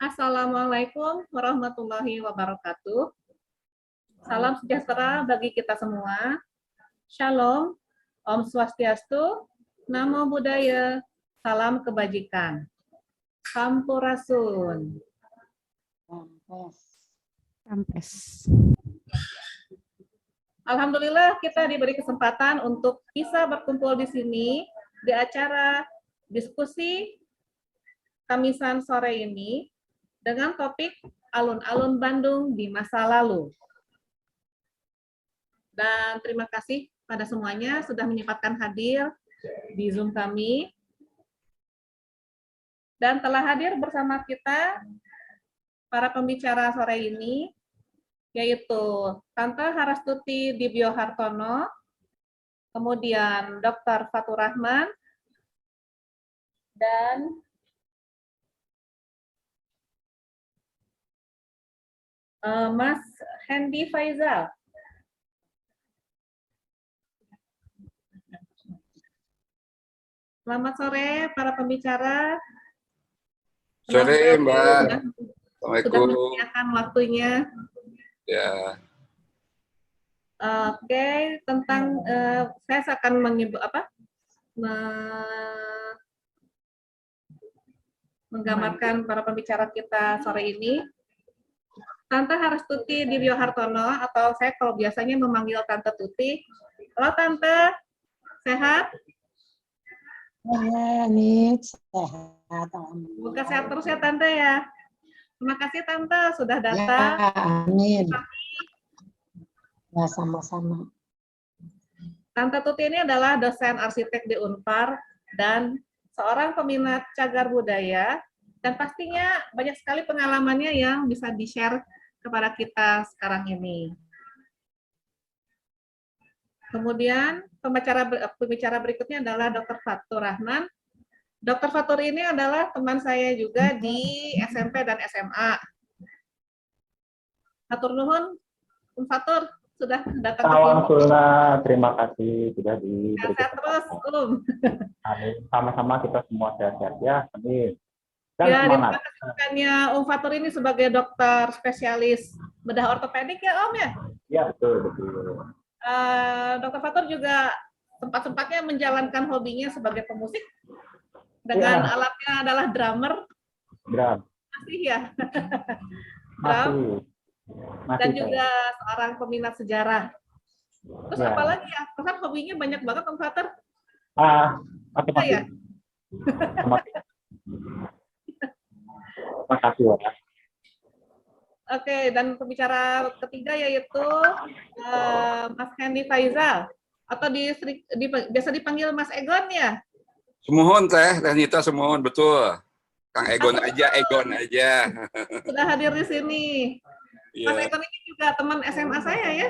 Assalamualaikum warahmatullahi wabarakatuh. Salam sejahtera bagi kita semua. Shalom, Om Swastiastu, Namo Buddhaya, salam kebajikan. Sampurasun. Sampes. Alhamdulillah kita diberi kesempatan untuk bisa berkumpul di sini di acara diskusi Kamisan sore ini dengan topik alun-alun Bandung di masa lalu. Dan terima kasih pada semuanya sudah menyempatkan hadir di Zoom kami. Dan telah hadir bersama kita para pembicara sore ini, yaitu Tante Harastuti Dibyo Hartono, kemudian Dr. Fatur Rahman, dan Mas Hendy Faizal. Selamat sore para pembicara. Sore Mbak. Sudah menyediakan waktunya. Ya. Oke, tentang saya akan menyebut menggambarkan para pembicara kita sore ini. Tante Harastuti Dibyo Hartono, atau saya kalau biasanya memanggil Tante Tuti. Halo Tante, sehat? Nih, sehat. Semoga sehat terus ya Tante ya. Terima kasih Tante sudah datang. Ya, amin. Ya, sama-sama. Tante Tuti ini adalah dosen arsitek di Unpar dan seorang peminat cagar budaya, dan pastinya banyak sekali pengalamannya yang bisa di-share kepada kita sekarang ini. Kemudian pembicara berikutnya adalah Dr. Fatur Rahman. Dr. Fatur ini adalah teman saya juga di SMP dan SMA. Hatur nuhun, Fatur sudah datang ke sini. Alhamdulillah, terima kasih sudah diberi Sehat terus, Amin. Sama-sama kita semua sehat-sehat ya. Amin. Dan ya, semangat. Bukannya Fatur ini sebagai dokter spesialis bedah ortopedik ya Om ya? Ya, betul. Dr. Fatur juga sempat-sempatnya menjalankan hobinya sebagai pemusik dengan alatnya adalah drummer. Drum. Masih ya? Masih. Dan juga seorang peminat sejarah. Terus ya. apalagi ya? Karena hobinya banyak banget Om Fatur. Makasih. Ya? Makasih ya. Oke, dan pembicara ketiga yaitu Mas Hendy Faizal, atau biasa dipanggil Mas Egon ya? Semohon Teh Nita, semohon, betul. Kang Egon aja. Sudah hadir di sini. Ya. Mas Egon ini juga teman SMA saya ya?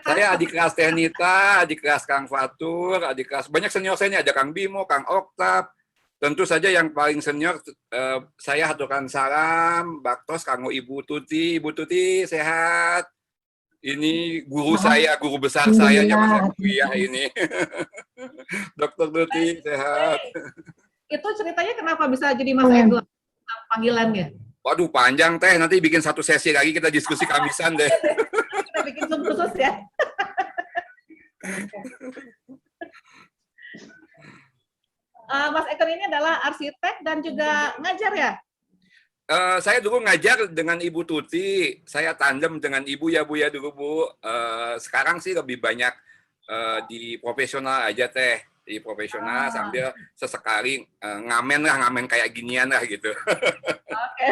Saya adik kelas Teh Nita, adik kelas Kang Fatur, adik kelas banyak senior saya ini, ada Kang Bimo, Kang Oktav. Tentu saja yang paling senior saya haturkan salam, Baktos, Kanggo Ibu Tuti. Ibu Tuti sehat. Ini guru saya, guru besar saya zaman saya kuliah ini. Dokter Tuti sehat. Itu ceritanya kenapa bisa jadi Mas Egon panggilannya? Waduh panjang Teh, nanti bikin satu sesi lagi kita diskusi Kamisan deh. Kita bikin Zoom khusus ya. Mas Egon ini adalah arsitek dan juga ngajar ya? Saya dulu ngajar dengan Ibu Tuti, saya tandem dengan Ibu ya Bu ya dulu Bu. Sekarang sih lebih banyak di profesional aja Teh, di profesional sambil sesekali ngamen kayak ginian lah gitu. Oke.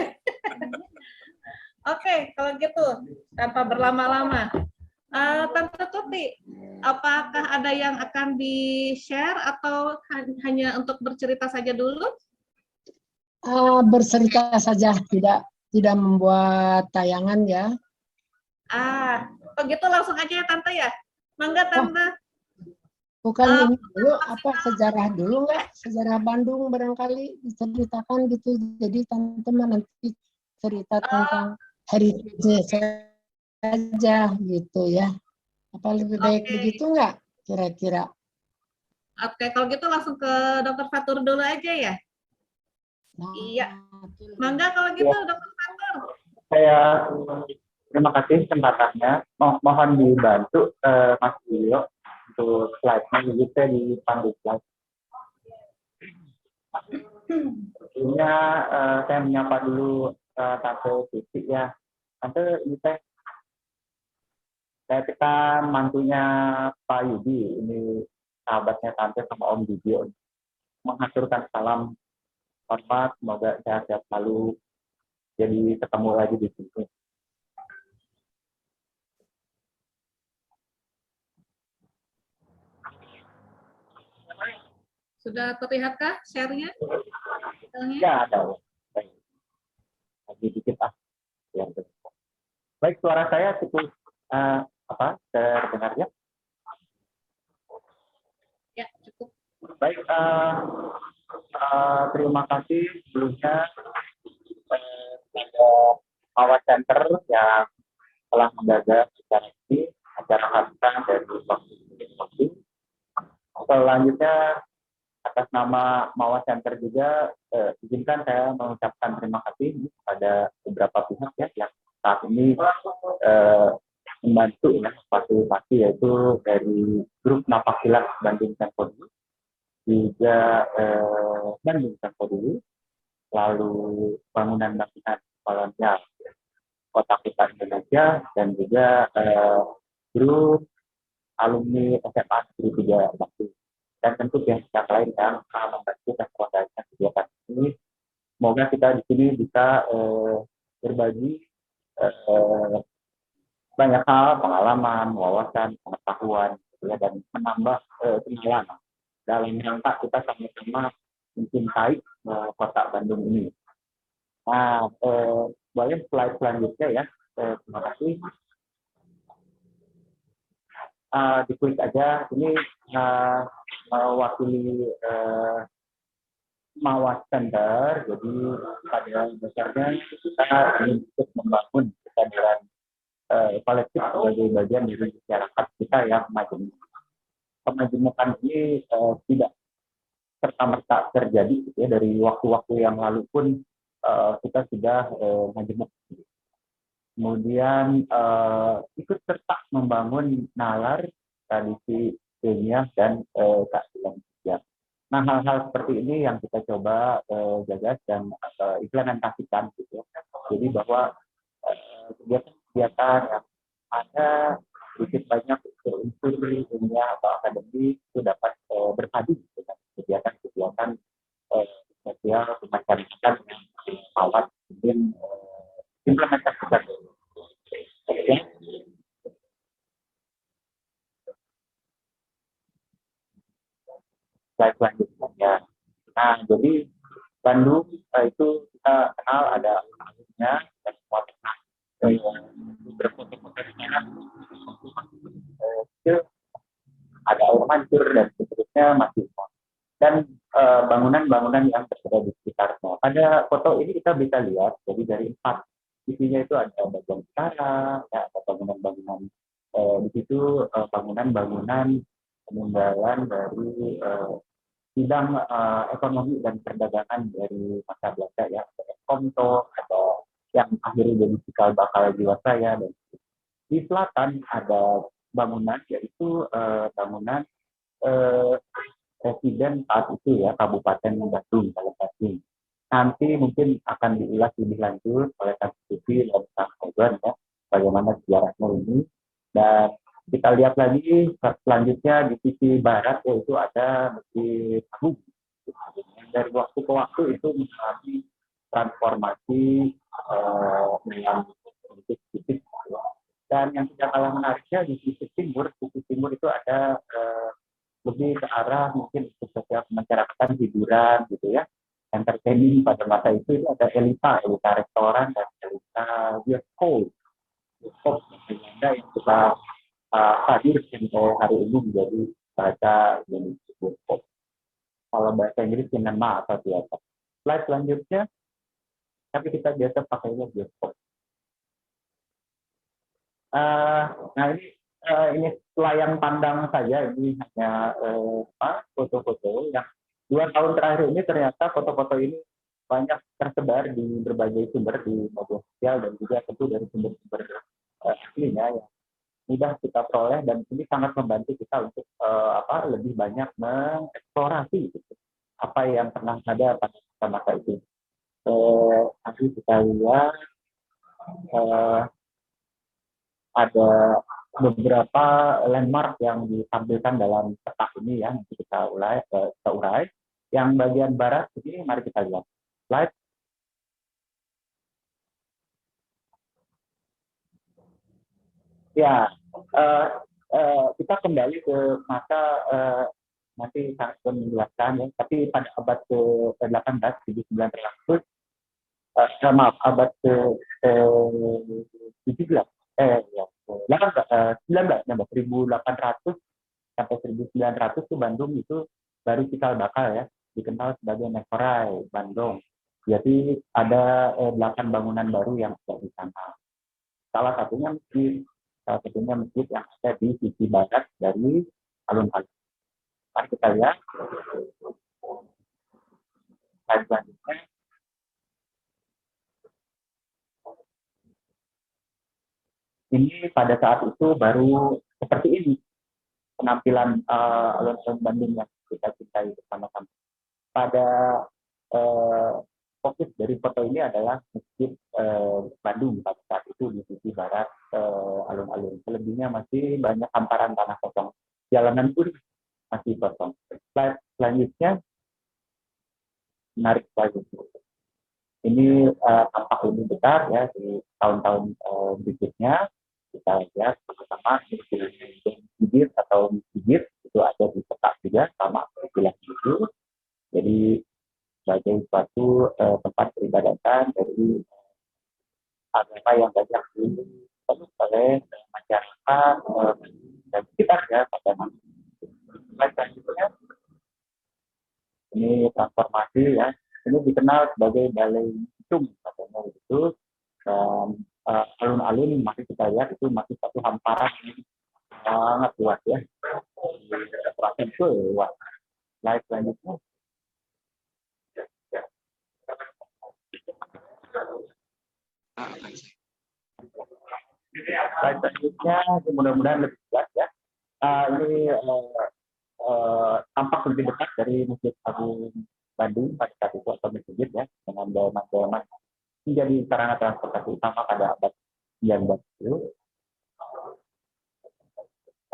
Oke, kalau gitu tanpa berlama-lama, Tante Tuti, apakah ada yang akan di-share atau hanya untuk bercerita saja dulu? Bercerita saja, tidak membuat tayangan ya. Begitu langsung aja ya Tante ya. Mangga Tante. Bukan ini dulu, sejarah dulu nggak? Sejarah Bandung barangkali diceritakan gitu. Jadi Tante nanti cerita tentang heritage saja gitu ya. Apa lebih baik begitu nggak kira-kira? Oke, kalau gitu langsung ke Dr. Fatur dulu aja ya. Nah, Iya. betul. Mangga kalau gitu, Dokter Fatur. Saya terima kasih kesempatannya. Mohon dibantu Mas Bio untuk slide-nya, jadi saya dipanggil slide. Sebelumnya saya menyapa dulu Tante Siti ya. Tante, ini kita mantunya Pak Yudi, ini sahabatnya Tante sama Om Dibio. Mengaturkan salam hormat, semoga sehat-sehat selalu. Jadi ketemu lagi di sini. Sudah terlihatkah share-nya? Ya, ada. Baik. Lagi dikit ya. Baik, suara saya cukup terdengar ya? Ya, cukup. Baik, terima kasih sebelumnya kepada Mawar Center yang telah menggagas acara ini, acara harta dari vaksin. Selanjutnya, atas nama Mawar Center juga, izinkan saya mengucapkan terima kasih kepada beberapa pihak ya yang saat ini membantu ya fasilitasi, yaitu dari grup Napaktilas Bandung Tempo dulu, juga Bandung Tempo dulu, lalu bangunan kolonial Kota Kita Indonesia, dan juga grup alumni SMA Negeri 3 Bandung, dan tentu pihak lain yang membantu dan menguasai kegiatan ini. Semoga kita di sini bisa berbagi banyak hal, pengalaman, wawasan, pengetahuan, ya, dan menambah kenalan dalam rangka kita sama-sama mencintai kota Bandung ini. Nah, boleh slide selanjutnya ya. Terima kasih. Diklik aja. Ini mewakili Mawas Center. Jadi pada dasarnya kita ingin untuk membangun kesadaran kolektif sebagai bagian dari masyarakat kita yang majemuk. Kemajemukan ini tidak serta-merta terjadi ya, dari waktu-waktu yang lalu pun kita sudah majemuk. Kemudian ikut serta membangun nalar, tradisi ilmiah, dan keadilan sosial. Nah, hal-hal seperti ini yang kita coba gagas dan implementasikan gitu. Jadi bahwa kegiatan-kegiatan yang ada sedikit banyak unsur ilmiah atau akademik itu dapat berpadu dengan kegiatan-kegiatan sosial kemasyarakatan yang awal mungkin implementasikan. Ya. Slide selanjutnya ya. Nah, jadi Bandung itu kita kenal ada alurnya dan semua pernah berfoto-foto di sana. Ada air mancur dan seterusnya masih. Dan bangunan-bangunan yang tersedia di sekitarnya. Pada foto ini kita bisa lihat, jadi dari 4 sisinya itu ada bagian utara, ya, ada bangunan-bangunan di situ bangunan-bangunan peninggalan dari bidang ekonomi dan perdagangan dari masa Belanda ya, ada Komto, ada yang akhirnya jadi cikal bakal Jiwasraya, dan di selatan ada bangunan yaitu bangunan residen saat itu ya Kabupaten Bandung, Bandung. Nanti mungkin akan diulas lebih lanjut oleh Kang Sufi dan Kang Egon ya bagaimana sejarahnya ini. Dan kita lihat lagi selanjutnya di sisi barat yaitu ada Masjid Agung. Dari waktu ke waktu itu mengalami transformasi dengan titik-titik. Dan yang tidak kalah menariknya di sisi timur itu ada lebih ke arah mungkin sosial kemasyarakatan, hiburan gitu ya, entertaining. Pada masa itu ada elita restoran dan elita bioskop yang kita hadir sampai hari ini menjadi bahasa Indonesia bioskop. Kalau bahasa Inggris cinema atau teater. Slide selanjutnya, tapi kita biasa pakainya bioskop. Nah ini layang pandang saja, ini hanya foto-foto yang 2 tahun terakhir ini ternyata foto-foto ini banyak tersebar di berbagai sumber di media sosial dan juga tentu dari sumber-sumber aslinya yang mudah kita peroleh, dan ini sangat membantu kita untuk lebih banyak mengeksplorasi gitu, apa yang pernah ada pada masa itu. Nanti kita lihat ada beberapa landmark yang ditampilkan dalam peta ini ya, nanti kita urai. Yang bagian barat ini mari kita lihat slide. Ya, kita kembali ke masa nanti sangat menjelaskan ya, tapi pada abad ke-18, 1900, maaf, abad ke-17, 1800 sampai 1900 itu Bandung itu baru cikal bakal ya, dikenal sebagai Mesorai Bandung. Jadi ada 8 bangunan baru yang ada di sana. Salah satunya masjid yang ada di sisi barat dari alun-alun. Mari kita lihat slide selanjutnya. Ini pada saat itu baru seperti ini penampilan alun-alun Bandung yang kita cintai bersama-sama. Pada fokus dari foto ini adalah masjid Bandung pada saat itu di sisi barat alun-alun. Selebihnya masih banyak hamparan tanah kosong. Jalanan pun masih kosong. Slide selanjutnya menarik sekali. Ini tampak lebih besar ya di tahun-tahun berikutnya. Kita lihat bersama bibir atau bibir itu ada di peta juga sama istilah itu. Jadi sebagai suatu tempat peribadatan dari agama yang banyak dipenuhi oleh masyarakat dan sekitarnya pada masa selanjutnya. Ini transformasi ya. Ini dikenal sebagai Balai Hitung katanya itu, dan alun-alun masih kita lihat itu masih satu hamparan sangat luas ya. Terasa itu luas. Slide selanjutnya. Slide selanjutnya mudah-mudahan lebih jelas ya. Ini tampak lebih dekat dari Masjid Agung Bandung pada saat itu atau masjid ya, dengan bangunan menjadi sarana transportasi utama pada abad 19 itu.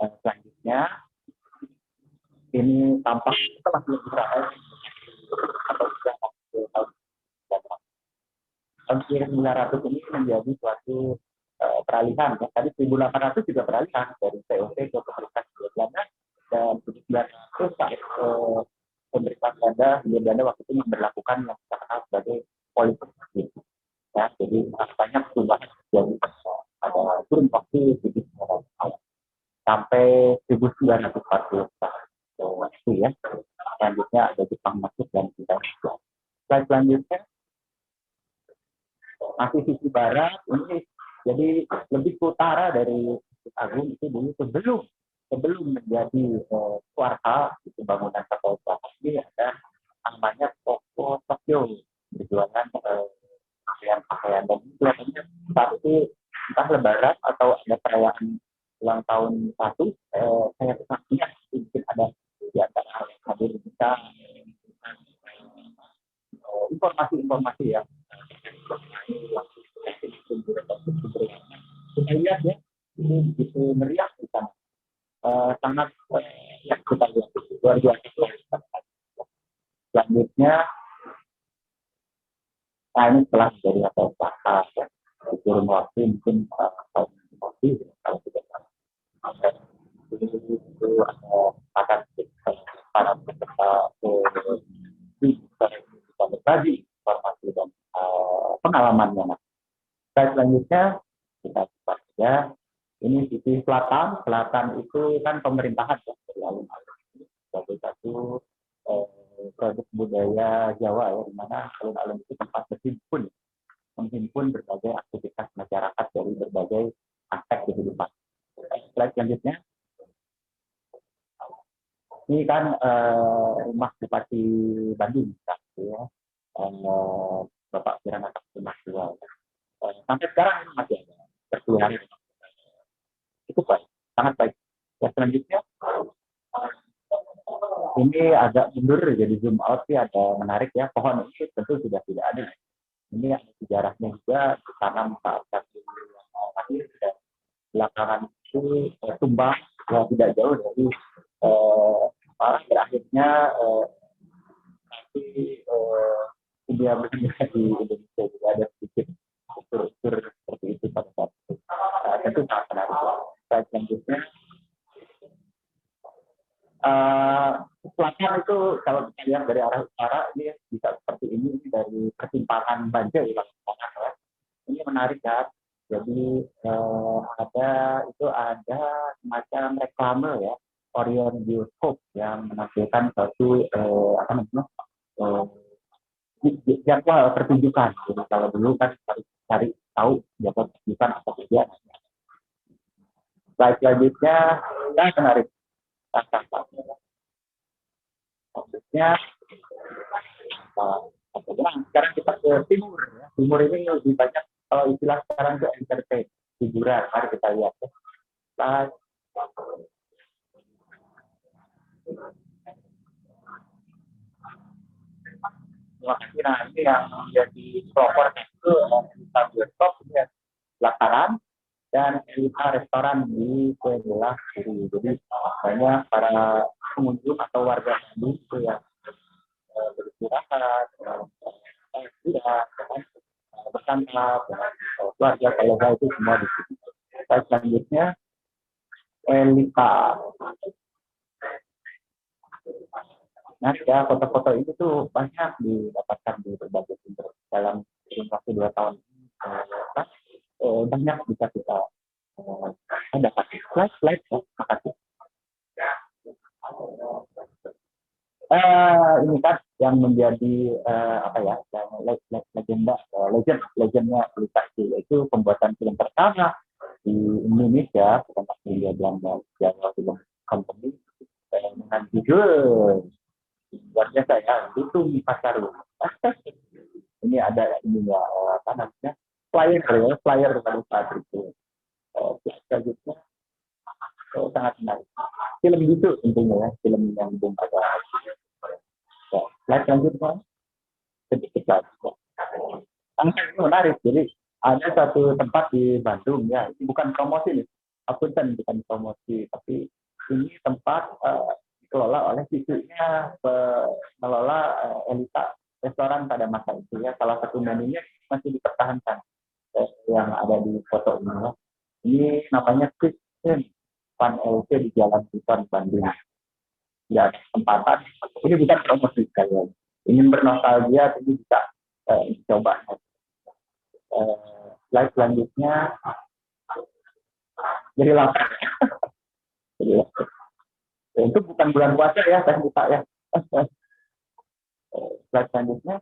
Selanjutnya ini tampak setelah Israel atau sudah tahun 1900 ini menjadi suatu peralihan ya. Tadi 1800 juga peralihan dari VOC ke pemerintahan Belanda, dan 1900 saat pemerintahan Belanda waktu itu memberlakukan yang kita kenal sebagai politik ya. Jadi banyak perubahan terjadi pada kurun waktu 1900 sampai 1940 waktu ya. Selanjutnya ada Jepang masuk dan kita. Slide selanjutnya masih sisi barat ini, jadi lebih ke utara dari Masjid Agung itu dulu sebelum menjadi Suarta itu bangunan Toko ini ada namanya Toko Tokyo, berjualan pakaian dan kelihatannya saat itu entah lebaran atau ada perayaan ulang tahun satu, saya saksinya mungkin ada di antara hadir kita informasi-informasi yang kita lihat ya, ini begitu meriah di sana, sangat ya kita lihat luar biasa. Selanjutnya, nah ini setelah dari atau pasar ya, turun waktu mungkin tahun waktu kalau tidak salah. Itu ada para peserta bisa berbagi informasi dan pengalamannya. Selanjutnya kita coba saja. Ini sisi selatan. Selatan itu kan pemerintahan ya, dari alun-alun sebagai satu produk budaya Jawa ya, di mana alun-alun itu tempat menghimpun berbagai aktivitas masyarakat dari berbagai aspek kehidupan. Slide selanjutnya. Ini kan rumah Bupati Bandung ya. sampai sekarang ini masih ada berkeluhan. Cukup baik, sangat baik. Ya, selanjutnya ini agak mundur jadi zoom out sih, ada menarik ya. Pohon ini tentu sudah tidak ada. Ini ada sejarahnya juga, ditanam saat satu lahir dan belakangan itu tumbang ya, tidak jauh dari berakhirnya nanti dunia berdunia di Indonesia juga ada sedikit unsur-unsur seperti itu pada saat itu. Tentu sangat menarik. Selanjutnya selatan itu kalau kita lihat dari arah utara ini bisa seperti ini dari persimpangan Banjar ya. Ini menarik ya. Jadi ada semacam reklame ya, Orion Bioskop yang menampilkan satu jadwal pertunjukan. Jadi kalau dulu kan cari tahu jadwal pertunjukan apa saja. Slide selanjutnya yang menarik. Maksudnya sekarang kita ke timur ya. Timur ini lebih banyak kalau istilah sekarang ke entertain, hiburan. Mari kita lihat ya. Nah, ini yang menjadi pelopor itu Elita Bioskop ini ya, pelaksanaan dan Elita Restoran di sebelah kiri. Jadi banyak para pengunjung atau warga Bandung itu yang beristirahat, bersantap, keluarga kolega itu semua di sini. Selanjutnya Elita. Nah, ya foto-foto itu tuh banyak didapatkan di berbagai sumber dalam waktu 2 tahun ini. Banyak bisa kita dapat slide ya. Makasih. Ini kan yang menjadi legendnya Elita itu pembuatan film pertama di Indonesia tentang Hindia Belanda, Jawa Film Company dengan judul luar biasa ya, itu Pasaru. Ini ada ininya flyer pada saat itu. Selanjutnya sangat menarik. Film gitu tentunya ya, film yang belum ada. Slide selanjutnya sedikit lagi. Sangat menarik. Jadi ada satu tempat di Bandung ya, ini bukan promosi nih, bukan promosi, tapi ini tempat dikelola oleh cucunya mengelola Elita Restoran pada masa itu ya. Salah satu menunya masih dipertahankan yang ada di foto ini ya. Ini namanya Christian Pan LC di Jalan Sultan Bandung. Ya, tempatan. Ini bukan promosi sekalian. Ingin bernostalgia, ini bisa dicoba. Slide selanjutnya. Jadi lapar. Itu bukan bulan puasa ya, saya buka ya. Slide selanjutnya.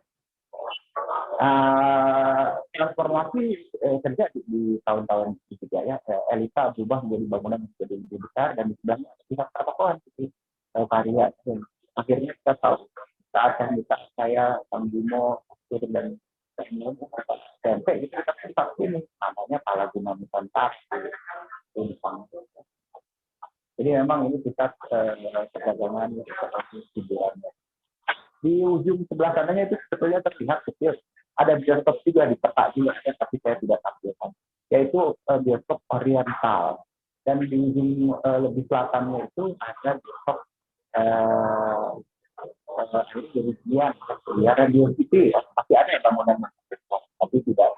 Transformasi terjadi di tahun-tahun juga ya. Elita berubah menjadi bangunan menjadi lebih besar dan di sebelahnya pihak pertokohan seperti karya. Akhirnya kita tahu saat saya Kang Bimo dan SMP itu kita tempat ini namanya Palaguna Nusantara. Jadi memang ini pusat perdagangan hiburan. Di ujung sebelah kanannya itu sebetulnya terlihat kecil. Ada bioskop juga di peta juga, tapi saya tidak tampilkan. Yaitu bioskop Oriental. Dan di ujung lebih selatannya itu ada bioskop jadi dia Radio City. Pasti ada bangunan, tapi tidak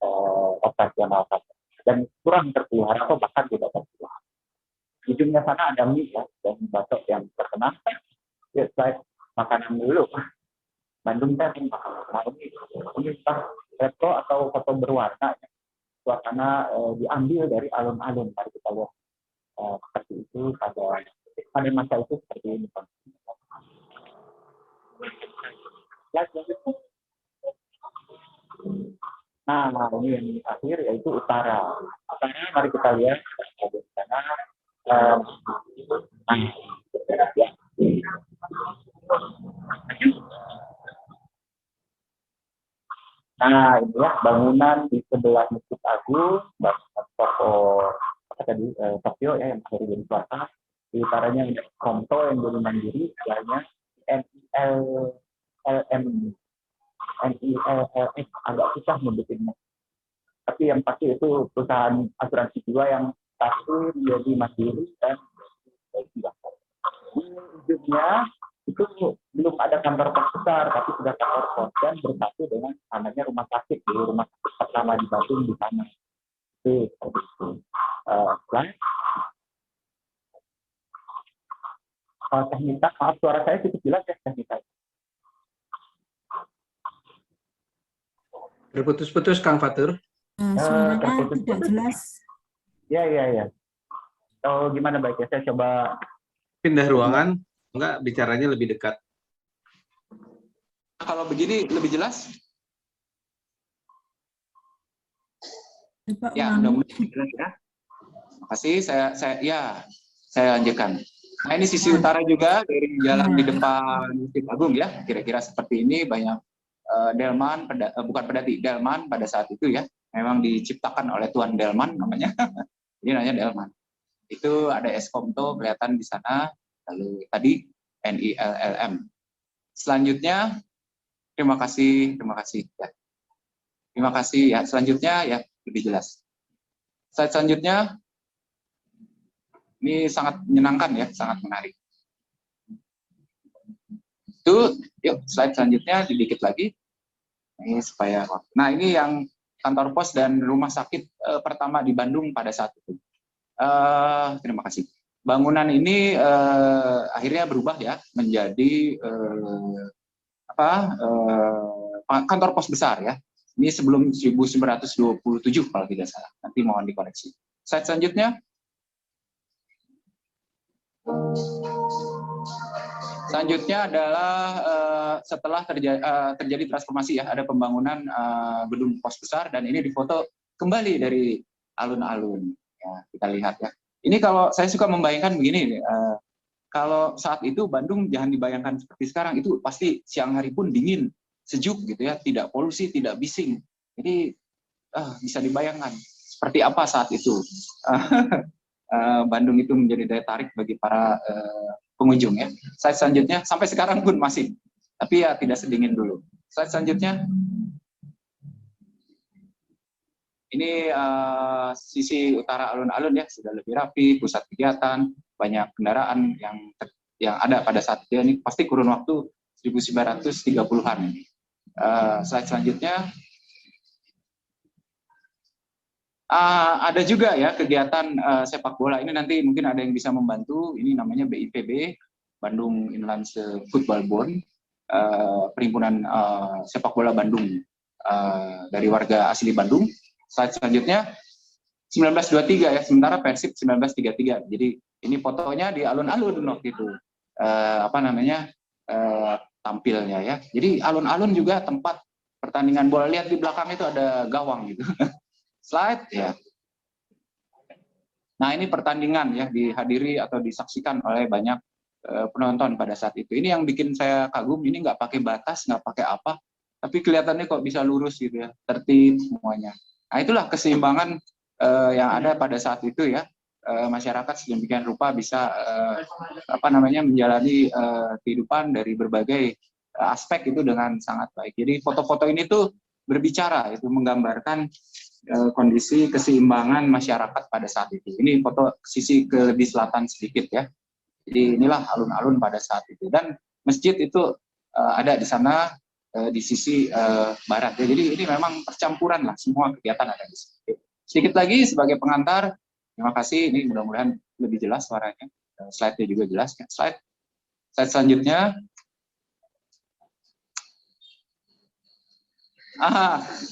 teroperasionalkan. Dan kurang terpelihara atau bahkan tidak terpelihara. Di ujungnya sana ada mie ya, dan bakso yang terkenal. Ya, slide makanan dulu. Bandung kan ini retro atau foto berwarna. Suasana diambil dari alun-alun. Mari kita lihat seperti itu pada masa itu seperti ini. Nah, ini yang akhir yaitu utara. Utara mari kita lihat di sana. Nah, inilah bangunan di sebelah Masjid Agung, bangunan toko apa tadi Tokyo ya yang dari jadi swasta. Di utaranya Komto yang jadi mandiri, sebelahnya NILLS agak susah nyebutinnya. Tapi yang pasti itu perusahaan asuransi jiwa yang satu menjadi mandiri dan jiwa. Di ujungnya itu belum ada kantor pos besar, tapi sudah kantor pos dan bersatu dengan namanya rumah sakit di rumah sakit pertama di Bandung di sana. Itu seperti itu. Teknika, maaf suara saya cukup jelas ya teknika. Terputus-putus Kang Fatur. Suaranya tidak jelas. Ya. Oh, gimana baiknya? Saya coba Pindah ruangan, enggak bicaranya lebih dekat. Kalau begini lebih jelas? Coba Ya, ulangi. mudah-mudahan jelas ya. Makasih, saya lanjutkan. Nah, ini sisi utara juga dari jalan di depan Masjid Agung ya, kira-kira seperti ini banyak delman, bukan pedati, delman pada saat itu ya, memang diciptakan oleh Tuan Delman namanya, ini namanya delman. Itu ada Eskomto kelihatan di sana, lalu tadi NILLM. Selanjutnya, terima kasih ya. Terima kasih ya. Selanjutnya ya lebih jelas. Slide selanjutnya, ini sangat menyenangkan ya, sangat menarik. Itu, yuk slide selanjutnya sedikit lagi. Ini supaya, nah ini yang kantor pos dan rumah sakit pertama di Bandung pada saat itu. Terima kasih. Bangunan ini akhirnya berubah ya menjadi kantor pos besar ya. Ini sebelum 1927 kalau tidak salah. Nanti mohon dikoreksi. Slide selanjutnya. Selanjutnya adalah setelah terjadi transformasi ya, ada pembangunan gedung pos besar dan ini difoto kembali dari alun-alun. Ya, kita lihat ya. Ini kalau saya suka membayangkan begini, kalau saat itu Bandung jangan dibayangkan seperti sekarang, itu pasti siang hari pun dingin, sejuk gitu ya, tidak polusi, tidak bising. Jadi bisa dibayangkan seperti apa saat itu Bandung itu menjadi daya tarik bagi para pengunjung ya. Slide selanjutnya, sampai sekarang pun masih, tapi ya tidak sedingin dulu. Slide selanjutnya. Ini sisi utara alun-alun ya, sudah lebih rapi, pusat kegiatan, banyak kendaraan yang ada pada saat itu. Ini pasti kurun waktu 1930-an ini. Slide selanjutnya. Ada juga ya kegiatan sepak bola. Ini nanti mungkin ada yang bisa membantu. Ini namanya BIPB, Bandung Inland Football Board, perhimpunan sepak bola Bandung dari warga asli Bandung. Slide selanjutnya 1923 ya, sementara Persib 1933. Jadi ini fotonya di alun-alun waktu itu tampilnya ya. Jadi alun-alun juga tempat pertandingan bola. Lihat di belakang itu ada gawang gitu. Slide ya. Nah ini pertandingan ya, dihadiri atau disaksikan oleh banyak penonton pada saat itu. Ini yang bikin saya kagum. Ini nggak pakai batas, nggak pakai apa, tapi kelihatannya kok bisa lurus gitu ya, tertib semuanya. Nah itulah keseimbangan yang ada pada saat itu ya. Masyarakat sedemikian rupa bisa menjalani kehidupan dari berbagai aspek itu dengan sangat baik. Jadi foto-foto ini tuh berbicara, itu menggambarkan kondisi keseimbangan masyarakat pada saat itu. Ini foto sisi ke lebih selatan sedikit ya. Jadi inilah alun-alun pada saat itu. Dan masjid itu ada di sana di sisi barat. Ya. Jadi ini memang percampuran lah, semua kegiatan ada di sini. Sedikit lagi sebagai pengantar, terima kasih. Ini mudah-mudahan lebih jelas suaranya. Slide-nya juga jelas. Ya. Slide selanjutnya.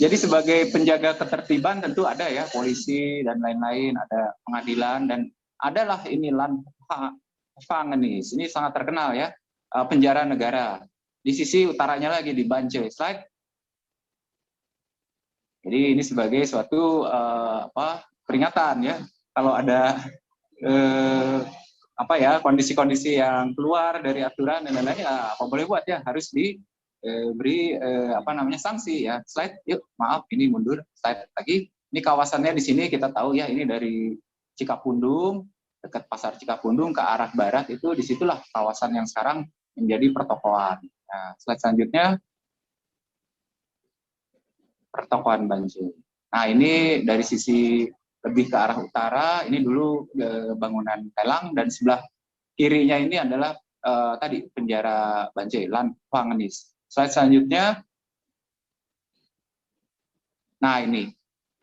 Jadi sebagai penjaga ketertiban tentu ada ya polisi dan lain-lain, ada pengadilan dan adalah ini Lanfangenis. Ini sangat terkenal ya, penjara negara. Di sisi utaranya lagi di Banjai. Slide. Jadi ini sebagai suatu peringatan ya, kalau ada kondisi-kondisi yang keluar dari aturan dan lain-lain, ya apa boleh buat ya, harus beri sanksi ya. Slide, yuk, maaf ini mundur, slide lagi. Ini kawasannya di sini kita tahu ya, ini dari Cikapundung, dekat pasar Cikapundung ke arah barat, itu disitulah kawasan yang sekarang menjadi pertokoan. Nah, slide selanjutnya, pertokoan Banjai. Nah, ini dari sisi lebih ke arah utara, ini dulu bangunan Telang, dan sebelah kirinya ini adalah tadi penjara Banjai, Lan Wangenis. Slide selanjutnya. Nah, ini.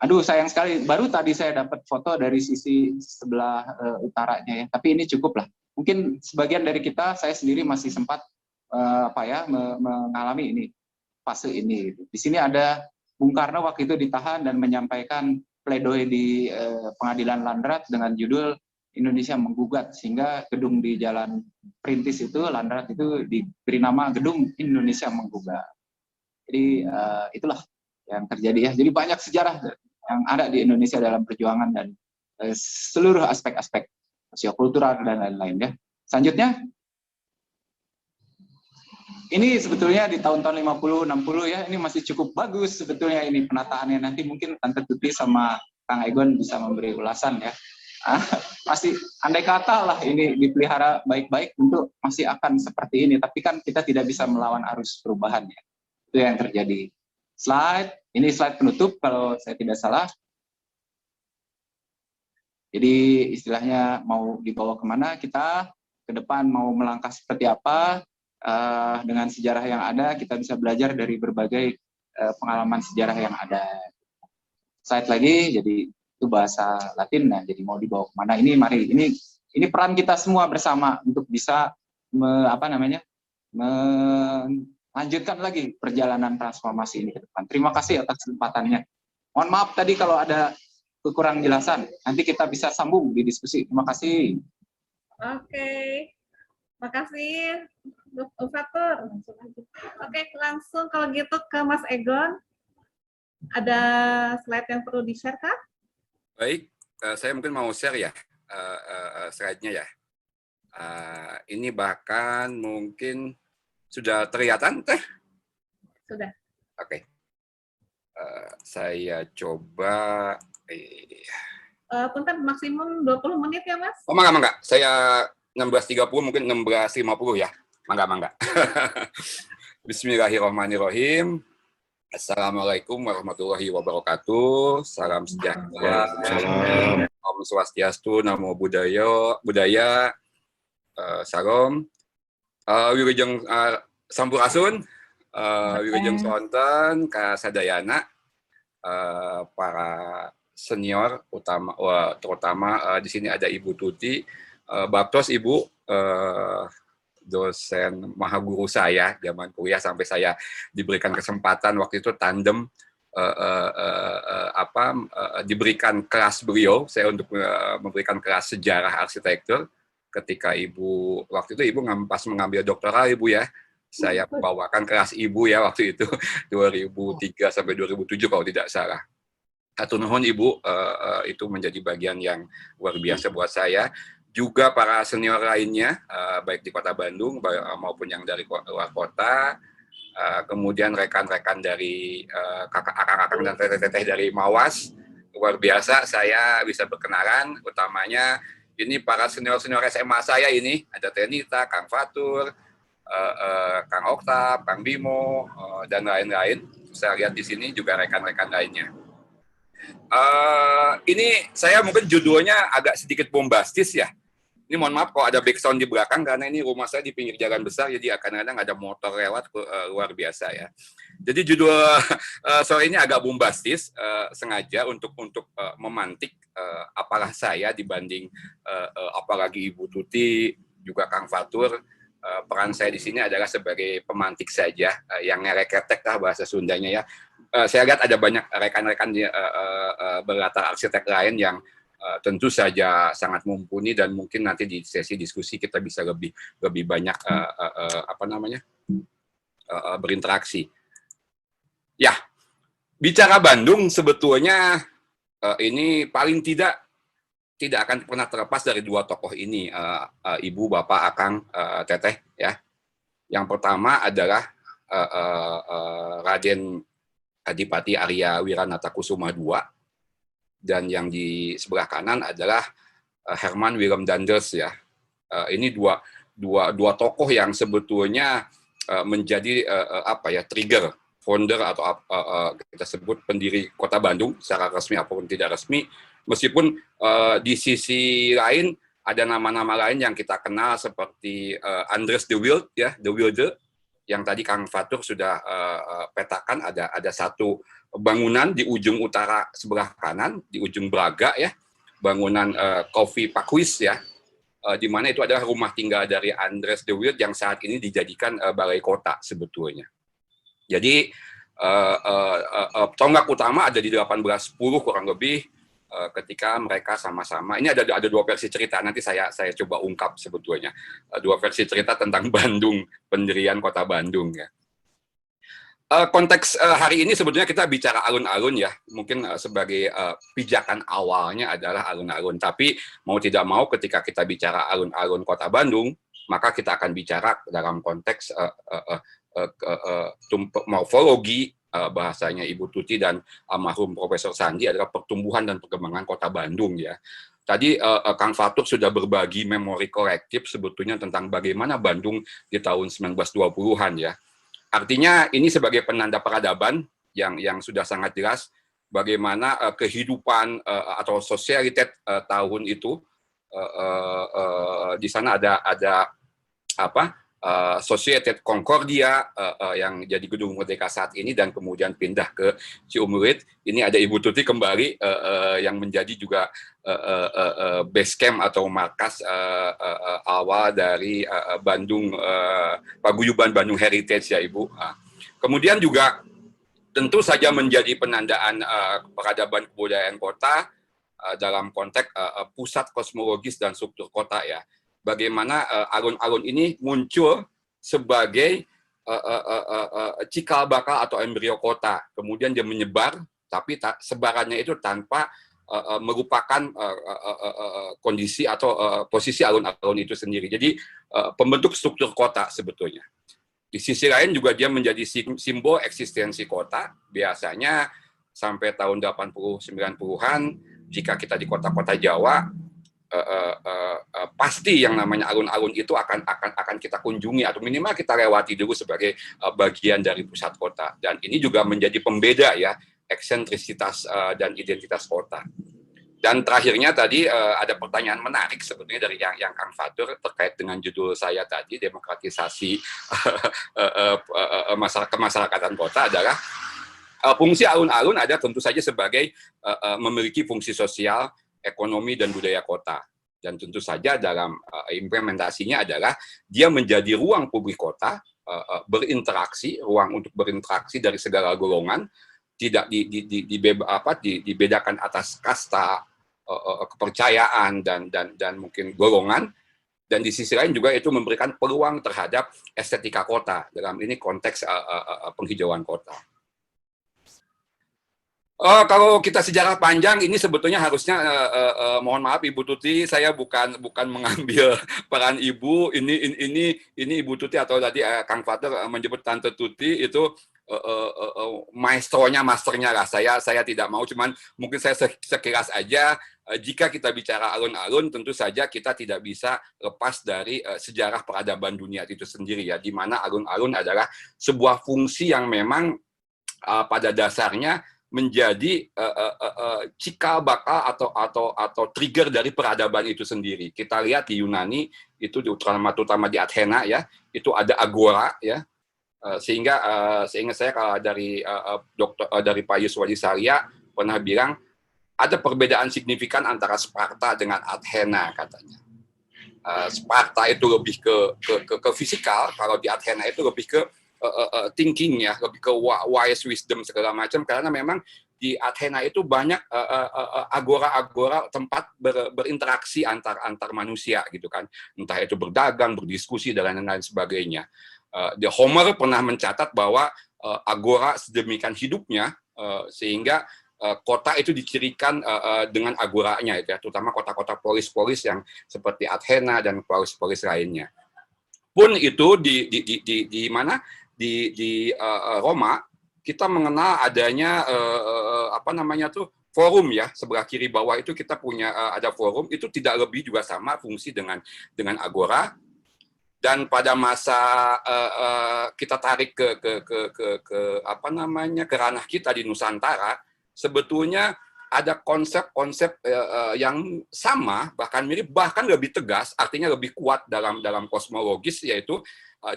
Aduh, sayang sekali. Baru tadi saya dapat foto dari sisi sebelah utaranya ya. Tapi ini cukup lah. Mungkin sebagian dari kita, saya sendiri masih sempat mengalami ini, fase ini. Di sini ada Bung Karno waktu itu ditahan dan menyampaikan pledoi di Pengadilan Landrat dengan judul Indonesia Menggugat, sehingga gedung di Jalan Perintis itu, Landrat itu diberi nama Gedung Indonesia Menggugat. Jadi itulah yang terjadi ya. Jadi banyak sejarah yang ada di Indonesia dalam perjuangan dan seluruh aspek-aspek sosiokultural dan lain-lain ya. Selanjutnya, ini sebetulnya di tahun-tahun 50-60 ya, ini masih cukup bagus sebetulnya ini penataannya. Nanti mungkin Tante Tuti sama Kang Egon bisa memberi ulasan ya. Masih andai kata lah ini dipelihara baik-baik untuk masih akan seperti ini, tapi kan kita tidak bisa melawan arus perubahan ya. Itu yang terjadi. Slide, ini slide penutup kalau saya tidak salah. Jadi istilahnya mau dibawa kemana kita, ke depan mau melangkah seperti apa, dengan sejarah yang ada, kita bisa belajar dari berbagai pengalaman sejarah yang ada. Slide lagi, jadi itu bahasa Latin, nah jadi mau dibawa kemana, ini mari, ini peran kita semua bersama untuk bisa melanjutkan lagi perjalanan transformasi ini ke depan. Terima kasih atas kesempatannya. Mohon maaf tadi kalau ada kekurang jelasan, nanti kita bisa sambung di diskusi. Terima kasih. Oke. Makasih, Bu Fatur. Oke, langsung kalau gitu ke Mas Egon. Ada slide yang perlu di-share, Kak? Baik, saya mungkin mau share ya slide-nya ya. Ini bahkan mungkin sudah kelihatan, Teh? Sudah. Oke. Saya coba... Punten maksimum 20 menit ya, Mas? Oh, mangga. Saya 16.30 mungkin 16.50 ya. Mangga. Bismillahirrahmanirrahim. Assalamualaikum warahmatullahi wabarakatuh. Salam sejahtera. Om Swastiastu, Namo Buddhaya. Salam. Wilujeng Sampurasun. Wilujeng Sonten Kasadayana. Para senior terutama di sini ada Ibu Tuti, Baktos Ibu, dosen mahaguru saya zaman kuliah sampai saya diberikan kesempatan waktu itu tandem diberikan kelas beliau, saya untuk memberikan kelas sejarah arsitektur ketika Ibu waktu itu Ibu pas mengambil doktoral Ibu ya. Saya membawakan kelas Ibu ya waktu itu 2003 sampai 2007 kalau tidak salah. Atur nuhun Ibu, itu menjadi bagian yang luar biasa buat saya. Juga para senior lainnya, baik di Kota Bandung maupun yang dari luar kota, kemudian rekan-rekan dari kakak-kakak dan teteh-teteh dari Mawas, luar biasa saya bisa berkenalan, utamanya ini para senior-senior SMA saya ini, ada Tenita, Kang Fatur, Kang Oktab, Kang Bimo, dan lain-lain. Saya lihat di sini juga rekan-rekan lainnya. Ini saya mungkin judulnya agak sedikit bombastis ya. Ini mohon maaf kalau ada background di belakang karena ini rumah saya di pinggir jalan besar, jadi kadang-kadang ada motor lewat luar biasa ya. Jadi judul sore ini agak bombastis, sengaja untuk memantik apalah saya dibanding apalagi Ibu Tuti juga Kang Fatur. Peran saya di sini adalah sebagai pemantik saja, yang ngereketek lah bahasa Sundanya ya. Saya lihat ada banyak rekan-rekan berlatar arsitek lain yang tentu saja sangat mumpuni dan mungkin nanti di sesi diskusi kita bisa lebih banyak berinteraksi. Ya, bicara Bandung sebetulnya ini paling tidak akan pernah terlepas dari dua tokoh ini, Ibu, Bapak, Akang, Teteh ya. Yang pertama adalah Raden Adipati Arya Wiranata Kusuma II, dan yang di sebelah kanan adalah Herman Willem Daendels ya. Ini dua tokoh yang sebetulnya menjadi trigger, founder atau kita sebut pendiri Kota Bandung secara resmi apapun tidak resmi. Meskipun di sisi lain ada nama-nama lain yang kita kenal seperti Andres de Wilde ya, de Wilde, yang tadi Kang Fatur sudah petakan. Ada satu bangunan di ujung utara sebelah kanan, di ujung Braga ya, bangunan Kofi Pakuis ya, di mana itu adalah rumah tinggal dari Andres de Wilde yang saat ini dijadikan balai kota sebetulnya. Jadi tonggak utama ada di 1810 kurang lebih, ketika mereka sama-sama, ini ada dua versi cerita, nanti saya coba ungkap sebetulnya dua versi cerita tentang Bandung, pendirian Kota Bandung ya. Konteks hari ini sebetulnya kita bicara alun-alun ya, mungkin sebagai pijakan awalnya adalah alun-alun, tapi mau tidak mau ketika kita bicara alun-alun Kota Bandung, maka kita akan bicara dalam konteks morfologi, bahasanya Ibu Tuti dan almarhum Profesor Sandi adalah pertumbuhan dan perkembangan Kota Bandung ya. Tadi Kang Fatur sudah berbagi memori kolektif sebetulnya tentang bagaimana Bandung di tahun 1920-an ya. Artinya ini sebagai penanda peradaban yang sudah sangat jelas bagaimana kehidupan atau sosialitas tahun itu. Di sana ada Societe Concordia yang jadi Gedung Merdeka saat ini dan kemudian pindah ke Ciumurid. Ini ada Ibu Tuti kembali yang menjadi juga base camp atau markas awal dari Bandung, Paguyuban Bandung Heritage ya Ibu. Kemudian juga tentu saja menjadi penandaan peradaban kebudayaan kota dalam konteks pusat kosmologis dan struktur kota ya. Bagaimana alun-alun ini muncul sebagai cikal bakal atau embrio kota. Kemudian dia menyebar, tapi sebarannya itu tanpa merupakan kondisi atau posisi alun-alun itu sendiri. Jadi pembentuk struktur kota sebetulnya. Di sisi lain juga dia menjadi simbol eksistensi kota. Biasanya sampai tahun 80-90-an, jika kita di kota-kota Jawa, pasti yang namanya alun-alun itu akan kita kunjungi atau minimal kita lewati dulu sebagai bagian dari pusat kota. Dan ini juga menjadi pembeda ya eksentrisitas dan identitas kota. Dan terakhirnya tadi ada pertanyaan menarik sebetulnya dari yang Kang Fatur terkait dengan judul saya tadi, demokratisasi kemasyarakatan kota adalah fungsi alun-alun ada tentu saja sebagai memiliki fungsi sosial, ekonomi dan budaya kota. Dan tentu saja dalam implementasinya adalah dia menjadi ruang publik kota, berinteraksi, ruang untuk berinteraksi dari segala golongan, tidak dibedakan atas kasta, kepercayaan dan mungkin golongan. Dan di sisi lain juga itu memberikan peluang terhadap estetika kota, dalam ini konteks penghijauan kota. Kalau kita sejarah panjang, ini sebetulnya harusnya, mohon maaf Ibu Tuti, saya bukan mengambil peran Ibu. Ini Ibu Tuti atau tadi Kang Fatur menyebut Tante Tuti itu masternya lah. Saya tidak mau, cuman mungkin saya sekilas aja. Jika kita bicara alun-alun, tentu saja kita tidak bisa lepas dari sejarah peradaban dunia itu sendiri ya, di mana alun-alun adalah sebuah fungsi yang memang pada dasarnya menjadi cikal bakal atau trigger dari peradaban itu sendiri. Kita lihat di Yunani itu terutama di Athena ya, itu ada agora ya, sehingga saya kalau dari Pak Yuswadi Salya pernah bilang ada perbedaan signifikan antara Sparta dengan Athena katanya. Sparta itu lebih ke fisikal, kalau di Athena itu lebih ke thinking ya, lebih ke wise wisdom segala macam, karena memang di Athena itu banyak agora-agora tempat berinteraksi antar manusia gitu kan, entah itu berdagang, berdiskusi dan lain-lain sebagainya. Homer pernah mencatat bahwa agora sedemikian hidupnya sehingga kota itu dicirikan dengan agoranya ya, terutama kota-kota polis-polis yang seperti Athena dan polis-polis lainnya. Pun itu di mana Roma, kita mengenal adanya forum ya, sebelah kiri bawah itu kita punya ada forum, itu tidak lebih juga sama fungsi dengan Agora. Dan pada masa kita tarik ke ranah kita di Nusantara, sebetulnya ada konsep-konsep yang sama, bahkan mirip, bahkan lebih tegas, artinya lebih kuat dalam kosmologis, yaitu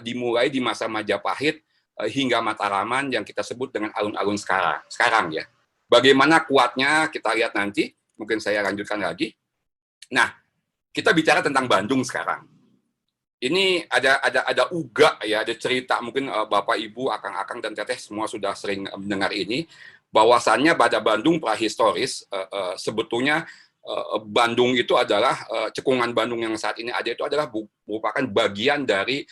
dimulai di masa Majapahit hingga Mataraman yang kita sebut dengan alun-alun sekarang ya. Bagaimana kuatnya kita lihat nanti, mungkin saya lanjutkan lagi. Nah, kita bicara tentang Bandung sekarang. Ini ada uga ya, ada cerita, mungkin Bapak Ibu, akang-akang dan teteh semua sudah sering mendengar ini, bahwasannya pada Bandung prahistoris sebetulnya Bandung itu adalah cekungan Bandung yang saat ini ada itu adalah merupakan bagian dari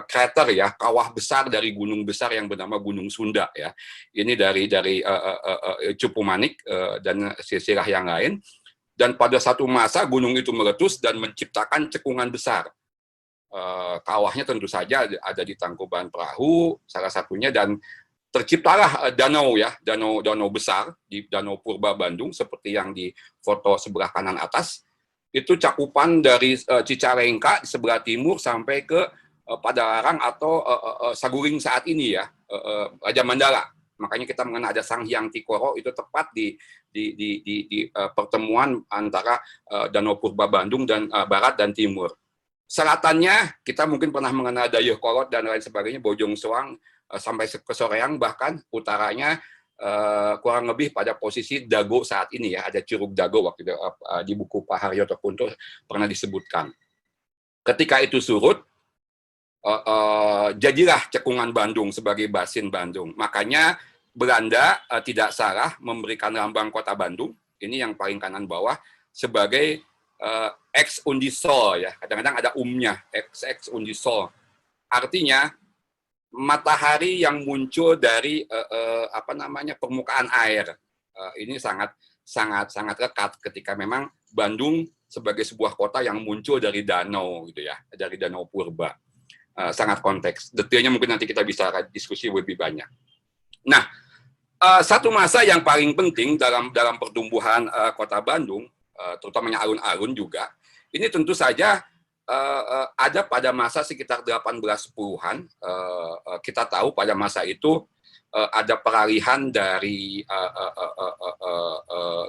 krater ya, kawah besar dari gunung besar yang bernama Gunung Sunda ya. Ini dari Cupu Manik dan silsilah yang lain. Dan pada satu masa gunung itu meletus dan menciptakan cekungan besar. Kawahnya tentu saja ada di Tangkuban Perahu salah satunya, dan terciptalah danau ya, danau besar di Danau Purba Bandung seperti yang di foto sebelah kanan atas. Itu cakupan dari Cicalengka di sebelah timur sampai ke Padalarang atau Saguling saat ini ya, Raja Mandala. Makanya kita mengenal ada Sang Hyang Tikoro, itu tepat di pertemuan antara Danau Purba Bandung dan barat dan timur. Selatannya kita mungkin pernah mengenal Dayakolot dan lain sebagainya, Bojong Soang sampai ke Soreang, bahkan utaranya kurang lebih pada posisi Dago saat ini ya, ada Curug Dago waktu itu, di buku Pak Haryoto Kunto pernah disebutkan. Ketika itu surut, jadilah cekungan Bandung sebagai basin Bandung. Makanya Belanda tidak salah memberikan lambang kota Bandung, ini yang paling kanan bawah, sebagai ex undisol ya, kadang-kadang ada umnya, ex undisol. Artinya matahari yang muncul dari permukaan air. Ini sangat lekat ketika memang Bandung sebagai sebuah kota yang muncul dari danau gitu ya, dari Danau Purba. Sangat konteks. Detailnya mungkin nanti kita bisa diskusi lebih banyak. Nah, satu masa yang paling penting dalam pertumbuhan kota Bandung, terutamanya alun-alun juga, ini tentu saja ada pada masa sekitar 1810-an. Kita tahu pada masa itu ada peralihan dari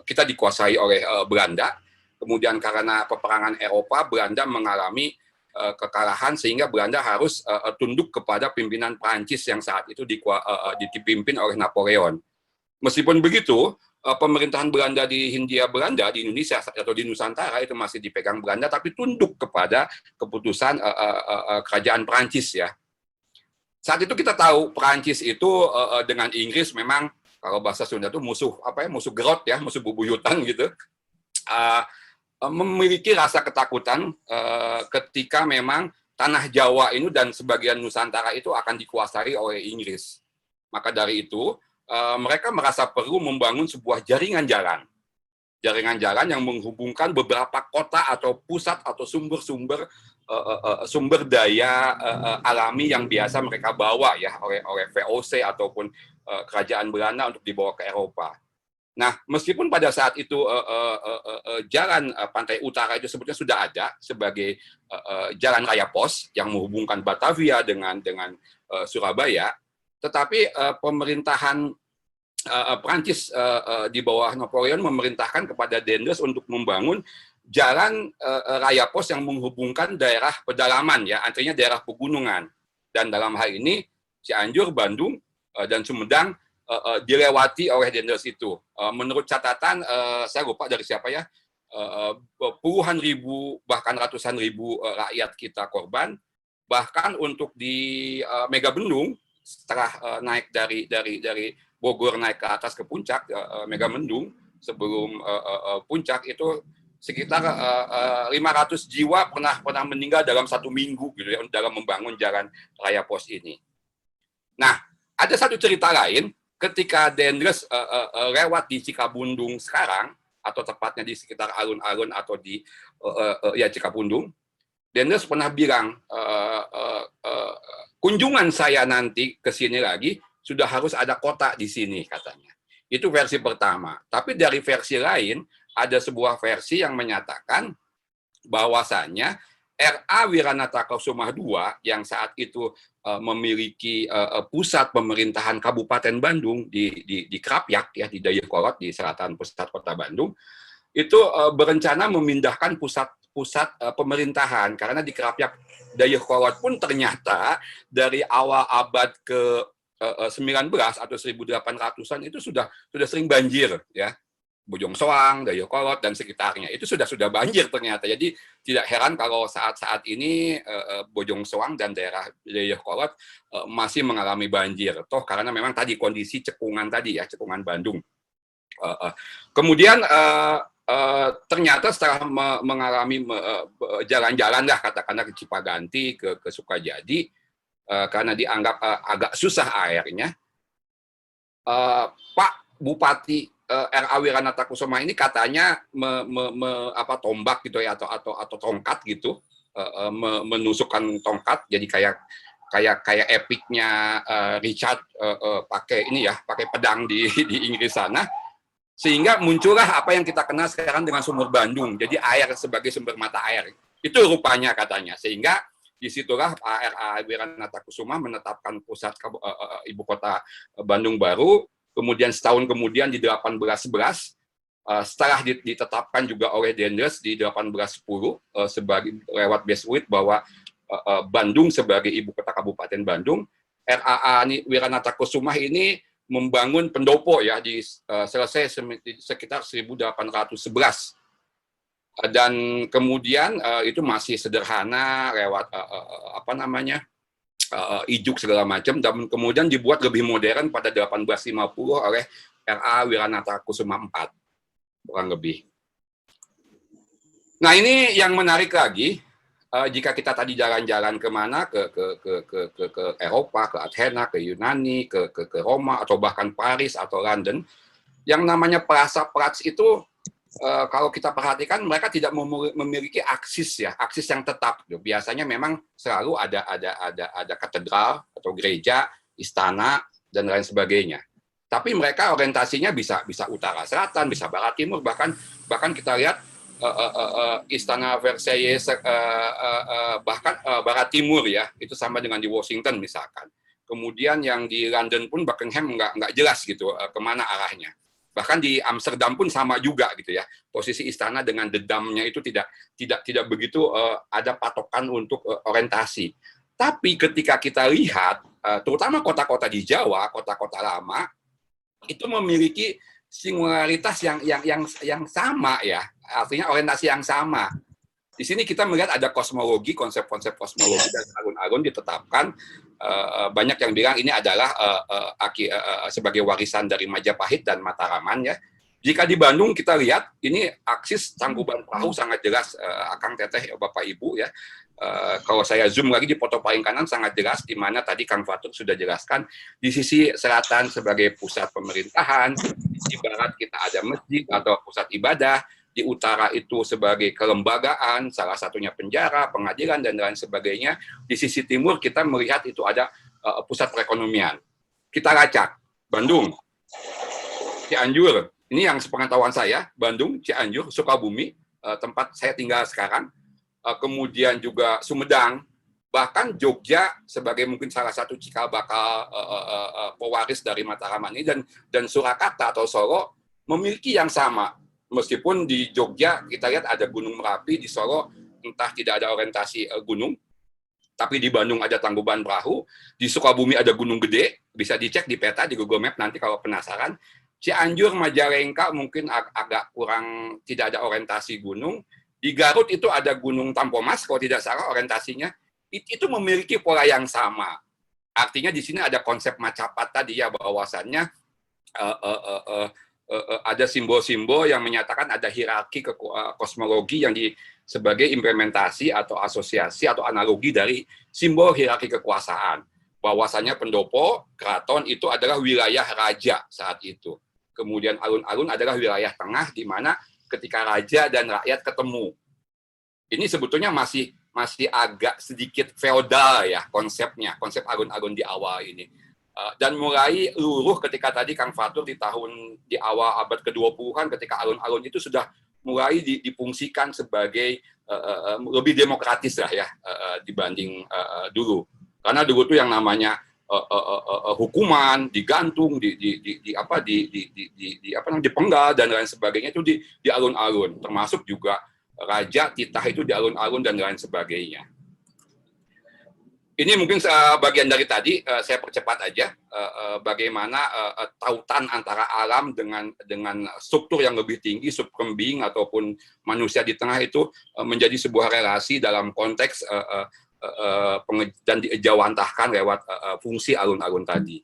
kita dikuasai oleh Belanda, kemudian karena peperangan Eropa, Belanda mengalami kekalahan sehingga Belanda harus tunduk kepada pimpinan Prancis yang saat itu dipimpin oleh Napoleon. Meskipun begitu, pemerintahan Belanda di Hindia Belanda, di Indonesia atau di Nusantara itu masih dipegang Belanda, tapi tunduk kepada keputusan kerajaan Prancis ya. Saat itu kita tahu Prancis itu dengan Inggris memang kalau bahasa Sunda itu musuh gerot ya, musuh bubuyutan gitu. Memiliki rasa ketakutan ketika memang tanah Jawa ini dan sebagian Nusantara itu akan dikuasai oleh Inggris. Maka dari itu mereka merasa perlu membangun sebuah jaringan jalan yang menghubungkan beberapa kota atau pusat atau sumber daya alami yang biasa mereka bawa ya oleh VOC ataupun kerajaan Belanda untuk dibawa ke Eropa. Nah, meskipun pada saat itu jalan pantai utara itu sebetulnya sudah ada sebagai jalan raya pos yang menghubungkan Batavia dengan Surabaya, tetapi pemerintahan Prancis di bawah Napoleon memerintahkan kepada Dendels untuk membangun jalan raya pos yang menghubungkan daerah pedalaman ya, artinya daerah pegunungan. Dan dalam hal ini Cianjur, Bandung, dan Sumedang dilewati oleh Dendels itu. Menurut catatan, saya lupa dari siapa ya, puluhan ribu bahkan ratusan ribu rakyat kita korban. Bahkan untuk di Megabendung, setelah naik dari Bogor naik ke atas ke puncak Megamendung, sebelum puncak itu sekitar 500 jiwa pernah meninggal dalam 1 minggu gitu ya, dalam membangun jalan raya pos ini. Nah, ada satu cerita lain ketika Dendels lewat di Cikapundung sekarang, atau tepatnya di sekitar alun-alun atau di Cikapundung, Dendels pernah bilang, kunjungan saya nanti ke sini lagi sudah harus ada kota di sini katanya. Itu versi pertama. Tapi dari versi lain ada sebuah versi yang menyatakan bahwasannya RA Wiranata-Kusuma II yang saat itu memiliki pusat pemerintahan Kabupaten Bandung di Krapyak ya, di Dayakolot di selatan pusat kota Bandung, itu berencana memindahkan pusat pemerintahan karena di Krapyak Dayakolot pun ternyata dari awal abad ke 19 atau 1800-an itu sudah sering banjir ya. Bojong Soang, Dayakolot dan sekitarnya itu sudah banjir ternyata. Jadi tidak heran kalau saat ini Bojong Soang dan daerah Dayakolot masih mengalami banjir. Toh karena memang tadi kondisi cekungan tadi ya, cekungan Bandung. Kemudian ternyata setelah mengalami jalan-jalan lah katakanlah ke Cipaganti, ke Sukajadi, karena dianggap agak susah airnya, Pak Bupati RA Wiranata-Kusuma ini katanya tombak gitu ya atau tongkat gitu, menusukkan tongkat jadi kayak epicnya Richard pakai pedang di Inggris sana, sehingga muncullah apa yang kita kenal sekarang dengan sumur Bandung. Jadi air sebagai sumber mata air itu rupanya katanya, sehingga disitulah RA Wiranata-Kusuma menetapkan pusat ibu kota Bandung baru. Kemudian setahun kemudian di 1811 setelah ditetapkan juga oleh Dendels di 1810 sebagai lewat Beswit bahwa Bandung sebagai ibu kota Kabupaten Bandung, RA Wiranata-Kusuma ini membangun pendopo ya selesai sekitar 1811. Dan kemudian itu masih sederhana lewat ijuk segala macam, dan kemudian dibuat lebih modern pada 1850 oleh RA Wiranata-Kusuma IV kurang lebih. Nah ini yang menarik lagi, jika kita tadi jalan-jalan kemana ke Eropa, ke Athena, ke Yunani, ke Roma atau bahkan Paris atau London, yang namanya Plaza Prats itu kalau kita perhatikan mereka tidak memiliki aksis yang tetap. Biasanya memang selalu ada katedral atau gereja, istana dan lain sebagainya. Tapi mereka orientasinya bisa utara selatan, bisa barat timur, bahkan kita lihat istana Versailles bahkan barat timur ya, itu sama dengan di Washington misalkan. Kemudian yang di London pun Buckingham nggak jelas gitu kemana arahnya. Bahkan di Amsterdam pun sama juga gitu ya. Posisi istana dengan dedamnya itu tidak begitu ada patokan untuk orientasi. Tapi ketika kita lihat, terutama kota-kota di Jawa, kota-kota lama, itu memiliki singularitas yang sama ya. Artinya orientasi yang sama. Di sini kita melihat ada kosmologi, konsep-konsep kosmologi dan alun-alun ditetapkan. Banyak yang bilang ini adalah sebagai warisan dari Majapahit dan Mataraman ya. Jika di Bandung kita lihat ini aksis Tangkuban Perahu sangat jelas, Akang Teteh Bapak Ibu ya. Kalau saya zoom lagi di foto paling kanan sangat jelas, di mana tadi Kang Fatur sudah jelaskan, di sisi selatan sebagai pusat pemerintahan, di barat kita ada masjid atau pusat ibadah, di utara itu sebagai kelembagaan, salah satunya penjara, pengadilan, dan lain sebagainya. Di sisi timur kita melihat itu ada pusat perekonomian. Kita lacak, Bandung, Cianjur, ini yang sepengetahuan saya, Bandung, Cianjur, Sukabumi, tempat saya tinggal sekarang, kemudian juga Sumedang, bahkan Jogja sebagai mungkin salah satu cikal bakal pewaris dari Mataraman ini, dan Surakarta atau Solo memiliki yang sama. Meskipun di Jogja kita lihat ada Gunung Merapi, di Solo entah tidak ada orientasi gunung, tapi di Bandung ada Tangkuban Perahu, di Sukabumi ada Gunung Gede, bisa dicek di peta di Google Map nanti kalau penasaran. Cianjur, Majalengka mungkin agak kurang, tidak ada orientasi gunung. Di Garut itu ada Gunung Tampomas, kalau tidak salah orientasinya, itu memiliki pola yang sama. Artinya di sini ada konsep Macapat tadi ya, bahwasannya ada simbol-simbol yang menyatakan ada hierarki kosmologi yang sebagai implementasi atau asosiasi atau analogi dari simbol hierarki kekuasaan. Bahwasanya pendopo, keraton itu adalah wilayah raja saat itu. Kemudian alun-alun adalah wilayah tengah di mana ketika raja dan rakyat ketemu. Ini sebetulnya masih masih agak sedikit feodal ya konsepnya, konsep alun-alun di awal ini. Dan mulai luruh ketika tadi Kang Fatur di awal abad ke-20-an ketika alun-alun itu sudah mulai difungsikan sebagai lebih demokratis lah ya dibanding dulu. Karena dulu tuh yang namanya hukuman, digantung, dipenggal dan lain sebagainya itu di alun-alun, termasuk juga raja titah itu di alun-alun dan lain sebagainya. Ini mungkin bagian dari tadi saya percepat aja bagaimana tautan antara alam dengan struktur yang lebih tinggi, supreme being ataupun manusia di tengah itu menjadi sebuah relasi dalam konteks dan diejawantahkan lewat fungsi alun-alun tadi.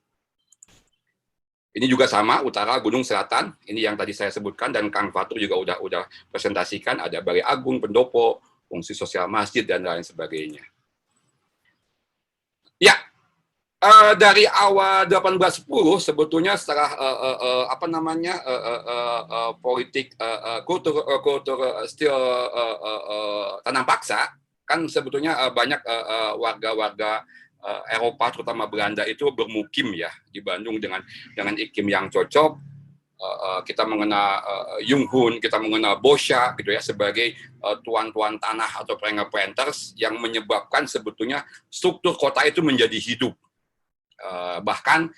Ini juga sama, utara, gunung, selatan. Ini yang tadi saya sebutkan dan Kang Fatur juga udah presentasikan. Ada Balai Agung, pendopo, fungsi sosial masjid dan lain sebagainya. Ya, dari awal 1810 sebetulnya setelah politik kultur still tanam paksa, kan sebetulnya banyak warga-warga Eropa terutama Belanda itu bermukim ya di Bandung dengan iklim yang cocok. Kita mengenal Jung Hoon, kita mengenal Boscha gitu ya sebagai tuan-tuan tanah atau planters yang menyebabkan sebetulnya struktur kota itu menjadi hidup. Bahkan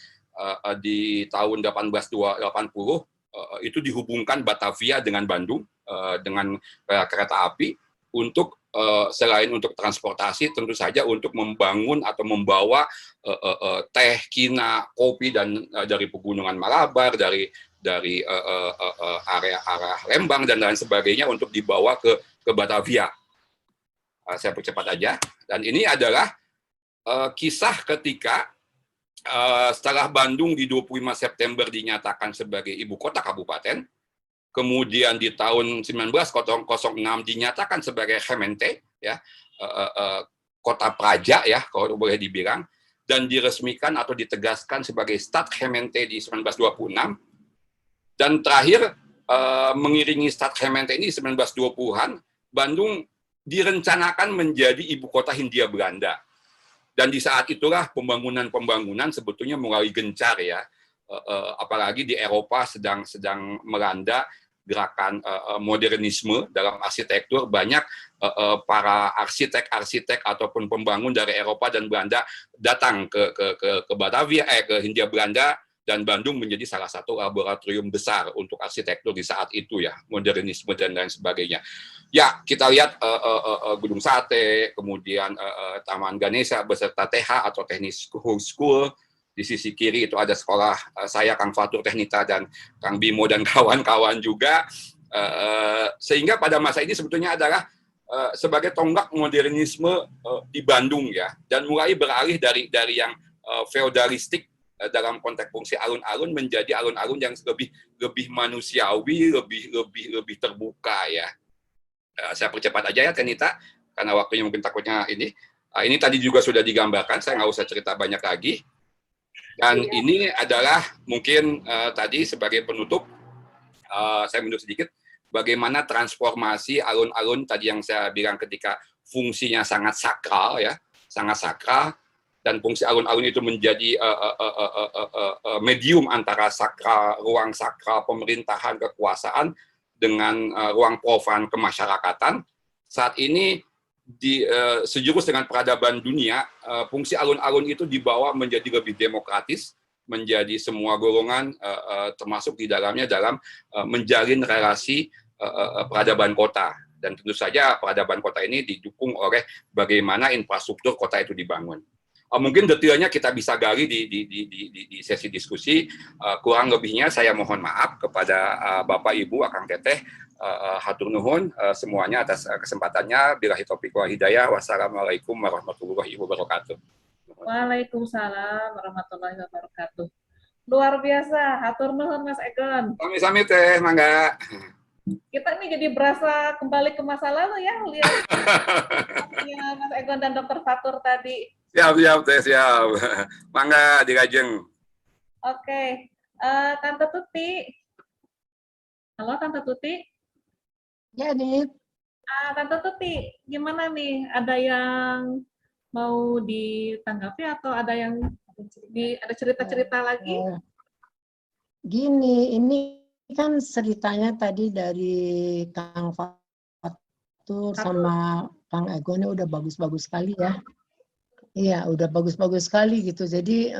di tahun 1880 itu dihubungkan Batavia dengan Bandung dengan kereta api untuk selain untuk transportasi, tentu saja untuk membangun atau membawa teh, kina, kopi dan dari pegunungan Malabar, dari area Lembang dan lain sebagainya untuk dibawa ke Batavia. Saya percepat aja. Dan ini adalah kisah ketika setelah Bandung di 25 September dinyatakan sebagai ibu kota kabupaten. Kemudian di tahun 1906 dinyatakan sebagai Gemeente, ya, kota praja ya kalau boleh dibilang, dan diresmikan atau ditegaskan sebagai Stad Gemeente di 1926. Dan terakhir mengiringi Stad Gemeente ini 1920-an, Bandung direncanakan menjadi ibu kota Hindia Belanda. Dan di saat itulah pembangunan sebetulnya mulai gencar ya, apalagi di Eropa sedang melanda gerakan modernisme dalam arsitektur. Banyak para arsitek ataupun pembangun dari Eropa dan Belanda datang ke Batavia, ke Hindia Belanda, dan Bandung menjadi salah satu laboratorium besar untuk arsitektur di saat itu ya, modernisme dan lain sebagainya. Ya, kita lihat Gedung Sate, kemudian Taman Ganesha beserta TH atau Teknis School. Di sisi kiri itu ada sekolah saya, Kang Fatur Teknita, dan Kang Bimo dan kawan-kawan juga. Sehingga pada masa ini sebetulnya adalah sebagai tonggak modernisme di Bandung ya, dan mulai beralih dari yang feodalistik dalam konteks fungsi alun-alun menjadi alun-alun yang lebih manusiawi, lebih terbuka ya. Saya percepat aja ya Teknita, karena waktunya mungkin takutnya ini. Ini tadi juga sudah digambarkan, saya nggak usah cerita banyak lagi. Dan ini adalah mungkin tadi sebagai penutup, saya mundur sedikit, bagaimana transformasi alun-alun tadi yang saya bilang ketika fungsinya sangat sakral ya, sangat sakral, dan fungsi alun-alun itu menjadi medium antara sakral, ruang sakral pemerintahan kekuasaan dengan ruang profan kemasyarakatan. Saat ini sejurus dengan peradaban dunia, fungsi alun-alun itu dibawa menjadi lebih demokratis, menjadi semua golongan termasuk di dalamnya dalam menjalin relasi peradaban kota. Dan tentu saja peradaban kota ini didukung oleh bagaimana infrastruktur kota itu dibangun. Mungkin detailnya kita bisa gali di sesi diskusi. Kurang lebihnya saya mohon maaf kepada Bapak Ibu, Akang Teteh, hatur nuhun semuanya atas kesempatannya. Billahi taufiq wal hidayah. Wassalamualaikum warahmatullahi wabarakatuh. Waalaikumsalam warahmatullahi wabarakatuh. Luar biasa, hatur nuhun Mas Egon. Sami-sami teh, mangga. Kita ini jadi berasa kembali ke masa lalu ya, lihat Mas Egon dan Dr. Fatur tadi. Siap teh, siap. Mangga dirajeng. Oke, Tante Tuti. Halo Tante Tuti. Ya, Dit. Tante Tuti, gimana nih? Ada yang mau ditanggapi atau ada yang ada cerita-cerita lagi? Gini, ini kan ceritanya tadi dari Kang Fatur sama Kang Ego ini udah bagus-bagus sekali ya. Iya, udah bagus-bagus sekali gitu. Jadi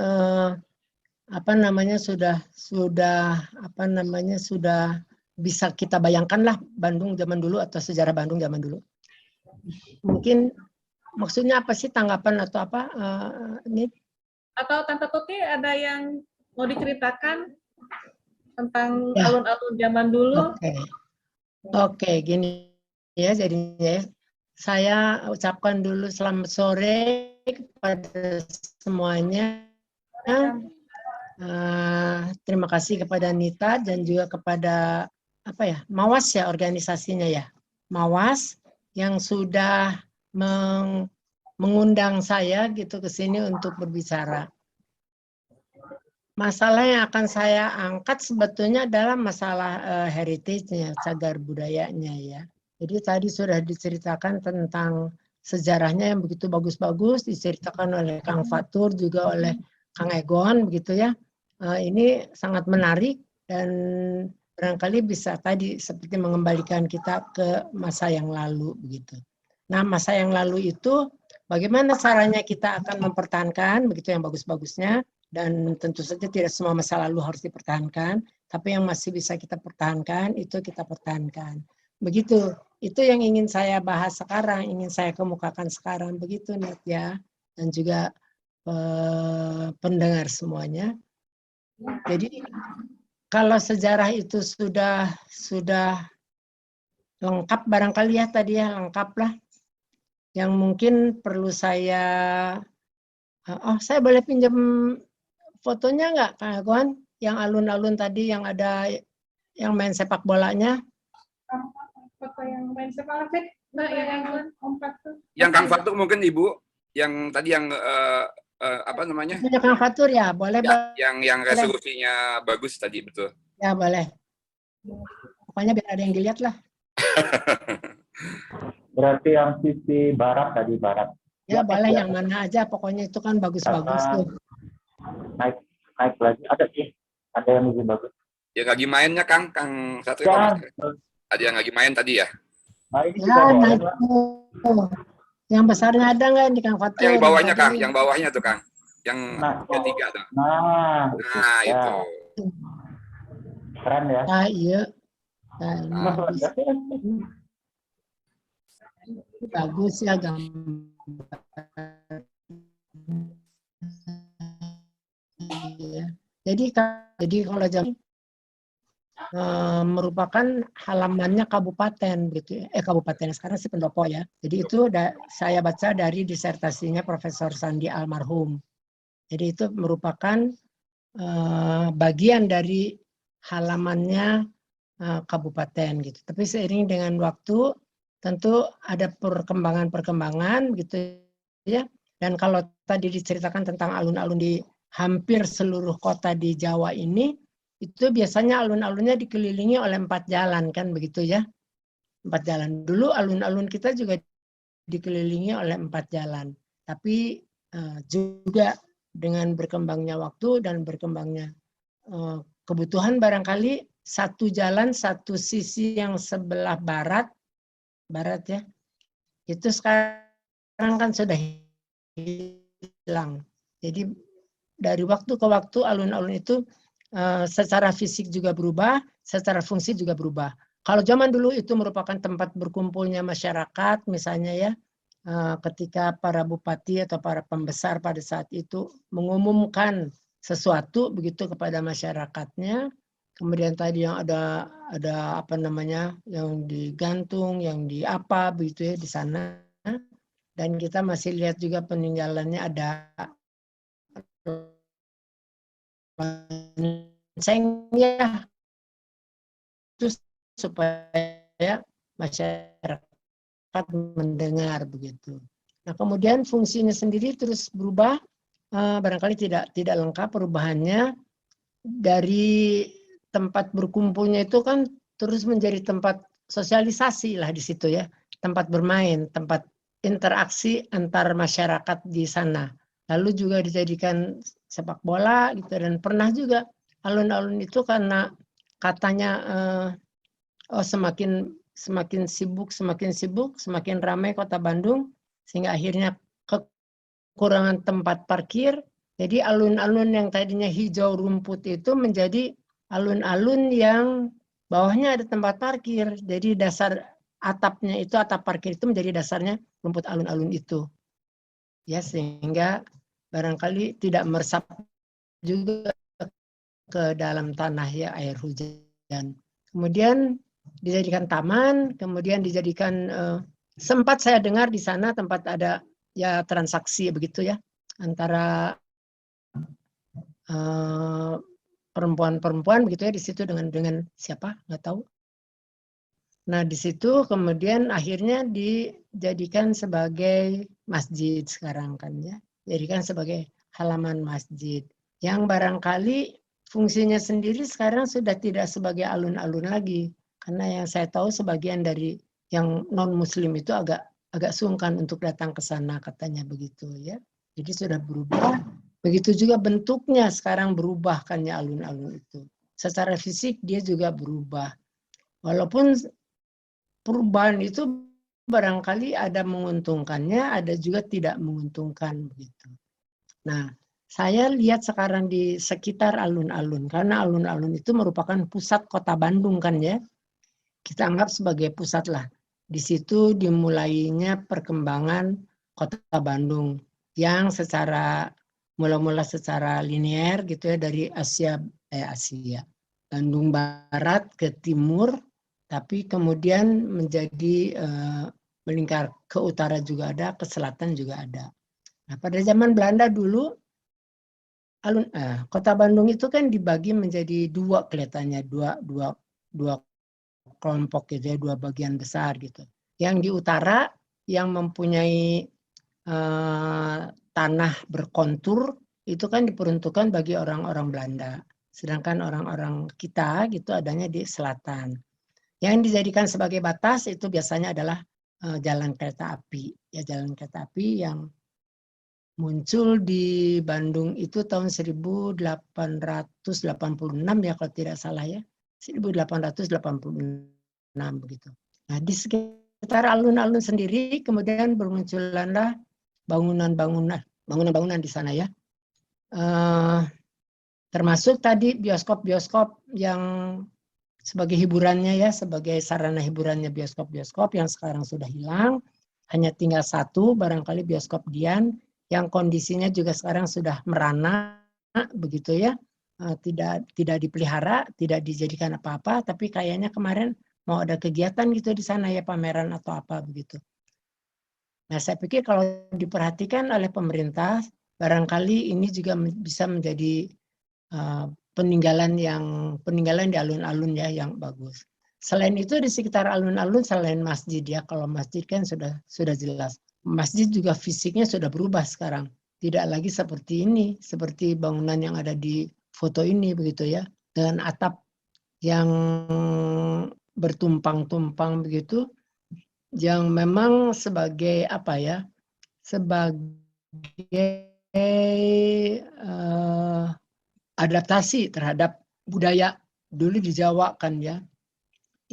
apa namanya sudah apa namanya sudah bisa kita bayangkan lah Bandung zaman dulu atau sejarah Bandung zaman dulu. Mungkin maksudnya apa sih tanggapan atau apa ini? Atau Tante Tuti ada yang mau diceritakan tentang Ya. alun-alun zaman dulu? Oke, gini ya jadinya ya. Saya ucapkan dulu selamat sore kepada semuanya. Terima kasih kepada Nita dan juga kepada apa ya Mawas ya organisasinya ya Mawas yang sudah mengundang saya gitu ke sini untuk berbicara. Masalah yang akan saya angkat sebetulnya adalah masalah heritage-nya, cagar budayanya ya. Jadi tadi sudah diceritakan tentang sejarahnya yang begitu bagus-bagus, diceritakan oleh Kang Fatur juga oleh Kang Egon begitu ya. Ini sangat menarik dan barangkali bisa tadi seperti mengembalikan kita ke masa yang lalu begitu. Nah, masa yang lalu itu bagaimana caranya kita akan mempertahankan begitu yang bagus-bagusnya. Dan tentu saja tidak semua masa lalu harus dipertahankan, tapi yang masih bisa kita pertahankan, itu kita pertahankan. Begitu, itu yang ingin saya bahas sekarang, ingin saya kemukakan sekarang, begitu Nat ya, dan juga pendengar semuanya. Jadi, kalau sejarah itu sudah lengkap barangkali ya tadi ya, lengkap lah. Yang mungkin perlu saya boleh pinjam fotonya nggak, Kak Agon? Yang alun-alun tadi yang ada yang main sepak bolanya? Foto yang main sepak bola, nah yang kompak tuh. Yang Kang Fatur mungkin Ibu, yang tadi yang apa namanya? Punya Kang Fatur ya, boleh. Ya, yang resolusinya bagus tadi, betul. Ya boleh. Pokoknya biar ada yang dilihat lah. Berarti yang sisi barat tadi, barat. Ya boleh yang mana aja, pokoknya itu kan bagus-bagus tuh. Naik lagi, ada yang lebih bagus. Yang lagi mainnya Kang Satrio, ada yang lagi main tadi ya? Nah, ini ya naik tuh. Yang besarnya ada nggak di Kang Fatur? Yang bawahnya Kang, yang bawahnya tuh Kang, yang ketiga tuh. Nah itu. Keren ya. Nah iya. Nah, bagus ya gambar. Jadi kalau jam merupakan halamannya kabupaten gitu ya. Kabupaten sekarang sih pendopo ya. Jadi itu saya baca dari disertasinya Profesor Sandi almarhum. Jadi itu merupakan bagian dari halamannya kabupaten gitu. Tapi seiring dengan waktu tentu ada perkembangan gitu ya. Dan kalau tadi diceritakan tentang alun-alun di hampir seluruh kota di Jawa ini, itu biasanya alun-alunnya dikelilingi oleh 4 jalan kan begitu ya. 4 jalan. Dulu alun-alun kita juga dikelilingi oleh 4 jalan. Tapi juga dengan berkembangnya waktu dan berkembangnya kebutuhan barangkali satu jalan, satu sisi yang sebelah barat ya, itu sekarang kan sudah hilang. Jadi dari waktu ke waktu alun-alun itu secara fisik juga berubah, secara fungsi juga berubah. Kalau zaman dulu itu merupakan tempat berkumpulnya masyarakat, misalnya ya, ketika para bupati atau para pembesar pada saat itu mengumumkan sesuatu begitu kepada masyarakatnya, kemudian tadi yang ada apa namanya, yang digantung, yang di apa begitu ya di sana, dan kita masih lihat juga peninggalannya ada loncengnya itu supaya masyarakat mendengar begitu. Nah kemudian fungsinya sendiri terus berubah, barangkali tidak lengkap perubahannya. Dari tempat berkumpulnya itu kan terus menjadi tempat sosialisasi lah di situ ya. tempat bermain, tempat interaksi antar masyarakat di sana. Lalu juga dijadikan sepak bola gitu, dan pernah juga alun-alun itu karena katanya semakin sibuk, semakin ramai kota Bandung, sehingga akhirnya kekurangan tempat parkir. Jadi alun-alun yang tadinya hijau rumput itu menjadi alun-alun yang bawahnya ada tempat parkir. Jadi dasar atapnya itu, atap parkir itu menjadi dasarnya rumput alun-alun itu. Ya, sehingga barangkali tidak meresap juga ke dalam tanah ya air hujan. Kemudian dijadikan taman, kemudian dijadikan sempat saya dengar di sana tempat ada ya transaksi begitu ya antara perempuan-perempuan begitu ya di situ dengan siapa nggak tahu. Nah di situ kemudian akhirnya dijadikan sebagai masjid sekarang kan ya, jadikan sebagai halaman masjid yang barangkali fungsinya sendiri sekarang sudah tidak sebagai alun-alun lagi, karena yang saya tahu sebagian dari yang non muslim itu agak sungkan untuk datang ke sana katanya begitu ya. Jadi sudah berubah. Begitu juga bentuknya sekarang berubah kan ya alun-alun itu. Secara fisik dia juga berubah. Walaupun perubahan itu barangkali ada menguntungkannya, ada juga tidak menguntungkan begitu. Nah, saya lihat sekarang di sekitar alun-alun, karena alun-alun itu merupakan pusat kota Bandung kan ya. Kita anggap sebagai pusat lah. Di situ dimulainya perkembangan kota Bandung yang secara mula-mula secara linear gitu ya dari Asia Bandung Barat ke timur, tapi kemudian menjadi melingkar ke utara juga ada, ke selatan juga ada. Nah, pada zaman Belanda dulu kota Bandung itu kan dibagi menjadi dua kelihatannya, dua kelompok gitu ya, dua bagian besar gitu. Yang di utara yang mempunyai tanah berkontur itu kan diperuntukkan bagi orang-orang Belanda. Sedangkan orang-orang kita gitu adanya di selatan. Yang dijadikan sebagai batas itu biasanya adalah jalan kereta api. Ya, jalan kereta api yang muncul di Bandung itu tahun 1886 ya kalau tidak salah ya. 1886 begitu. Nah, di sekitar alun-alun sendiri kemudian bermunculanlah bangunan di sana ya. Termasuk tadi bioskop-bioskop yang sebagai hiburannya ya, sebagai sarana hiburannya bioskop-bioskop yang sekarang sudah hilang. Hanya tinggal satu barangkali bioskop Dian yang kondisinya juga sekarang sudah merana begitu ya. Tidak dipelihara, tidak dijadikan apa-apa, tapi kayaknya kemarin mau ada kegiatan gitu di sana ya, pameran atau apa begitu. Nah, saya pikir kalau diperhatikan oleh pemerintah, barangkali ini juga bisa menjadi peninggalan di alun-alun ya yang bagus. Selain itu di sekitar alun-alun selain masjid ya, kalau masjid kan sudah jelas. Masjid juga fisiknya sudah berubah sekarang. Tidak lagi seperti ini, seperti bangunan yang ada di foto ini begitu ya, dengan atap yang bertumpang-tumpang begitu, yang memang sebagai apa ya, sebagai adaptasi terhadap budaya dulu di Jawa kan ya,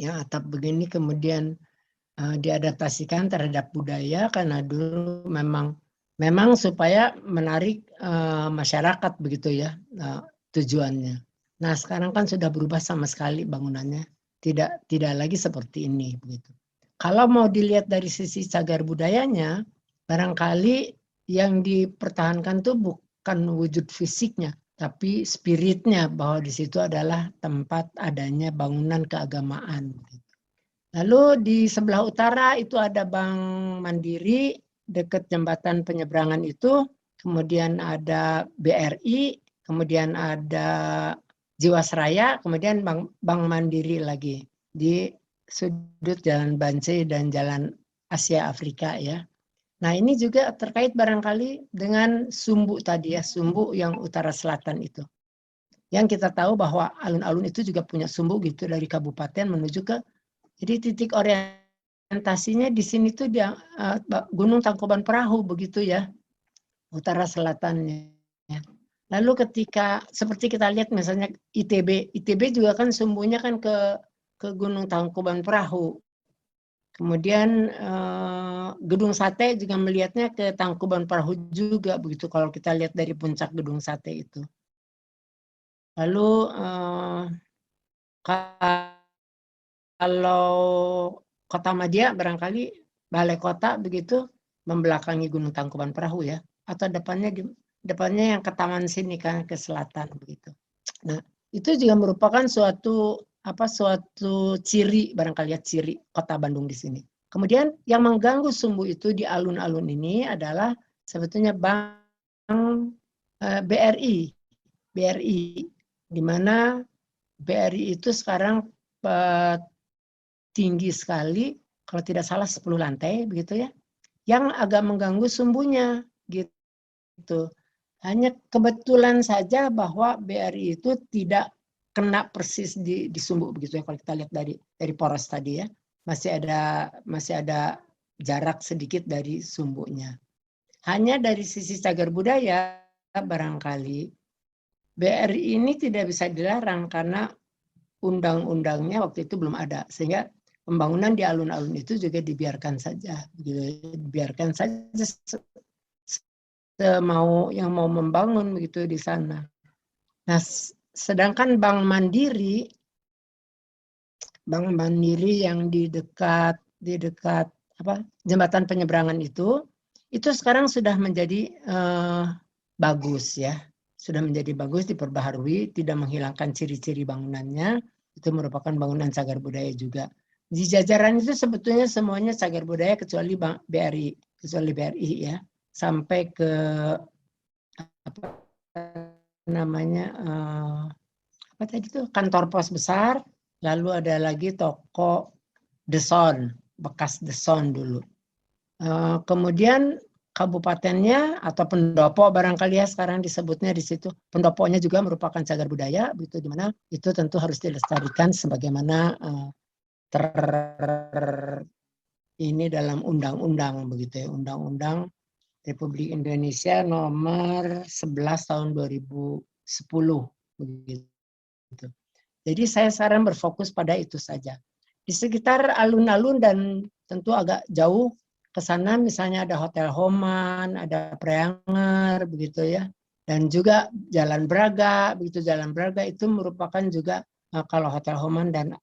yang atap begini kemudian diadaptasikan terhadap budaya karena dulu memang supaya menarik masyarakat begitu ya tujuannya. Nah sekarang kan sudah berubah sama sekali bangunannya, tidak lagi seperti ini begitu. Kalau mau dilihat dari sisi cagar budayanya, barangkali yang dipertahankan tuh bukan wujud fisiknya, tapi spiritnya, bahwa di situ adalah tempat adanya bangunan keagamaan. Lalu di sebelah utara itu ada Bank Mandiri dekat jembatan penyeberangan itu, kemudian ada BRI, kemudian ada Jiwasraya, kemudian Bank Mandiri lagi di sudut Jalan Bancai dan Jalan Asia Afrika ya. Nah ini juga terkait barangkali dengan Sumbu tadi ya, Sumbu yang utara selatan itu. Yang kita tahu bahwa alun-alun itu juga punya sumbu gitu dari kabupaten menuju ke, jadi titik orientasi orientasinya di sini tuh dia Gunung Tangkuban Perahu begitu ya, utara selatannya. Lalu ketika seperti kita lihat misalnya ITB juga kan sumbunya kan ke Gunung Tangkuban Perahu. Kemudian Gedung Sate juga melihatnya ke Tangkuban Perahu juga begitu kalau kita lihat dari puncak Gedung Sate itu. Lalu kalau Kota Madia barangkali balai kota begitu membelakangi Gunung Tangkuban Perahu ya, atau depannya yang ke taman sini kan ke selatan begitu. Nah, itu juga merupakan suatu ciri barangkali ya, ciri Kota Bandung di sini. Kemudian yang mengganggu sumbu itu di alun-alun ini adalah sebetulnya Bank BRI, di mana BRI itu sekarang tinggi sekali, kalau tidak salah 10 lantai begitu ya, yang agak mengganggu sumbunya gitu. Hanya kebetulan saja bahwa BRI itu tidak kena persis di sumbu begitu ya, kalau kita lihat dari poros tadi ya, masih ada jarak sedikit dari sumbunya. Hanya dari sisi cagar budaya barangkali BRI ini tidak bisa dilarang karena undang-undangnya waktu itu belum ada, sehingga pembangunan di alun-alun itu juga dibiarkan saja, dibiarkan saja mau yang mau membangun begitu di sana. Nah, sedangkan Bank Mandiri yang di dekat jembatan penyeberangan itu sekarang sudah menjadi bagus ya, sudah menjadi bagus, diperbaharui, tidak menghilangkan ciri-ciri bangunannya. Itu merupakan bangunan cagar budaya juga. Di jajaran itu sebetulnya semuanya cagar budaya kecuali BRI ya, sampai ke kantor pos besar, lalu ada lagi toko Deson, bekas Deson dulu. Kemudian kabupatennya atau pendopo barangkali ya sekarang disebutnya di situ. Pendoponya juga merupakan cagar budaya, begitu, di mana itu tentu harus dilestarikan sebagaimana ini dalam undang-undang begitu ya, Undang-Undang Republik Indonesia nomor 11 tahun 2010 begitu. Jadi saya sekarang berfokus pada itu saja. Di sekitar alun-alun dan tentu agak jauh ke sana misalnya ada Hotel Homan, ada Preanger begitu ya. Dan juga Jalan Braga, begitu. Jalan Braga itu merupakan juga kalau Hotel Homan dan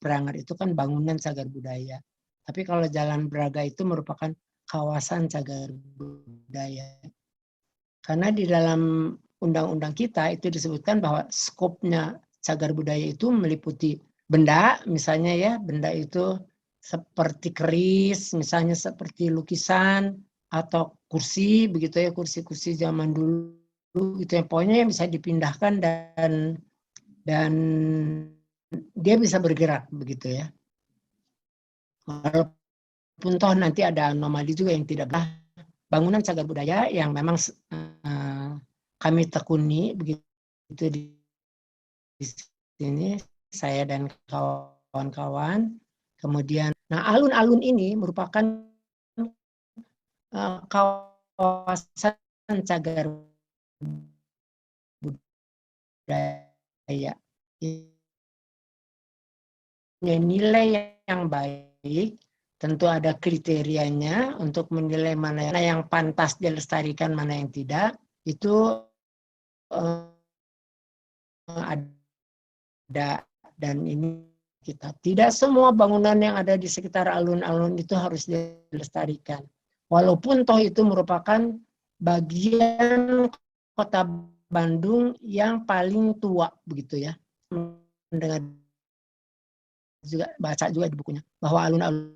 Preanger itu kan bangunan cagar budaya. Tapi kalau Jalan Braga itu merupakan kawasan cagar budaya. Karena di dalam undang-undang kita itu disebutkan bahwa skopnya cagar budaya itu meliputi benda, misalnya ya, benda itu seperti keris, misalnya seperti lukisan atau kursi begitu ya, kursi-kursi zaman dulu gitu ya, pokoknya yang bisa dipindahkan dan dia bisa bergerak begitu ya. Walaupun toh nanti ada anomali juga yang tidak benar. Bangunan cagar budaya yang memang kami tekuni begitu di sini, saya dan kawan-kawan. Kemudian, nah alun-alun ini merupakan kawasan cagar budaya. Nilai yang baik, tentu ada kriterianya untuk menilai mana yang pantas dilestarikan, mana yang tidak. Itu ada, dan ini kita tidak semua bangunan yang ada di sekitar alun-alun itu harus dilestarikan. Walaupun toh itu merupakan bagian Kota Bandung yang paling tua begitu ya. Mendengar juga, baca juga di bukunya bahwa alun-alun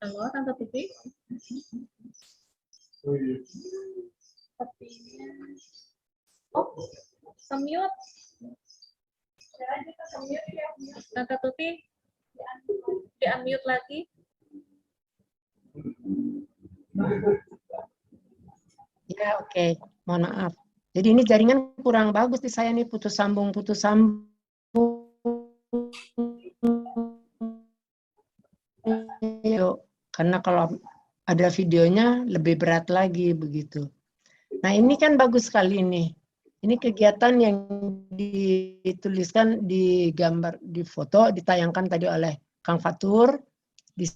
Halo, Tante Tuti. Sepertinya. Oh, semut. Tante Tuti, Di-unmute lagi. Ya, oke. Mohon maaf. Jadi ini jaringan kurang bagus di saya nih, putus sambung. Yuk, karena kalau ada videonya lebih berat lagi begitu. Nah, ini kan bagus sekali nih. Ini kegiatan yang dituliskan di gambar, di foto, ditayangkan tadi oleh Kang Fatur. Di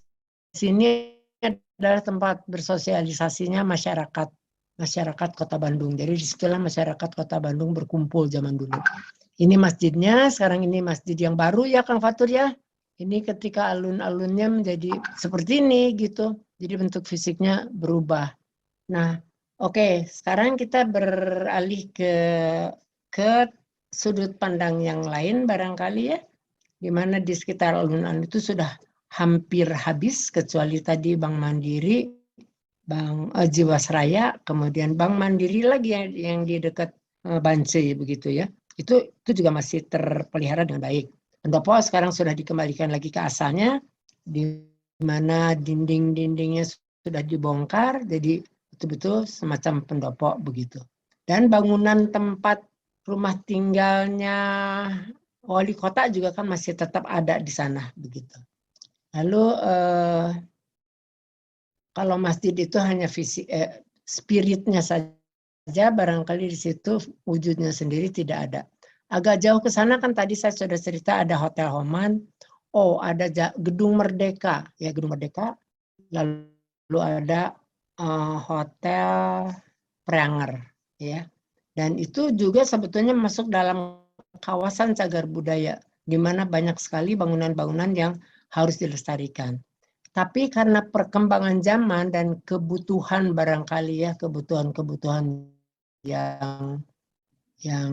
sini adalah tempat bersosialisasinya masyarakat Kota Bandung. Jadi disitulah masyarakat Kota Bandung berkumpul zaman dulu. Ini masjidnya, sekarang ini masjid yang baru ya Kang Fatur ya. Ini ketika alun-alunnya menjadi seperti ini gitu. Jadi bentuk fisiknya berubah. Nah, oke, sekarang kita beralih ke sudut pandang yang lain barangkali ya. Di mana di sekitar alun-alun itu sudah hampir habis kecuali tadi Bank Mandiri, Bank Jiwasraya, kemudian Bank Mandiri lagi yang di dekat Bancai begitu ya. Itu juga masih terpelihara dengan baik. Pendopo sekarang sudah dikembalikan lagi ke asalnya, di mana dinding-dindingnya sudah dibongkar, jadi betul-betul semacam pendopo begitu. Dan bangunan tempat rumah tinggalnya wali kota juga kan masih tetap ada di sana begitu. Lalu kalau masjid itu hanya spiritnya saja, barangkali di situ wujudnya sendiri tidak ada. Agak jauh ke sana kan tadi saya sudah cerita ada Hotel Homan, ada Gedung Merdeka, ya Gedung Merdeka, lalu ada Hotel Preanger, ya. Dan itu juga sebetulnya masuk dalam kawasan cagar budaya, di mana banyak sekali bangunan-bangunan yang harus dilestarikan. Tapi karena perkembangan zaman dan kebutuhan barangkali ya, kebutuhan yang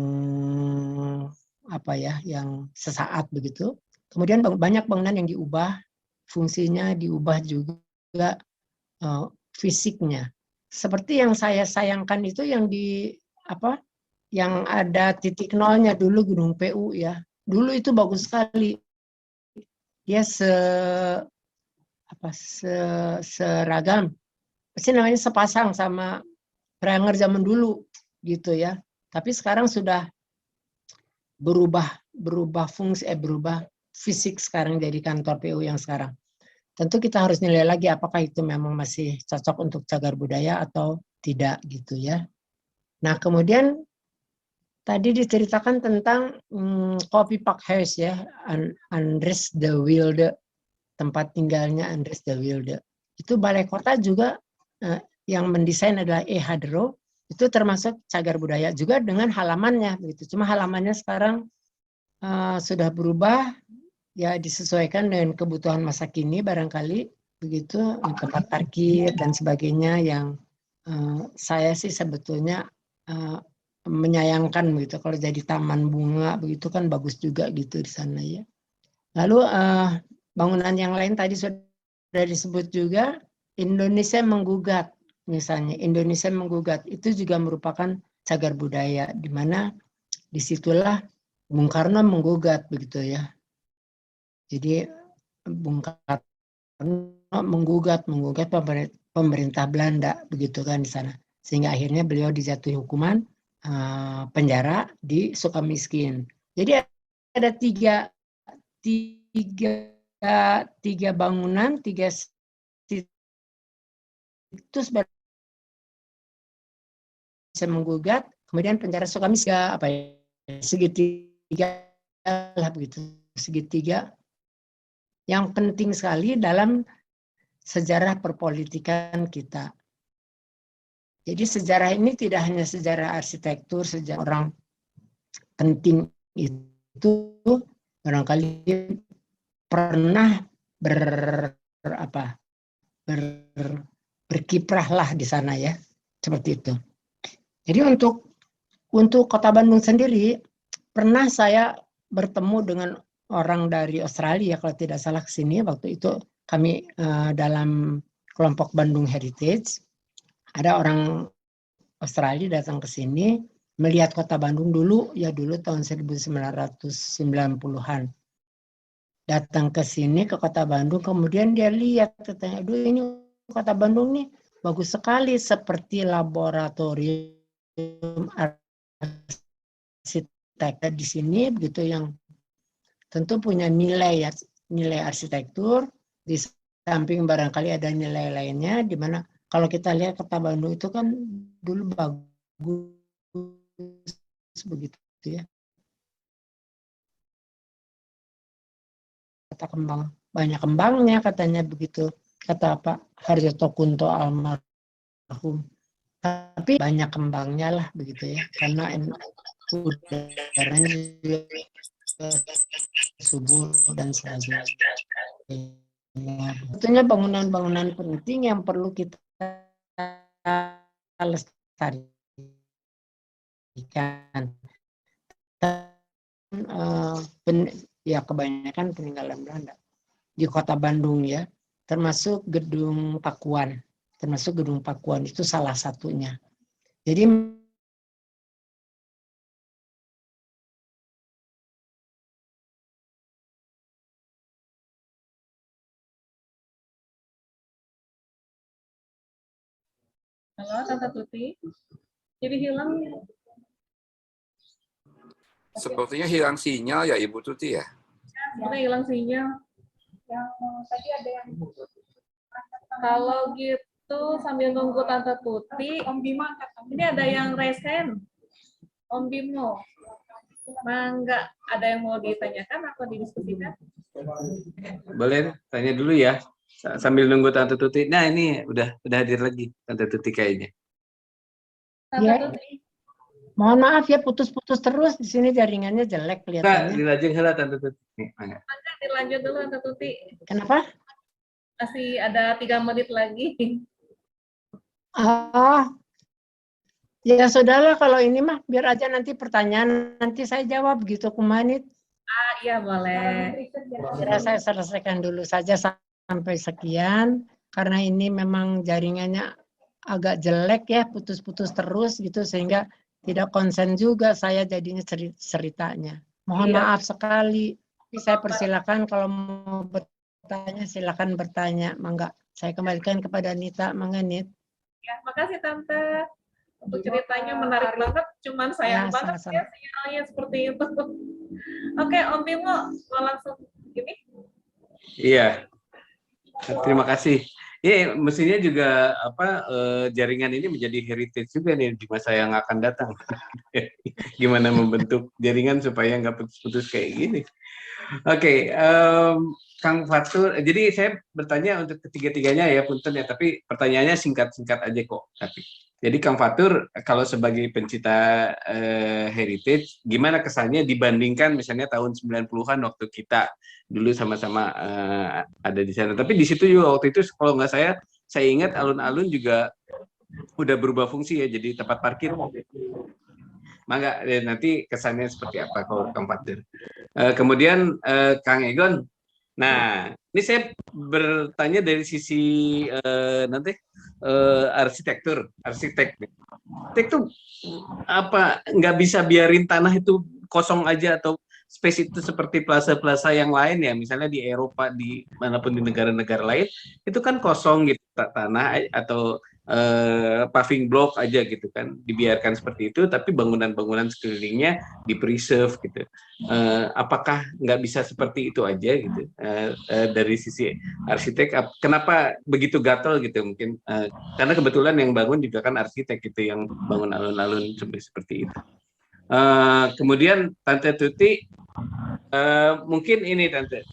apa ya, yang sesaat begitu. Kemudian banyak bangunan yang diubah, fungsinya diubah juga fisiknya. Seperti yang saya sayangkan itu yang yang ada titik nolnya dulu Gunung PU ya. Dulu itu bagus sekali. Dia seragam. Pasti namanya sepasang sama Preanger zaman dulu gitu ya. Tapi sekarang sudah berubah fungsi, berubah fisik sekarang jadi kantor PU yang sekarang. Tentu kita harus nilai lagi apakah itu memang masih cocok untuk cagar budaya atau tidak gitu ya. Nah kemudian tadi diceritakan tentang Kopi Pak Huis ya, Andries de Wilde, tempat tinggalnya Andries de Wilde. Itu balai kota juga yang mendesain adalah E. Hadro, itu termasuk cagar budaya juga dengan halamannya begitu. Cuma halamannya sekarang sudah berubah ya, disesuaikan dengan kebutuhan masa kini barangkali begitu, tempat parkir dan sebagainya yang saya sih sebetulnya menyayangkan begitu. Kalau jadi taman bunga begitu kan bagus juga gitu di sana ya. Lalu bangunan yang lain tadi sudah disebut juga, Indonesia Menggugat misalnya. Indonesia Menggugat itu juga merupakan cagar budaya, di mana disitulah Bung Karno menggugat begitu ya. Jadi Bung Karno menggugat pemerintah Belanda begitu kan di sana, sehingga akhirnya beliau dijatuhi hukuman penjara di Sukamiskin. Jadi ada tiga bangunan, 3 situs bisa menggugat, kemudian penjara Sukamiskin segitiga lah begitu, segitiga yang penting sekali dalam sejarah perpolitikan kita. Jadi sejarah ini tidak hanya sejarah arsitektur, sejarah orang penting itu barangkali pernah berkiprahlah di sana ya, seperti itu. Jadi untuk Kota Bandung sendiri, pernah saya bertemu dengan orang dari Australia kalau tidak salah ke sini, waktu itu kami dalam kelompok Bandung Heritage, ada orang Australia datang ke sini melihat Kota Bandung dulu tahun 1990-an. datang ke sini ke Kota Bandung, kemudian dia lihat katanya, aduh ini Kota Bandung nih bagus sekali seperti laboratorium arsitek di sini begitu yang tentu punya nilai ya, nilai arsitektur, di samping barangkali ada nilai lainnya di mana kalau kita lihat Kota Bandung itu kan dulu bagus begitu ya. Kata kembang, banyak kembangnya katanya begitu, kata Pak Haryoto Kunto almarhum. Tapi banyak kembangnya lah begitu ya, karena udaranya juga subur dan sebagainya. Tentunya bangunan-bangunan penting yang perlu kita lestarikan. Ya kebanyakan peninggalan Belanda di Kota Bandung ya, termasuk gedung Pakuan. Termasuk gedung Pakuan itu salah satunya. Jadi Halo, Tante Tuti. Jadi hilang ya? Sepertinya hilang sinyal ya Ibu Tuti ya. Sepertinya hilang sinyal. Yang tadi ada yang kalau gitu sambil nunggu Tante Tuti, Om Bimo angkat. Ini ada yang resen. Om Bimo. Mangga, ada yang mau ditanyakan atau didiskusikan? Boleh tanya dulu ya, sambil nunggu Tante Tuti. Nah ini udah hadir lagi Tante Tuti kayaknya. Tante ya, Tuti. mohon maaf ya putus-putus terus di sini jaringannya jelek Nah, kelihatannya. dilajeng heula Tante Tuti. Nih, mangga. Mangga dilanjut dulu Tante Tuti. Kenapa? Masih ada 3 menit lagi. Ya sudahlah kalau ini mah biar aja nanti pertanyaan nanti saya jawab gitu kumanit. Iya boleh. Kira saya selesaikan dulu saja sampai sekian karena ini memang jaringannya agak jelek ya, putus-putus terus gitu sehingga tidak konsen juga saya jadinya ceritanya. Mohon maaf sekali. Tapi saya persilakan kalau mau bertanya silakan bertanya. Mangga saya kembalikan kepada Nita, mangga Nit. Ya, makasih Tante. Untuk ceritanya menarik banget, cuman sayang Ya, banget sama-sama. ya sinyalnya seperti itu. Oke, Om Bimo mau langsung gini? Iya, terima kasih. Ya, mestinya juga jaringan ini menjadi heritage juga nih di masa yang akan datang. Gimana membentuk jaringan supaya nggak putus-putus kayak gini. Oke, Kang Fatur. Jadi saya bertanya untuk ketiga-tiganya ya, punten ya. Tapi pertanyaannya singkat-singkat aja kok. Jadi Kang Fatur, kalau sebagai pencipta heritage, gimana kesannya dibandingkan misalnya tahun 90-an waktu kita dulu sama-sama ada di sana. Tapi di situ juga waktu itu kalau nggak saya ingat alun-alun juga udah berubah fungsi ya, jadi tempat parkir. Mangga nanti kesannya seperti apa kalau Kang Fatur. Kemudian Kang Egon. Nah, ini saya bertanya dari sisi nanti arsitek. Arsitek itu apa nggak bisa biarin tanah itu kosong aja atau space itu seperti plaza-plaza yang lain ya, misalnya di Eropa, di manapun di negara-negara lain itu kan kosong gitu tanah atau paving block aja gitu kan, dibiarkan seperti itu, tapi bangunan-bangunan sekelilingnya di-preserve gitu. Apakah nggak bisa seperti itu aja gitu dari sisi arsitek? Kenapa begitu gatel gitu? Mungkin karena kebetulan yang bangun juga kan arsitek gitu, yang bangun alun-alun seperti itu. Kemudian Tante Tuti, mungkin ini Tante,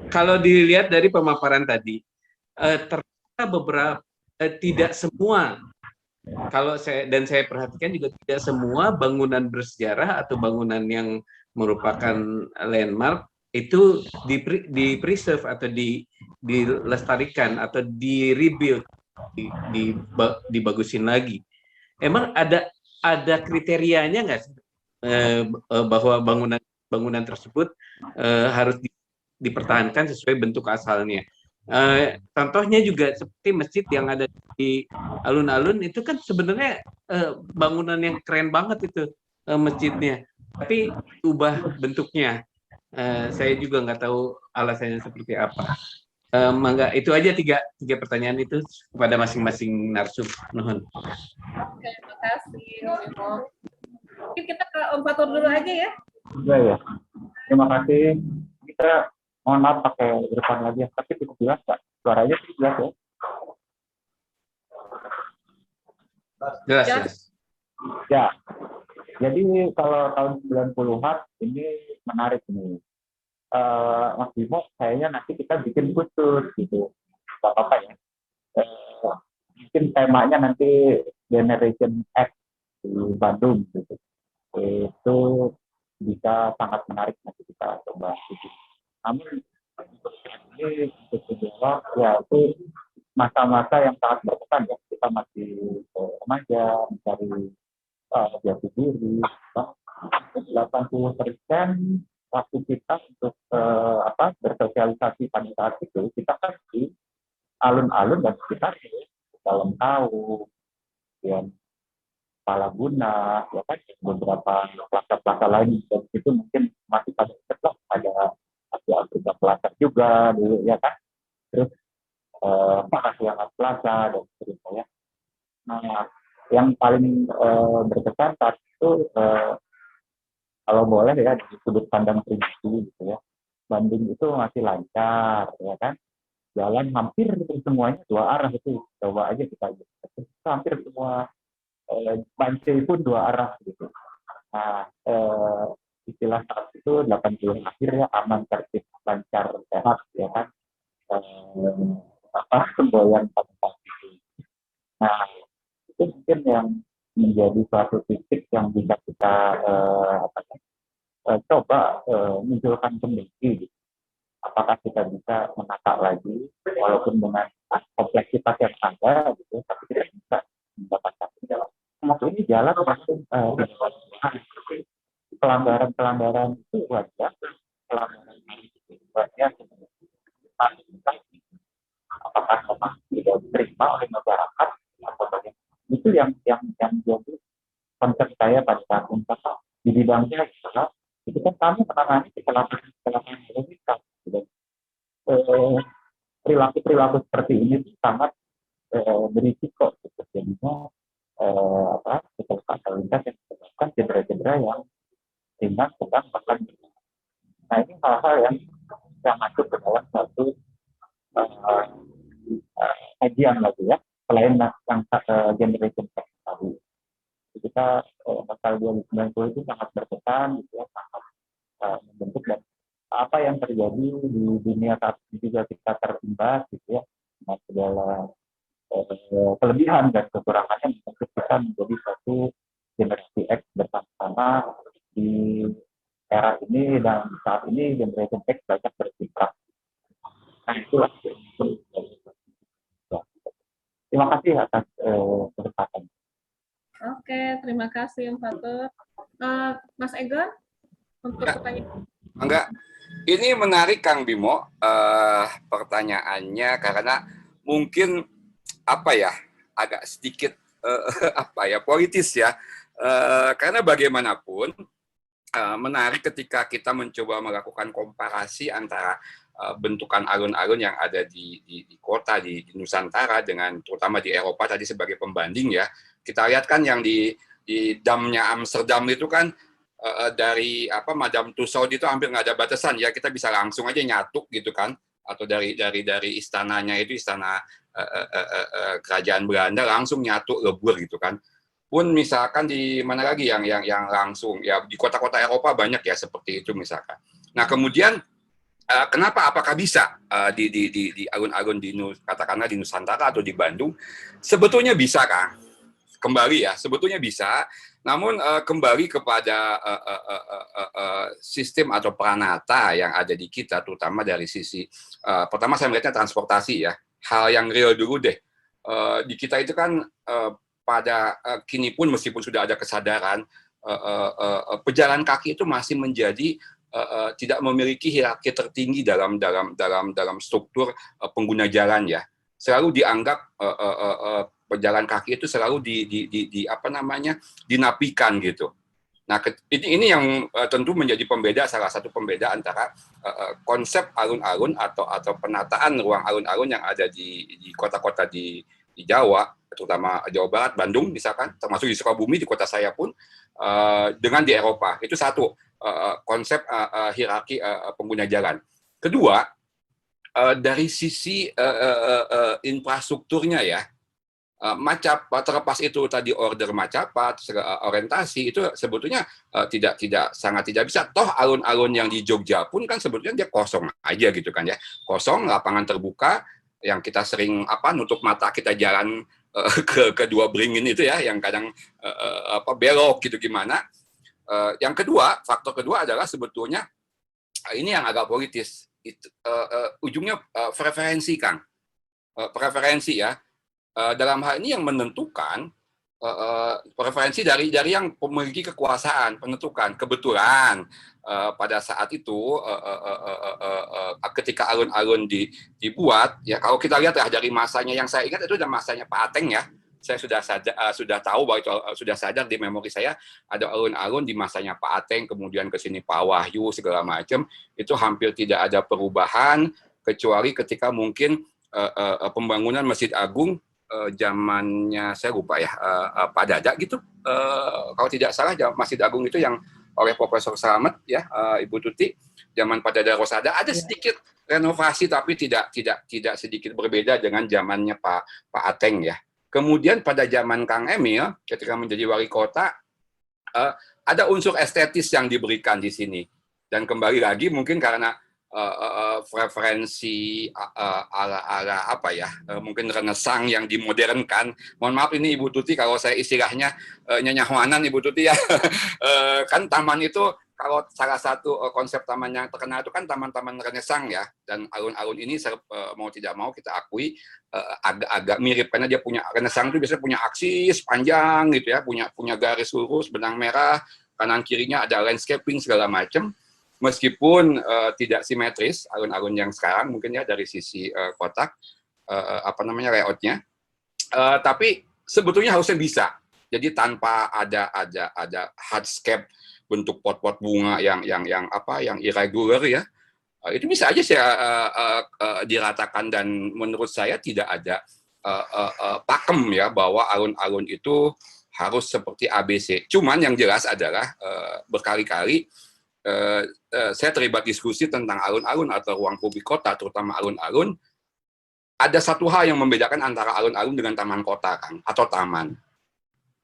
kalau dilihat dari pemaparan tadi, ternyata beberapa tidak semua, kalau saya perhatikan juga tidak semua bangunan bersejarah atau bangunan yang merupakan landmark itu di-preserve atau dilestarikan atau di-rebuild, dibagusin lagi. Emang ada kriterianya nggak sih bahwa bangunan tersebut harus dipertahankan sesuai bentuk asalnya? Contohnya juga seperti masjid yang ada di alun-alun itu kan sebenarnya bangunan yang keren banget itu masjidnya, tapi ubah bentuknya. Saya juga nggak tahu alasannya seperti apa. Mangga, itu aja tiga pertanyaan itu kepada masing-masing narsum. Nuhun. Oke, terima kasih. Bimo. Mungkin kita ke Om Fatur dulu aja ya. Ya. Terima kasih. Kita mohon maaf pakai depan lagi ya, tapi cukup jelas Pak. Suaranya sih jelas ya. Jelas. Ya. Jadi kalau tahun 90-an ini menarik nih. Mas Bimo, kayaknya nanti kita bikin khusus gitu. Gak apa-apa ya. Mungkin temanya nanti Generation X di Bandung gitu. Itu bisa sangat menarik nanti kita coba gitu. Namun untuk saat ini untuk dijawab ya itu masa-masa yang sangat berkesan ya. Kita masih remaja, mencari jati diri. 80% waktu kita untuk bersosialisasi pada saat itu kita kan di alun-alun dan sekitar dalam tahu, kemudian Palaguna, ya kan beberapa plaza-plaza lain dan itu mungkin masih pada setelah ada Afrika Plaza juga dulu ya kan, terus Parahyangan Plaza dan seterusnya ya. Nah, yang paling berkesan saat itu kalau boleh ya di sudut pandang pribadi gitu ya, Bandung itu masih lancar ya kan, jalan hampir semuanya dua arah itu, coba aja kita hampir semua Banjir pun dua arah gitu. Nah, istilah saat itu 80 akhir ya, aman, tertib, lancar, sehat ya kan, semboyan pada saat itu. Nah, itu mungkin yang menjadi suatu titik yang bisa kita coba munculkan kembali. Apakah kita bisa menata lagi, walaupun dengan kompleksitas yang ada, gitu, tapi tidak bisa mendapatkan jalan. Waktu ini jalan langsung pelanggaran itu wajar, pelanggaran itu wajar. Apakah memang tidak diterima oleh masyarakat atau bagaimana? Itu yang jadi konsep saya pada saat untuk di bidangnya adalah itu kan kami menangani kecelakaan lalu lintas. Perilaku seperti ini sangat berisiko jadinya kecelakaan lalu lintas yang menyebabkan cedera-cedera yang ringan, sedang, bahkan. Nah, ini hal-hal yang masuk ke dalam satu kajian lagi ya, selain yang generation X tadi. Kita pasal 290 itu sangat berkesan gitu ya, sangat membentuk, dan apa yang terjadi di dunia saat ini juga kita terimbas gitu ya, dengan segala kelebihan dan kekurangannya, untuk kita menjadi satu generasi X bersama-sama di era ini, dan saat ini generation X banyak berkiprah. Nah, itulah. Terima kasih atas kesempatan. Oke, terima kasih Om Fatur. Mas Egon, untuk pertanyaan. Enggak, ini menarik Kang Bimo pertanyaannya, karena mungkin agak sedikit politis ya, karena bagaimanapun menarik ketika kita mencoba melakukan komparasi antara bentukan alun-alun yang ada di kota di Nusantara dengan terutama di Eropa tadi sebagai pembanding ya. Kita lihat kan yang di damnya Amsterdam itu kan dari Madame Tussauds itu hampir nggak ada batasan ya, kita bisa langsung aja nyatu gitu kan, atau dari istananya itu istana kerajaan Belanda langsung nyatu lebur gitu kan. Pun misalkan di mana lagi yang langsung ya, di kota-kota Eropa banyak ya seperti itu misalkan. Nah, kemudian kenapa, apakah bisa di alun-alun katakanlah di Nusantara atau di Bandung? Sebetulnya bisa Kang. Kembali ya, sebetulnya bisa. Namun kembali kepada sistem atau peranata yang ada di kita, terutama dari sisi pertama saya melihatnya transportasi ya. Hal yang real dulu deh. Di kita itu kan pada kini pun meskipun sudah ada kesadaran, pejalan kaki itu masih menjadi tidak memiliki hierarki tertinggi dalam struktur pengguna jalan ya. Selalu dianggap pejalan kaki itu selalu dinapikan gitu. Nah, ini yang tentu menjadi pembeda, salah satu pembeda antara konsep alun-alun atau penataan ruang alun-alun yang ada di kota-kota di Jawa, terutama Jawa Barat, Bandung misalkan, termasuk di Sukabumi, di kota saya pun, dengan di Eropa. Itu satu, konsep hierarki pengguna jalan. Kedua, dari sisi infrastrukturnya ya, Macapat, terlepas itu tadi order Macapat, orientasi itu sebetulnya sangat tidak bisa. Toh alun-alun yang di Jogja pun kan sebetulnya dia kosong aja gitu kan ya, kosong, lapangan terbuka yang kita sering nutup mata kita jalan ke kedua beringin itu ya, yang kadang belok gitu gimana. Yang kedua, faktor kedua adalah sebetulnya ini yang agak politis. Ujungnya preferensi, Kang. Preferensi ya. Dalam hal ini yang menentukan preferensi dari yang memiliki kekuasaan, penentukan. Kebetulan pada saat itu ketika alun-alun dibuat, ya kalau kita lihat ya dari masanya yang saya ingat itu udah masanya Pak Ateng ya. Saya sudah tahu bahwa itu sudah sadar di memori saya ada alun-alun di masanya Pak Ateng, kemudian ke sini Pak Wahyu segala macam, itu hampir tidak ada perubahan kecuali ketika mungkin pembangunan Masjid Agung zamannya saya lupa ya Pak Dada gitu, kalau tidak salah Masjid Agung itu yang oleh Profesor Slamet ya, Ibu Tuti, zaman Pak Dada Rosada ada sedikit renovasi tapi tidak sedikit berbeda dengan zamannya Pak Ateng ya. Kemudian pada zaman Kang Emil ketika menjadi wali kota ada unsur estetis yang diberikan di sini, dan kembali lagi mungkin karena preferensi ala apa ya, mungkin renesang yang dimodernkan. Mohon maaf ini Ibu Tuti kalau saya istilahnya nyanyahwanan Ibu Tuti ya. Kan taman itu kalau salah satu konsep taman yang terkenal itu kan taman-taman renesang ya, dan alun-alun ini mau tidak mau kita akui agak mirip karena dia punya renesang itu biasanya punya aksis panjang gitu ya, punya garis lurus benang merah, kanan kirinya ada landscaping segala macam. Meskipun tidak simetris alun-alun yang sekarang mungkin ya dari sisi kotak layoutnya, tapi sebetulnya harusnya bisa. Jadi tanpa ada hardscape bentuk pot-pot bunga yang irregular ya, itu bisa aja saya diratakan, dan menurut saya tidak ada pakem ya bahwa alun-alun itu harus seperti ABC. Cuman yang jelas adalah berkali-kali saya terlibat diskusi tentang alun-alun atau ruang publik kota, terutama alun-alun. Ada satu hal yang membedakan antara alun-alun dengan taman kota, Kang, atau taman.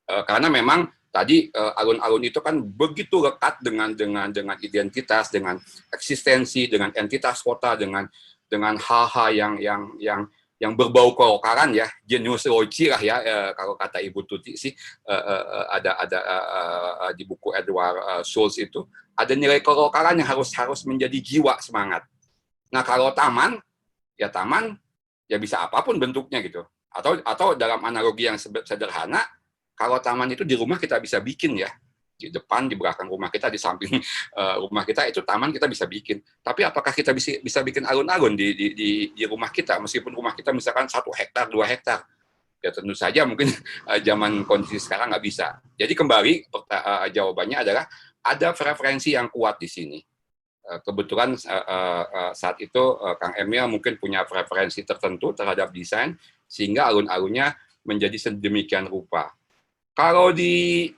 Karena memang tadi alun-alun itu kan begitu lekat dengan identitas, dengan eksistensi, dengan entitas kota, dengan hal-hal yang berbau kelokaran ya, genius loci lah ya, kalau kata Ibu Tuti sih, ada di buku Edward Schultz itu ada nilai kelokaran yang harus menjadi jiwa semangat. Nah kalau taman ya bisa apapun bentuknya gitu. Atau dalam analogi yang sederhana, kalau taman itu di rumah kita bisa bikin ya, di depan, di belakang rumah kita, di samping rumah kita itu taman kita bisa bikin. Tapi apakah kita bisa bikin alun-alun di rumah kita, meskipun rumah kita misalkan 1 hektar, 2 hektar? Ya tentu saja mungkin zaman kondisi sekarang nggak bisa. Jadi kembali jawabannya adalah ada preferensi yang kuat di sini. Kebetulan saat itu Kang Emil mungkin punya preferensi tertentu terhadap desain, sehingga alun-alunnya menjadi sedemikian rupa. Kalau di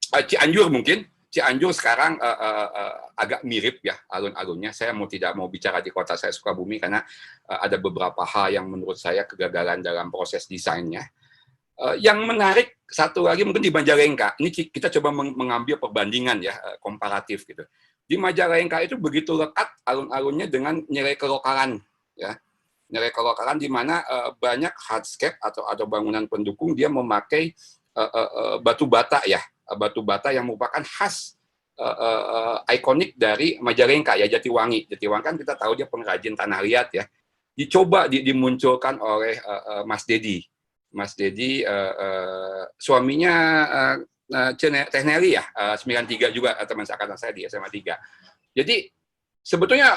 Cianjur mungkin, Cianjur sekarang agak mirip ya alun-alunnya. Saya tidak mau bicara di kota saya Sukabumi karena ada beberapa hal yang menurut saya kegagalan dalam proses desainnya. Yang menarik satu lagi mungkin di Majalengka. Ini kita coba mengambil perbandingan ya, komparatif gitu. Di Majalengka itu begitu lekat alun-alunnya dengan nilai kelokalan ya. Nilai kelokalan di mana banyak hardscape atau bangunan pendukung dia memakai batu bata ya. Batu bata yang merupakan khas ikonik dari Majalengka ya, Jatiwangi. Jatiwangi kan kita tahu dia pengrajin tanah liat ya. Dicoba dimunculkan oleh Mas Dedi. Mas Dedi suaminya Teh Nelly ya, 93 juga teman seangkatan saya di SMA 3. Jadi sebetulnya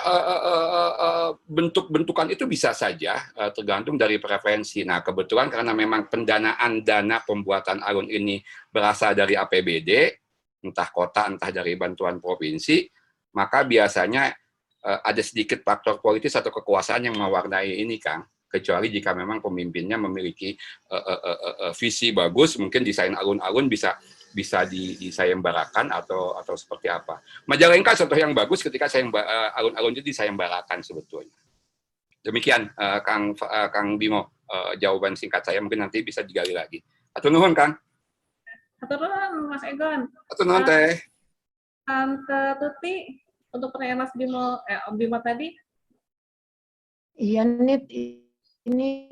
bentuk-bentukan itu bisa saja tergantung dari preferensi. Nah, kebetulan karena memang pendanaan dana pembuatan alun ini berasal dari APBD, entah kota, entah dari bantuan provinsi, maka biasanya ada sedikit faktor politis atau kekuasaan yang mewarnai ini, Kang. Kecuali jika memang pemimpinnya memiliki visi bagus, mungkin desain alun-alun bisa disayembarakan atau seperti apa. Majalengka contoh yang bagus ketika alun-alun itu disayembarakan sebetulnya. Demikian Kang Bimo, jawaban singkat saya, mungkin nanti bisa digali lagi. Atur nuhun, Kang. Atur nuhun, Mas Egon. Atur nuhun, Teh. Tante Tuti, untuk pertanyaan Mas Bimo, Om Bimo tadi. Iya, Nit, ini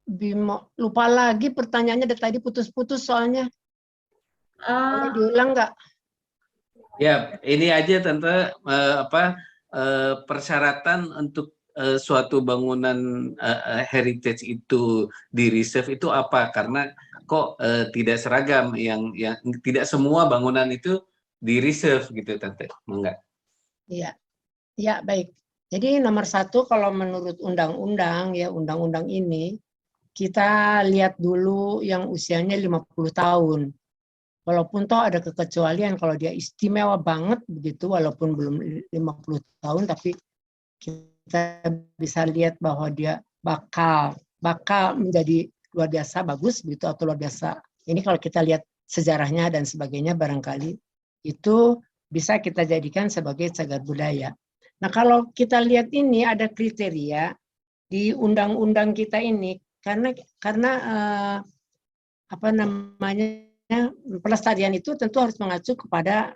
Bimo lupa lagi pertanyaannya dari tadi putus-putus soalnya. Boleh diulang nggak? Ya, ini aja Tante, persyaratan untuk suatu bangunan heritage itu di reserve itu apa? Karena kok tidak seragam, yang tidak semua bangunan itu di reserve gitu, Tante. Enggak? Iya, ya baik. Jadi nomor satu, kalau menurut undang-undang ya, undang-undang ini kita lihat dulu yang usianya 50 tahun. Walaupun toh ada kekecualian kalau dia istimewa banget begitu, walaupun belum 50 tahun, tapi kita bisa lihat bahwa dia bakal menjadi luar biasa bagus begitu, atau luar biasa. Ini kalau kita lihat sejarahnya dan sebagainya, barangkali itu bisa kita jadikan sebagai cagar budaya. Nah, kalau kita lihat ini ada kriteria di undang-undang kita ini, karena apa namanya, pelestarian itu tentu harus mengacu kepada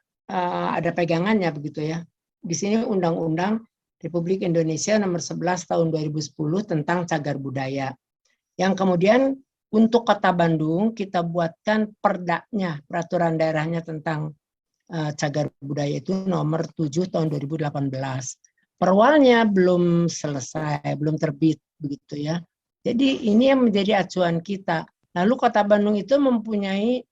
ada pegangannya begitu ya. Di sini Undang-Undang Republik Indonesia Nomor 11 Tahun 2010 tentang cagar budaya. Yang kemudian untuk Kota Bandung kita buatkan perdanya, peraturan daerahnya tentang cagar budaya itu nomor 7 tahun 2018. Perwalnya belum selesai, belum terbit begitu ya. Jadi ini yang menjadi acuan kita. Lalu Kota Bandung itu mempunyai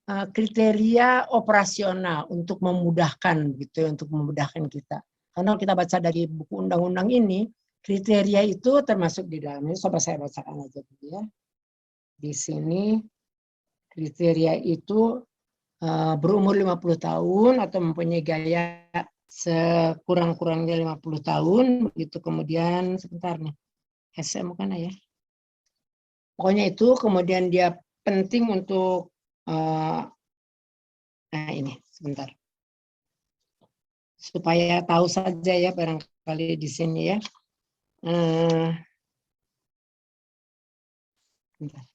kriteria operasional untuk memudahkan gitu ya, untuk memudahkan kita. Karena kita baca dari buku undang-undang ini, kriteria itu termasuk di dalamnya. Coba saya bacakan aja dulu ya. Di sini kriteria itu berumur 50 tahun atau mempunyai gaya sekurang-kurangnya 50 tahun begitu. Kemudian sebentar nih, SM bukan ya, pokoknya itu. Kemudian dia penting untuk nah ini sebentar, supaya tahu saja ya barangkali di sini ya. Bentar.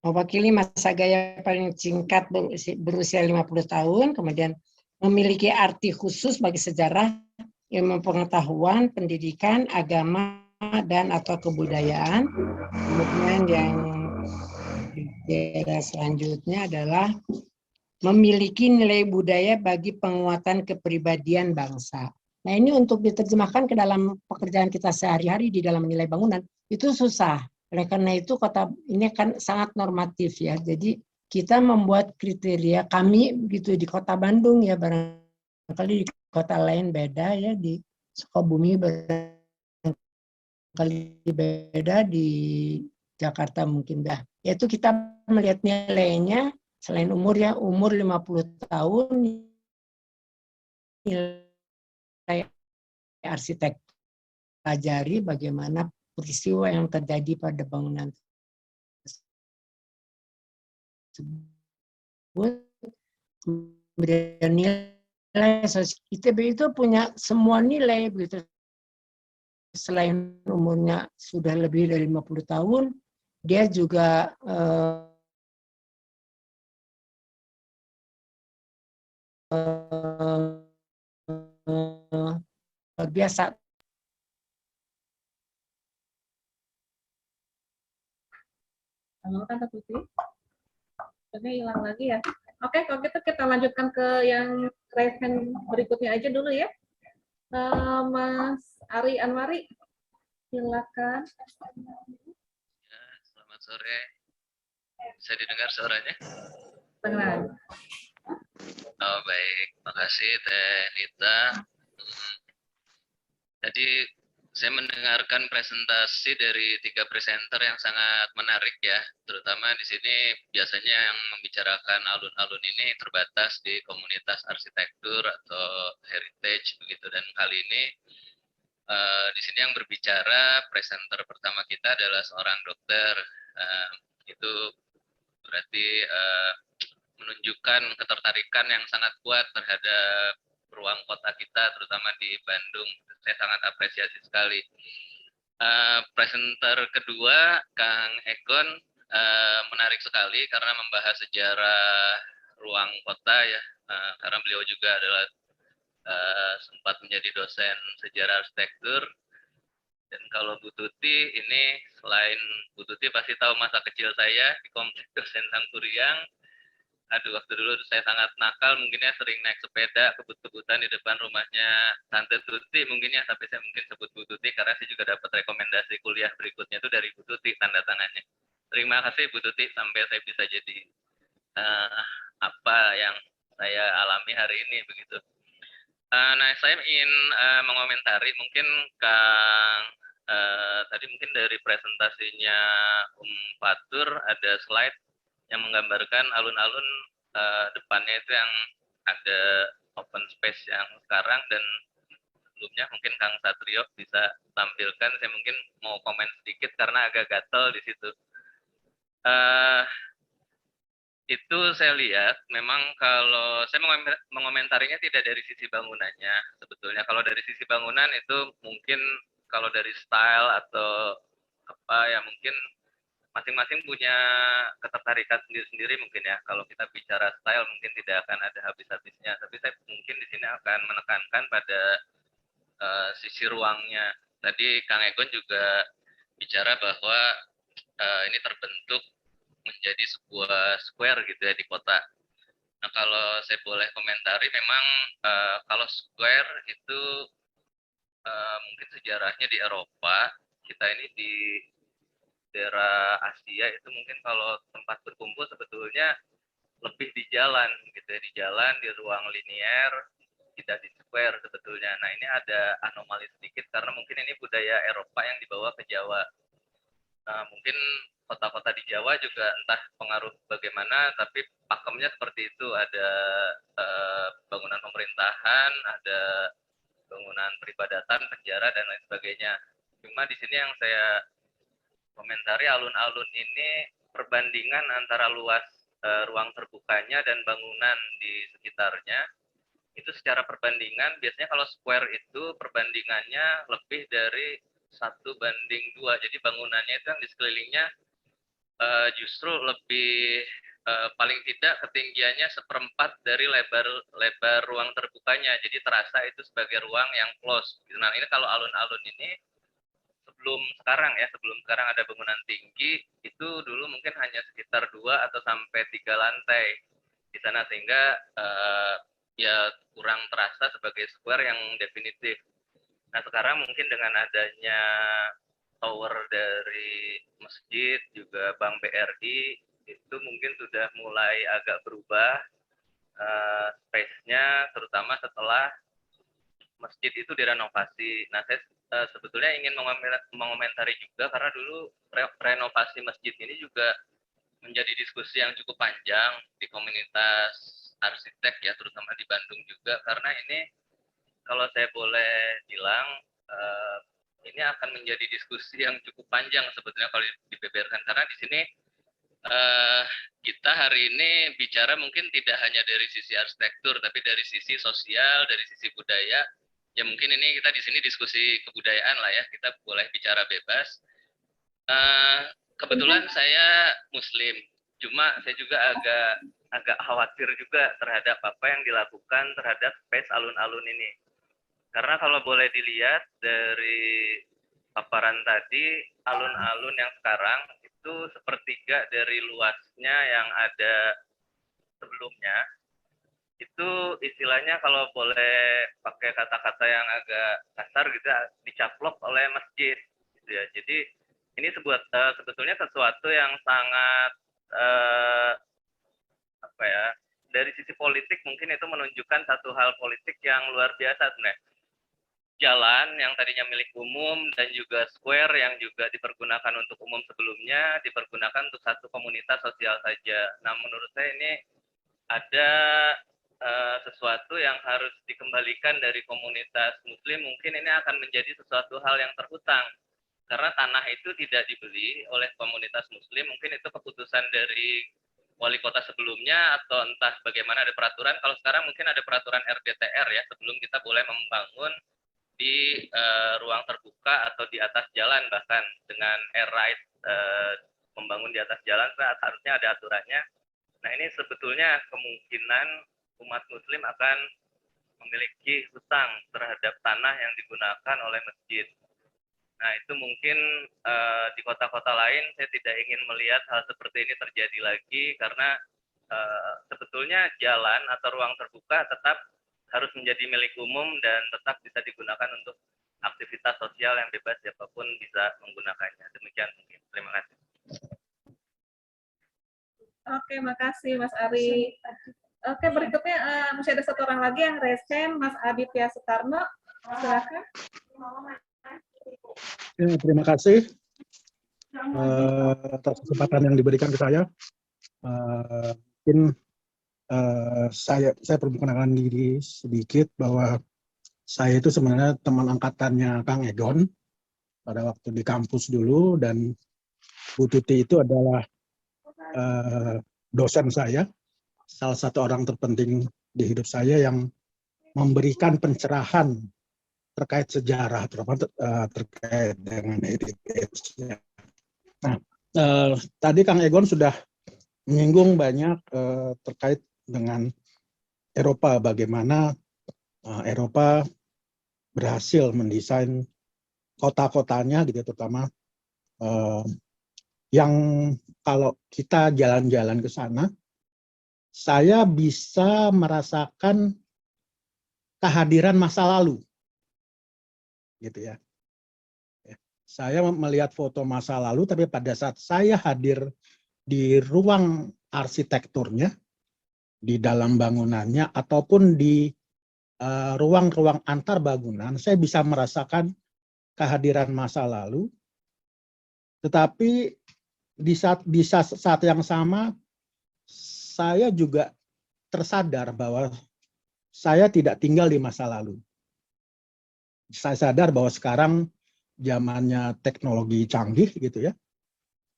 Mewakili masa gaya paling singkat berusia 50 tahun, kemudian memiliki arti khusus bagi sejarah, ilmu pengetahuan, pendidikan, agama, dan atau kebudayaan. Kemudian yang daerah selanjutnya adalah memiliki nilai budaya bagi penguatan kepribadian bangsa. Nah, ini untuk diterjemahkan ke dalam pekerjaan kita sehari-hari di dalam menilai bangunan, itu susah. Oleh karena itu kota ini kan sangat normatif ya. Jadi kita membuat kriteria, kami begitu di Kota Bandung ya, barangkali di kota lain beda ya, di Sukabumi barangkali beda, di Jakarta mungkin beda. Yaitu kita melihat nilainya selain umur ya, umur 50 tahun, nilai arsitek, pelajari bagaimana peristiwa yang terjadi pada bangunan tersebut. Kemudian nilai ITB itu punya semua nilai begitu. Selain umurnya sudah lebih dari 50 tahun, dia juga biasa. Halo, Tante Tuti. Oke, hilang lagi ya. Oke, kalau gitu kita lanjutkan ke yang raise hand berikutnya aja dulu ya. Mas Ari Anwari, silakan. Ya, selamat sore. Bisa didengar suaranya? Dengar. Oh, baik. Makasih Teh Nita. Jadi Saya mendengarkan presentasi dari 3 presenter yang sangat menarik ya, terutama di sini biasanya yang membicarakan alun-alun ini terbatas di komunitas arsitektur atau heritage begitu, dan kali ini di sini yang berbicara presenter pertama kita adalah seorang dokter. Itu berarti menunjukkan ketertarikan yang sangat kuat terhadap ruang kota kita, terutama di Bandung. Saya sangat apresiasi sekali. Presenter kedua, Kang Egon, menarik sekali karena membahas sejarah ruang kota ya, karena beliau juga adalah sempat menjadi dosen sejarah arsitektur. Dan kalau Bu Tuti ini, selain Bu Tuti pasti tahu masa kecil saya di kompleks dosen Sangkuriang. Aduh, waktu dulu saya sangat nakal, mungkinnya sering naik sepeda kebut-kebutan di depan rumahnya Tante Tuti mungkinnya, tapi saya mungkin sebut Bu Tuti karena saya juga dapat rekomendasi kuliah berikutnya itu dari Bu Tuti, tanda tangannya. Terima kasih Bu Tuti, sampai saya bisa jadi apa yang saya alami hari ini begitu. Nah, saya ingin mengomentari mungkin Kang tadi mungkin dari presentasinya Fatur ada slide yang menggambarkan alun-alun depannya itu yang ada open space yang sekarang, dan sebelumnya mungkin Kang Satrio bisa tampilkan. Saya mungkin mau komen sedikit karena agak gatel di situ. Itu saya lihat memang kalau saya mengomentarinya tidak dari sisi bangunannya sebetulnya. Kalau dari sisi bangunan itu mungkin kalau dari style atau apa ya, mungkin masing-masing punya ketertarikan sendiri-sendiri mungkin ya. Kalau kita bicara style mungkin tidak akan ada habis-habisnya, tapi saya mungkin di sini akan menekankan pada sisi ruangnya. Tadi Kang Egon juga bicara bahwa ini terbentuk menjadi sebuah square gitu ya di kota. Nah, kalau saya boleh komentari, memang kalau square itu mungkin sejarahnya di Eropa, kita ini di daerah Asia itu mungkin kalau tempat berkumpul sebetulnya lebih di jalan gitu ya, di jalan, di ruang linier, tidak di square sebetulnya. Nah, ini ada anomali sedikit karena mungkin ini budaya Eropa yang dibawa ke Jawa. Nah, mungkin kota-kota di Jawa juga entah pengaruh bagaimana, tapi pakemnya seperti itu. Ada bangunan pemerintahan, ada bangunan peribadatan, penjara, dan lain sebagainya. Cuma di sini yang saya komentari, alun-alun ini perbandingan antara luas ruang terbukanya dan bangunan di sekitarnya, itu secara perbandingan biasanya kalau square itu perbandingannya lebih dari 1:2. Jadi bangunannya itu yang di sekelilingnya justru lebih paling tidak ketinggiannya 1/4 dari lebar ruang terbukanya. Jadi terasa itu sebagai ruang yang close. Nah, ini kalau alun-alun ini sebelum sekarang ada bangunan tinggi, itu dulu mungkin hanya sekitar 2 atau sampai 3 lantai di sana, sehingga ya kurang terasa sebagai square yang definitif. Nah, sekarang mungkin dengan adanya tower dari masjid, juga Bank BRI, itu mungkin sudah mulai agak berubah space-nya, terutama setelah masjid itu direnovasi. Nah, saya sebetulnya ingin mengomentari juga karena dulu renovasi masjid ini juga menjadi diskusi yang cukup panjang di komunitas arsitek ya, terutama di Bandung juga, karena ini kalau saya boleh bilang ini akan menjadi diskusi yang cukup panjang sebetulnya kalau dibeberkan, karena di sini kita hari ini bicara mungkin tidak hanya dari sisi arsitektur, tapi dari sisi sosial, dari sisi budaya. Ya mungkin ini kita di sini diskusi kebudayaan lah ya, kita boleh bicara bebas. Kebetulan saya Muslim, cuma saya juga agak khawatir juga terhadap apa yang dilakukan terhadap space alun-alun ini. Karena kalau boleh dilihat dari paparan tadi, alun-alun yang sekarang itu sepertiga dari luasnya yang ada sebelumnya. Itu istilahnya kalau boleh pakai kata-kata yang agak kasar gitu, dicaplok oleh masjid gitu ya. Jadi ini sebetulnya sesuatu yang sangat apa ya, dari sisi politik mungkin itu menunjukkan satu hal politik yang luar biasa sebenarnya. jalan yang tadinya milik umum dan juga square yang juga dipergunakan untuk umum sebelumnya dipergunakan untuk satu komunitas sosial saja. Nah, menurut saya ini ada sesuatu yang harus dikembalikan dari komunitas muslim. Mungkin ini akan menjadi sesuatu hal yang terhutang karena tanah itu tidak dibeli oleh komunitas muslim. Mungkin itu keputusan dari wali kota sebelumnya atau entah bagaimana ada peraturan. Kalau sekarang mungkin ada peraturan RDTR ya, sebelum kita boleh membangun di ruang terbuka atau di atas jalan, bahkan dengan air right membangun di atas jalan harusnya ada aturannya. Nah, ini sebetulnya kemungkinan umat muslim akan memiliki hutang terhadap tanah yang digunakan oleh masjid. Nah, itu mungkin di kota-kota lain saya tidak ingin melihat hal seperti ini terjadi lagi karena sebetulnya jalan atau ruang terbuka tetap harus menjadi milik umum dan tetap bisa digunakan untuk aktivitas sosial yang bebas, siapapun bisa menggunakannya. Demikian mungkin. Terima kasih. Oke, makasih Mas Ari. Oke, berikutnya masih ada satu orang lagi yang resen, Mas Aditya Sutarno. Silakan. Ya, terima kasih atas kesempatan yang diberikan ke saya. Mungkin saya perlu mengenalkan diri sedikit bahwa saya itu sebenarnya teman angkatannya Kang Egon pada waktu di kampus dulu, dan Bu Tuti itu adalah dosen saya, salah satu orang terpenting di hidup saya yang memberikan pencerahan terkait sejarah, terutama terkait dengan heritage-nya. Nah, tadi Kang Egon sudah menyinggung banyak terkait dengan Eropa, bagaimana Eropa berhasil mendesain kota-kotanya, gitu, terutama yang kalau kita jalan-jalan ke sana, saya bisa merasakan kehadiran masa lalu, gitu ya. Saya melihat foto masa lalu, tapi pada saat saya hadir di ruang arsitekturnya, di dalam bangunannya, ataupun di ruang-ruang antar bangunan, saya bisa merasakan kehadiran masa lalu. Tetapi di saat yang sama, saya juga tersadar bahwa saya tidak tinggal di masa lalu. Saya sadar bahwa sekarang zamannya teknologi canggih, gitu ya,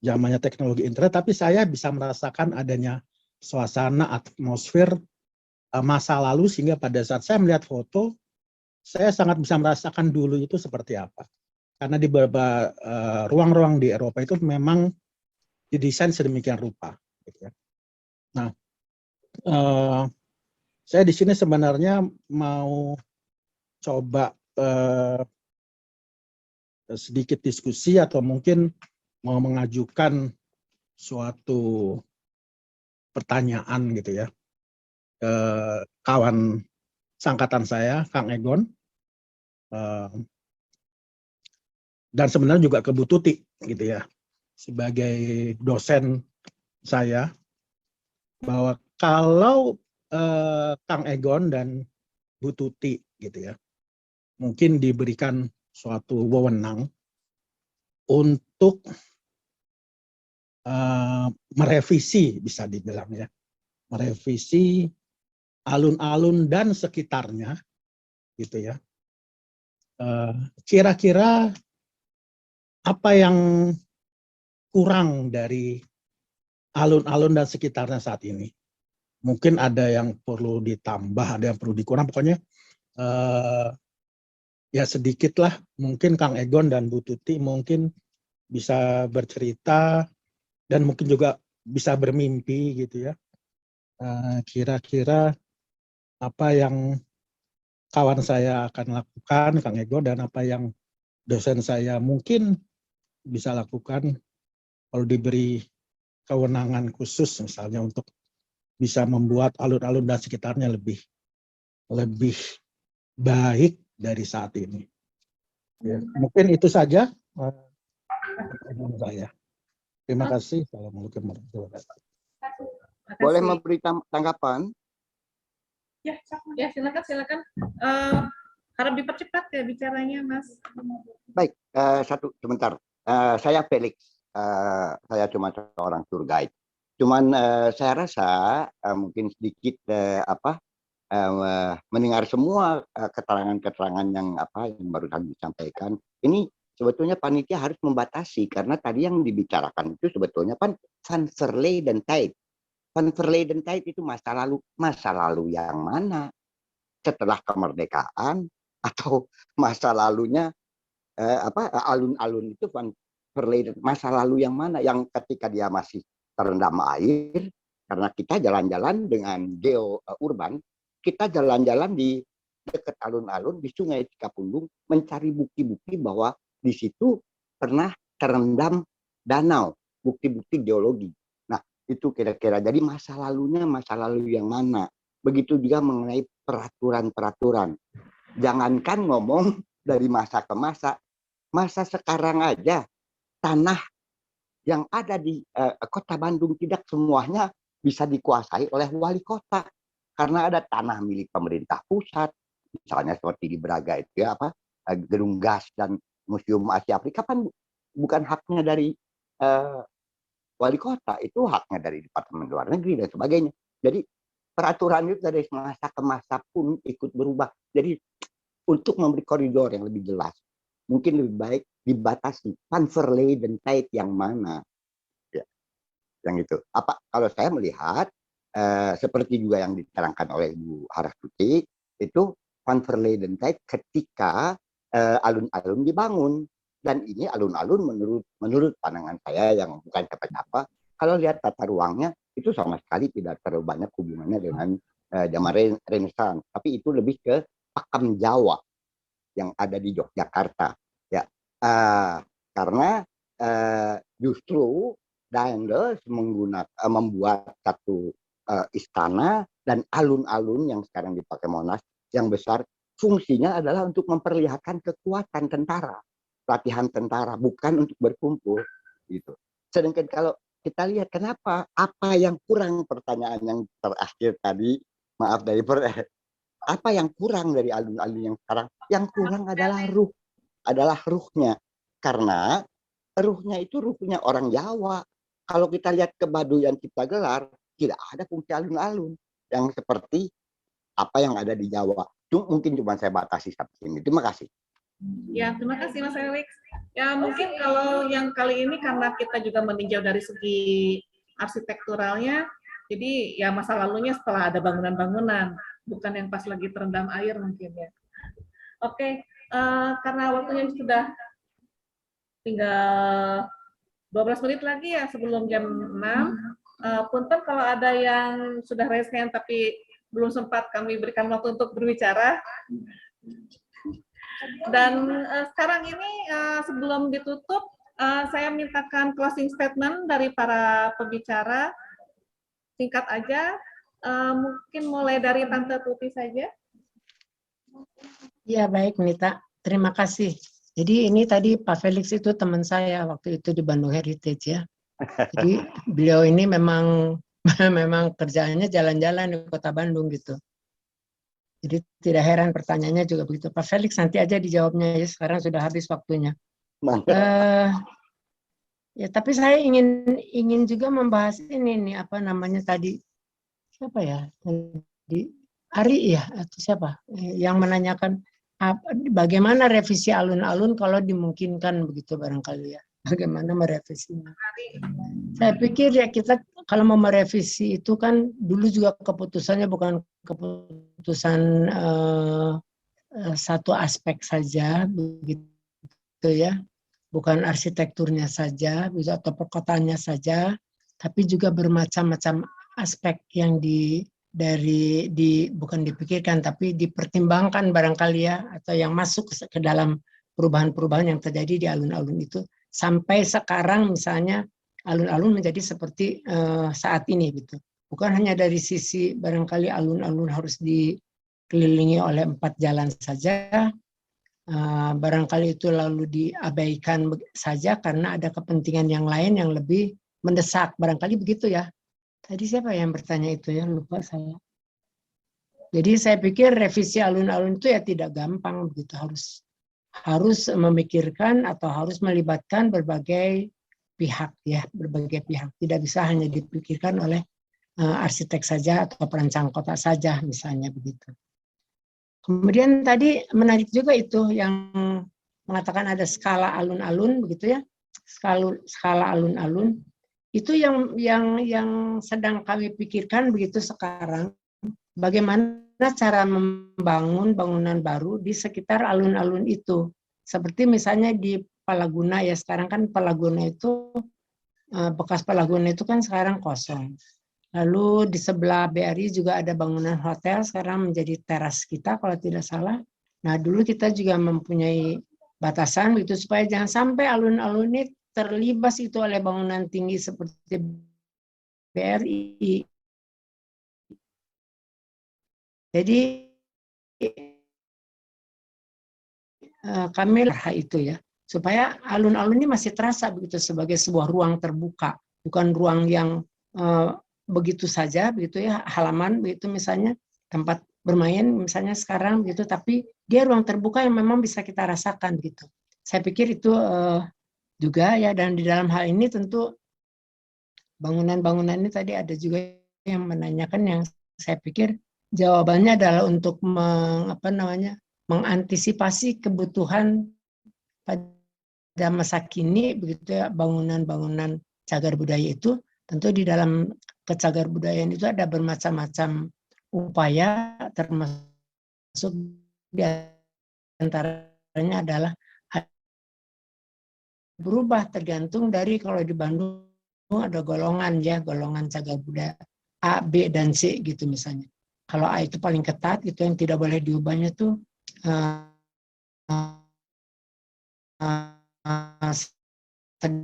zamannya teknologi internet, tapi saya bisa merasakan adanya suasana, atmosfer masa lalu, sehingga pada saat saya melihat foto, saya sangat bisa merasakan dulu itu seperti apa. Karena di beberapa ruang-ruang di Eropa itu memang didesain sedemikian rupa, gitu ya. Nah, saya di sini sebenarnya mau coba sedikit diskusi atau mungkin mau mengajukan suatu pertanyaan, gitu ya, ke kawan sangkatan saya, Kang Egon, dan sebenarnya juga ke Bu Tuti, gitu ya, sebagai dosen saya, bahwa kalau Kang Egon dan Bu Tuti, gitu ya, mungkin diberikan suatu wewenang untuk merevisi, bisa dibilang ya, merevisi alun-alun dan sekitarnya, gitu ya. Kira-kira apa yang kurang dari alun-alun dan sekitarnya saat ini? Mungkin ada yang perlu ditambah, ada yang perlu dikurang, pokoknya ya sedikit lah. Mungkin Kang Egon dan Bu Tuti mungkin bisa bercerita dan mungkin juga bisa bermimpi, gitu ya. Kira-kira apa yang kawan saya akan lakukan, Kang Egon, dan apa yang dosen saya mungkin bisa lakukan kalau diberi kewenangan khusus, misalnya untuk bisa membuat alun-alun dan sekitarnya lebih baik dari saat ini. Ya, mungkin itu saja saya. Terima kasih. Assalamualaikum warahmatullahi wabarakatuh. Boleh memberi tanggapan? Ya, silakan. Harap dipercepat ya bicaranya, Mas. Baik, sebentar. Saya Felix. Saya cuma seorang tour guide. Cuman saya rasa mungkin sedikit mendengar semua keterangan-keterangan yang barusan disampaikan. Ini sebetulnya panitia harus membatasi karena tadi yang dibicarakan itu sebetulnya Van Verleden Tijd. Van Verleden Tijd itu masa lalu yang mana? Setelah kemerdekaan atau masa lalunya alun-alun itu Van Verleden, masa lalu yang mana, yang ketika dia masih terendam air karena kita jalan-jalan dengan geo urban, kita jalan-jalan di dekat alun-alun di Sungai Cikapundung mencari bukti-bukti bahwa di situ pernah terendam danau, bukti-bukti geologi. Nah, itu kira-kira jadi masa lalunya masa lalu yang mana. Begitu juga mengenai peraturan-peraturan. Jangankan ngomong dari masa ke masa sekarang aja tanah yang ada di kota Bandung tidak semuanya bisa dikuasai oleh wali kota karena ada tanah milik pemerintah pusat, misalnya seperti di Braga itu ya Gedung Gas dan Museum Asia Afrika kan bukan haknya dari wali kota, itu haknya dari Departemen Luar Negeri dan sebagainya. Jadi peraturan itu dari masa ke masa pun ikut berubah. Jadi untuk memberi koridor yang lebih jelas, mungkin lebih baik dibatasi Van Verleden Tijd yang mana, ya, yang itu. Kalau saya melihat seperti juga yang diterangkan oleh Bu Harastuti, itu Van Verleden Tijd ketika alun-alun dibangun, dan ini alun-alun menurut pandangan saya yang bukan siapa-siapa, kalau lihat tata ruangnya itu sama sekali tidak terlalu banyak hubungannya dengan zaman Renaissance, tapi itu lebih ke Pakem Jawa yang ada di Yogyakarta, ya. Karena justru Daendels membuat satu istana dan alun-alun yang sekarang dipakai Monas yang besar, fungsinya adalah untuk memperlihatkan kekuatan tentara, latihan tentara, bukan untuk berkumpul, gitu. Sedangkan kalau kita lihat kenapa, apa yang kurang, pertanyaan yang terakhir tadi, maaf dari apa yang kurang dari alun-alun yang sekarang? Yang kurang adalah ruhnya. Karena ruhnya itu ruhnya orang Jawa. Kalau kita lihat ke Baduyan Ciptagelar, tidak ada fungsi alun-alun yang seperti apa yang ada di Jawa. Mungkin cuma saya batasi sampai sini. Terima kasih. Ya, terima kasih Mas Felix. Ya, mungkin kalau yang kali ini karena kita juga meninjau dari segi arsitekturalnya, jadi ya masa lalunya setelah ada bangunan-bangunan, bukan yang pas lagi terendam air mungkin ya. Oke, karena waktunya sudah tinggal 12 menit lagi ya sebelum jam 6. Punten kalau ada yang sudah raise hand tapi belum sempat kami berikan waktu untuk berbicara. Dan sekarang ini sebelum ditutup, saya mintakan closing statement dari para pembicara. Singkat aja, mungkin mulai dari Tante Tuti saja. Ya, baik Nita. Terima kasih. Jadi ini tadi Pak Felix itu teman saya waktu itu di Bandung Heritage ya. Jadi beliau ini memang kerjaannya jalan-jalan di kota Bandung gitu. Jadi tidak heran pertanyaannya juga begitu. Pak Felix nanti aja dijawabnya ya, sekarang sudah habis waktunya. Ya, tapi saya ingin juga membahas ini nih, apa namanya tadi, siapa ya? Tadi Ari ya atau siapa yang menanyakan bagaimana revisi alun-alun kalau dimungkinkan begitu barangkali ya. Bagaimana merevisinya? Saya pikir ya kita kalau mau merevisi itu kan dulu juga keputusannya bukan keputusan satu aspek saja begitu ya, bukan arsitekturnya saja atau perkotaannya saja, tapi juga bermacam-macam aspek yang bukan dipikirkan tapi dipertimbangkan barangkali ya, atau yang masuk ke dalam perubahan-perubahan yang terjadi di alun-alun itu. Sampai sekarang misalnya alun-alun menjadi seperti saat ini gitu. Bukan hanya dari sisi barangkali alun-alun harus dikelilingi oleh 4 jalan saja, barangkali itu lalu diabaikan saja karena ada kepentingan yang lain yang lebih mendesak, barangkali begitu ya. Tadi siapa yang bertanya itu ya, lupa saya. Jadi saya pikir revisi alun-alun itu ya tidak gampang begitu, harus memikirkan atau harus melibatkan berbagai pihak ya, berbagai pihak. Tidak bisa hanya dipikirkan oleh arsitek saja atau perancang kota saja misalnya begitu. Kemudian tadi menarik juga itu yang mengatakan ada skala alun-alun begitu ya, skala alun-alun itu yang sedang kami pikirkan begitu sekarang, bagaimana cara membangun bangunan baru di sekitar alun-alun itu, seperti misalnya di Palaguna ya, sekarang kan Palaguna itu bekas Palaguna itu kan sekarang kosong. Lalu di sebelah BRI juga ada bangunan hotel, sekarang menjadi teras kita kalau tidak salah. Nah dulu kita juga mempunyai batasan itu supaya jangan sampai alun-alun ini terlibas itu oleh bangunan tinggi seperti BRI. Jadi kami itu ya, supaya alun-alun ini masih terasa begitu sebagai sebuah ruang terbuka, bukan ruang yang begitu saja begitu ya, halaman begitu misalnya, tempat bermain misalnya sekarang begitu, tapi dia ruang terbuka yang memang bisa kita rasakan gitu. Saya pikir itu juga ya, dan di dalam hal ini tentu bangunan-bangunan ini tadi ada juga yang menanyakan, yang saya pikir jawabannya adalah untuk mengantisipasi kebutuhan pada masa kini begitu ya, bangunan-bangunan cagar budaya itu. Tentu di dalam kecagar budayaan itu ada bermacam-macam upaya, termasuk di antaranya adalah berubah tergantung dari, kalau di Bandung ada golongan ya, golongan cagar budaya A, B, dan C gitu misalnya. Kalau A itu paling ketat, itu yang tidak boleh diubahnya tuh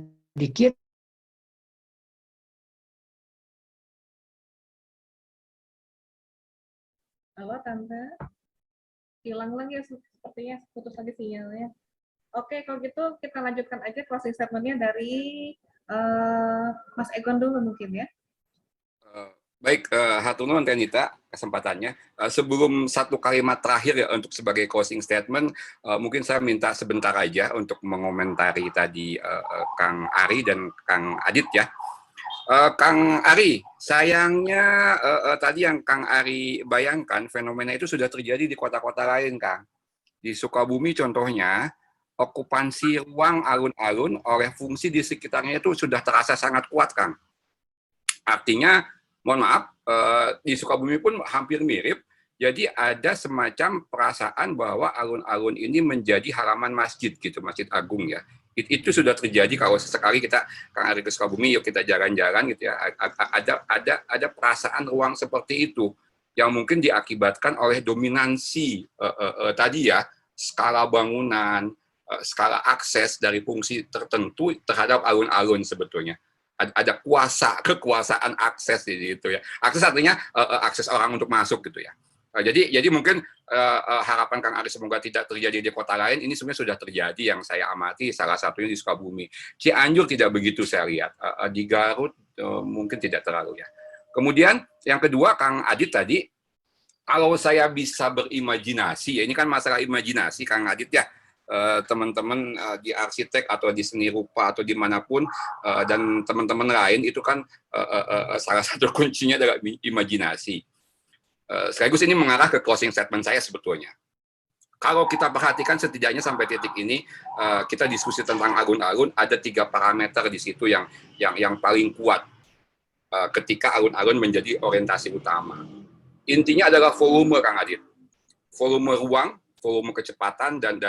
sedikit. Halo Tante, hilang lagi ya sepertinya, putus lagi sinyalnya. Oke, kalau gitu kita lanjutkan aja closing statement-nya dari Mas Egon dulu mungkin ya. Baik, hatur nuhun Tenita kesempatannya. Sebelum satu kalimat terakhir ya untuk sebagai closing statement, mungkin saya minta sebentar aja untuk mengomentari tadi Kang Ari dan Kang Adit ya. Kang Ari, sayangnya tadi yang Kang Ari bayangkan, fenomena itu sudah terjadi di kota-kota lain, Kang. Di Sukabumi contohnya, okupansi ruang alun-alun oleh fungsi di sekitarnya itu sudah terasa sangat kuat, Kang. Artinya, mohon maaf, di Sukabumi pun hampir mirip, jadi ada semacam perasaan bahwa alun-alun ini menjadi halaman masjid, gitu, Masjid Agung ya. Itu sudah terjadi kalau sesekali kita, Kang Ari ke Sukabumi, yuk kita jalan-jalan gitu ya, ada perasaan ruang seperti itu, yang mungkin diakibatkan oleh dominansi tadi ya, skala bangunan, skala akses dari fungsi tertentu terhadap alun-alun sebetulnya. Ada kekuasaan akses di situ ya. Akses artinya akses orang untuk masuk gitu ya. Jadi mungkin harapan Kang Ari semoga tidak terjadi di kota lain. Ini sebenarnya sudah terjadi yang saya amati, salah satunya di Sukabumi. Cianjur tidak begitu saya lihat. Di Garut mungkin tidak terlalu ya. Kemudian yang kedua Kang Adit tadi, kalau saya bisa berimajinasi, ya ini kan masalah imajinasi Kang Adit ya. Teman-teman di arsitek atau di seni rupa atau dimanapun dan teman-teman lain itu kan salah satu kuncinya adalah imajinasi. Sekaligus ini mengarah ke closing statement saya sebetulnya. Kalau kita perhatikan setidaknya sampai titik ini kita diskusi tentang alun-alun, ada 3 parameter di situ yang paling kuat ketika alun-alun menjadi orientasi utama. Intinya adalah volume, Kang Adit, volume ruang, volume kecepatan dan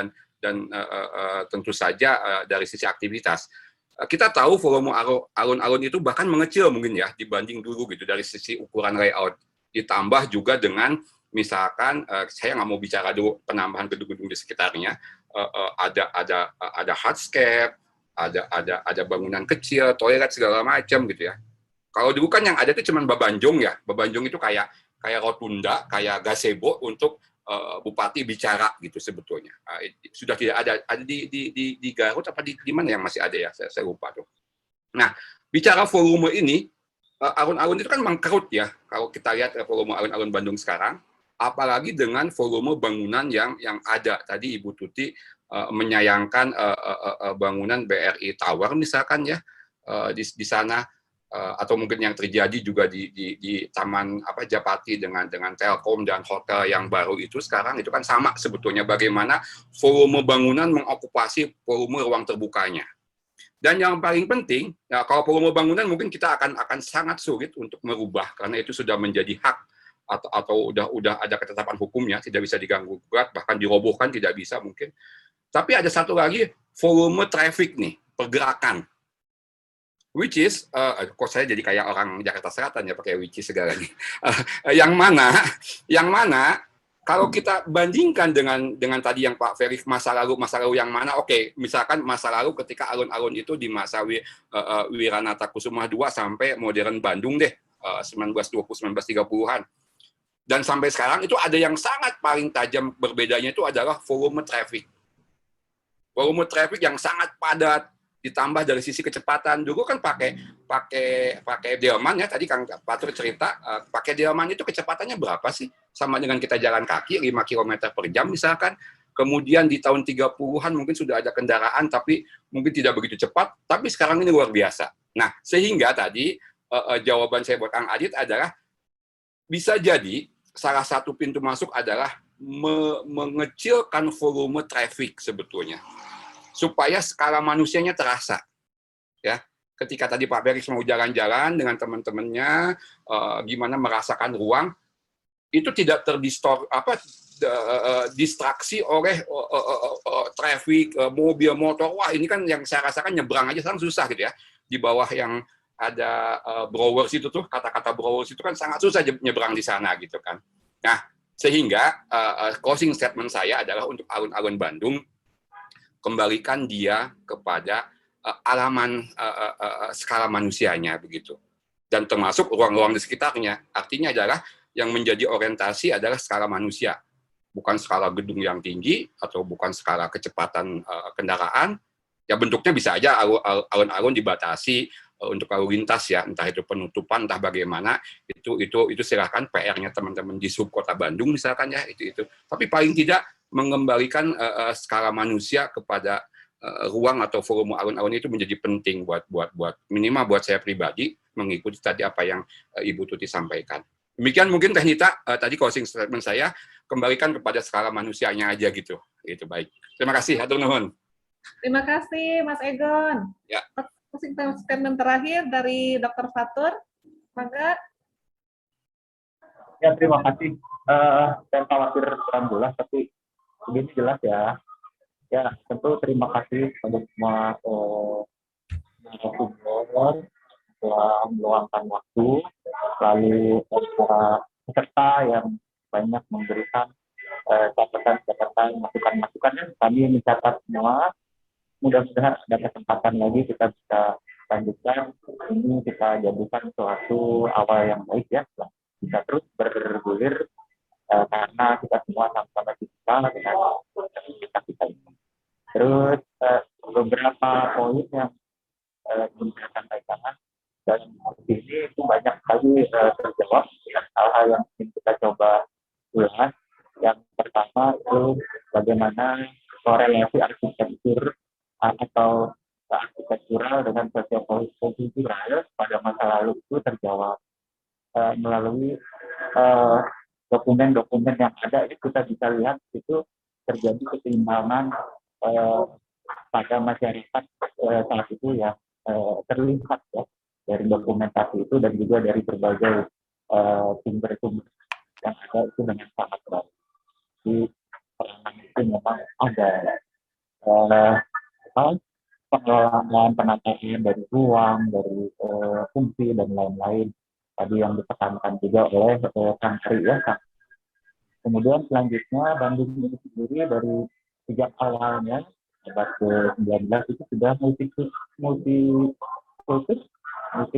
tentu saja dari sisi aktivitas. Kita tahu volume alun-alun itu bahkan mengecil mungkin ya dibanding dulu gitu dari sisi ukuran layout. Ditambah juga dengan misalkan saya nggak mau bicara dulu penambahan gedung-gedung di sekitarnya, ada hardscape, ada bangunan kecil, toilet segala macam gitu ya. Kalau dulu kan yang ada itu cuma babanjong ya, babanjong itu kayak rotunda, kayak gazebo untuk bupati bicara gitu sebetulnya. Sudah tidak ada di Garut apa di mana yang masih ada ya, saya lupa tuh. Nah, bicara volume ini, alun-alun itu kan mengkerut ya. Kalau kita lihat volume alun-alun Bandung sekarang, apalagi dengan volume bangunan yang ada. Tadi Ibu Tuti menyayangkan bangunan BRI Tower misalkan ya di sana, atau mungkin yang terjadi juga di Taman Japati dengan Telkom dan hotel yang baru itu sekarang itu kan sama sebetulnya bagaimana volume bangunan mengokupasi volume ruang terbukanya. Dan yang paling penting, ya, kalau volume bangunan mungkin kita akan sangat sulit untuk merubah karena itu sudah menjadi hak atau udah ada ketetapan hukumnya, tidak bisa diganggu gugat, bahkan dirobohkan tidak bisa mungkin. Tapi ada satu lagi volume traffic nih, pergerakan. Which is, kok saya jadi kayak orang Jakarta Selatan ya pakai which is segala nih. Yang mana kalau kita bandingkan dengan tadi yang Pak Ferry masa lalu yang mana, oke, misalkan masa lalu ketika alun-alun itu di masa Wiranata Kusuma II sampai modern Bandung deh, 1920-1930-an. Dan sampai sekarang itu ada yang sangat paling tajam berbedanya itu adalah volume traffic. Volume traffic yang sangat padat, ditambah dari sisi kecepatan. Dulu kan pakai delman ya, tadi Kang Fatur cerita, pakai delman itu kecepatannya berapa sih? Sama dengan kita jalan kaki 5 km per jam misalkan. Kemudian di tahun 30-an mungkin sudah ada kendaraan tapi mungkin tidak begitu cepat, tapi sekarang ini luar biasa. Nah, sehingga tadi jawaban saya buat Kang Adit adalah bisa jadi salah satu pintu masuk adalah mengecilkan volume traffic sebetulnya, supaya skala manusianya terasa. Ya, ketika tadi Pak Beris mau jalan-jalan dengan teman-temannya, gimana merasakan ruang, itu tidak distraksi oleh traffic, mobil, motor. Wah, ini kan yang saya rasakan nyebrang aja sekarang susah gitu ya. Di bawah yang ada browers itu tuh, kata-kata browers itu kan sangat susah nyebrang di sana gitu kan. Nah, sehingga closing statement saya adalah untuk alun-alun Bandung, kembalikan dia kepada alaman skala manusianya begitu, dan termasuk ruang-ruang di sekitarnya. Artinya adalah yang menjadi orientasi adalah skala manusia, bukan skala gedung yang tinggi atau bukan skala kecepatan kendaraan. Ya bentuknya bisa aja alun-alun dibatasi untuk lalu lintas ya, entah itu penutupan, entah bagaimana, itu silakan PR-nya teman-teman di subkota Bandung misalkan ya, itu. Tapi paling tidak mengembalikan skala manusia kepada ruang atau volume alun-alun itu menjadi penting buat minimal buat saya pribadi mengikuti tadi apa yang Ibu Tuti sampaikan. Demikian mungkin Teknita tadi closing statement saya, kembalikan kepada skala manusianya aja gitu. Itu baik. Terima kasih, hatur nuhun. Terima kasih Mas Egon. Ya. Statement terakhir dari Dr. Fatur, maka. Ya, terima kasih. Saya khawatir kurang jelas, tapi begini jelas ya. Ya, tentu terima kasih untuk semua narasumber telah meluangkan waktu, lalu para peserta yang banyak memberikan catatan, masukan-masukannya. Kami mencatat semua. Mudah-mudahan ada kesempatan lagi kita bisa lanjutkan. Ini kita jadikan suatu awal yang baik ya, bisa terus bergulir karena kita semua sama-sama bisa dengan kita ini. Terus beberapa poin yang ingin saya sampaikan dan ini itu banyak sekali terjawab ya, hal-hal yang ingin kita coba ulas. Yang pertama itu bagaimana korelasi arsitektur atau arsitektural dengan sosio-kultural pada masa lalu itu terjawab melalui dokumen-dokumen yang ada. Itu kita bisa lihat itu terjadi keseimbangan pada masyarakat saat itu ya, terlihat ya dari dokumentasi itu dan juga dari berbagai sumber-sumber yang ada itu dengan sangat baik. Di perangan itu memang ada pengelolaan penataan dari ruang, dari fungsi dan lain-lain tadi yang ditekankan juga oleh Kang Ari ya. Kemudian selanjutnya Bandung ini sendiri dari sejak awalnya abad ke-19 itu sudah multi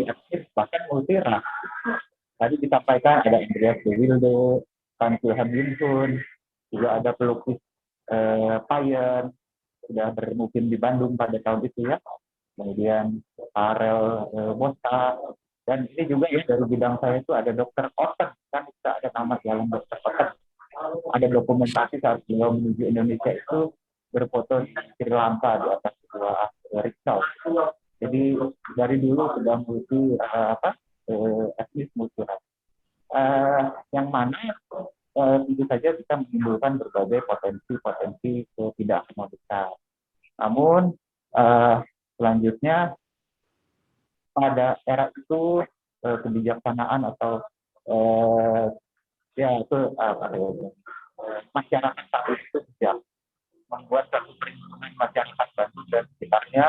etnis, bahkan multi ras. Tadi disampaikan ada Andreas de Wilde, Kang Wilhelm Wunschel, juga ada pelukis Payen sudah bermukim di Bandung pada tahun itu ya. Kemudian Karel Bosta, dan ini juga ya dari bidang saya itu ada Dr. Otten, kan kita ada nama jalan Dr. Otten. ada dokumentasi saat beliau menuju Indonesia itu berfoto di Sri Lanka di atas sebuah rickshaw. Jadi dari dulu sudah etnis multiras. Yang mana tentu saja bisa menimbulkan berbagai potensi ketidakharmonisan. Namun selanjutnya pada era itu kebijaksanaan atau masyarakat saat itu sudah membuat satu perhitungan masyarakat Bandung dan sekitarnya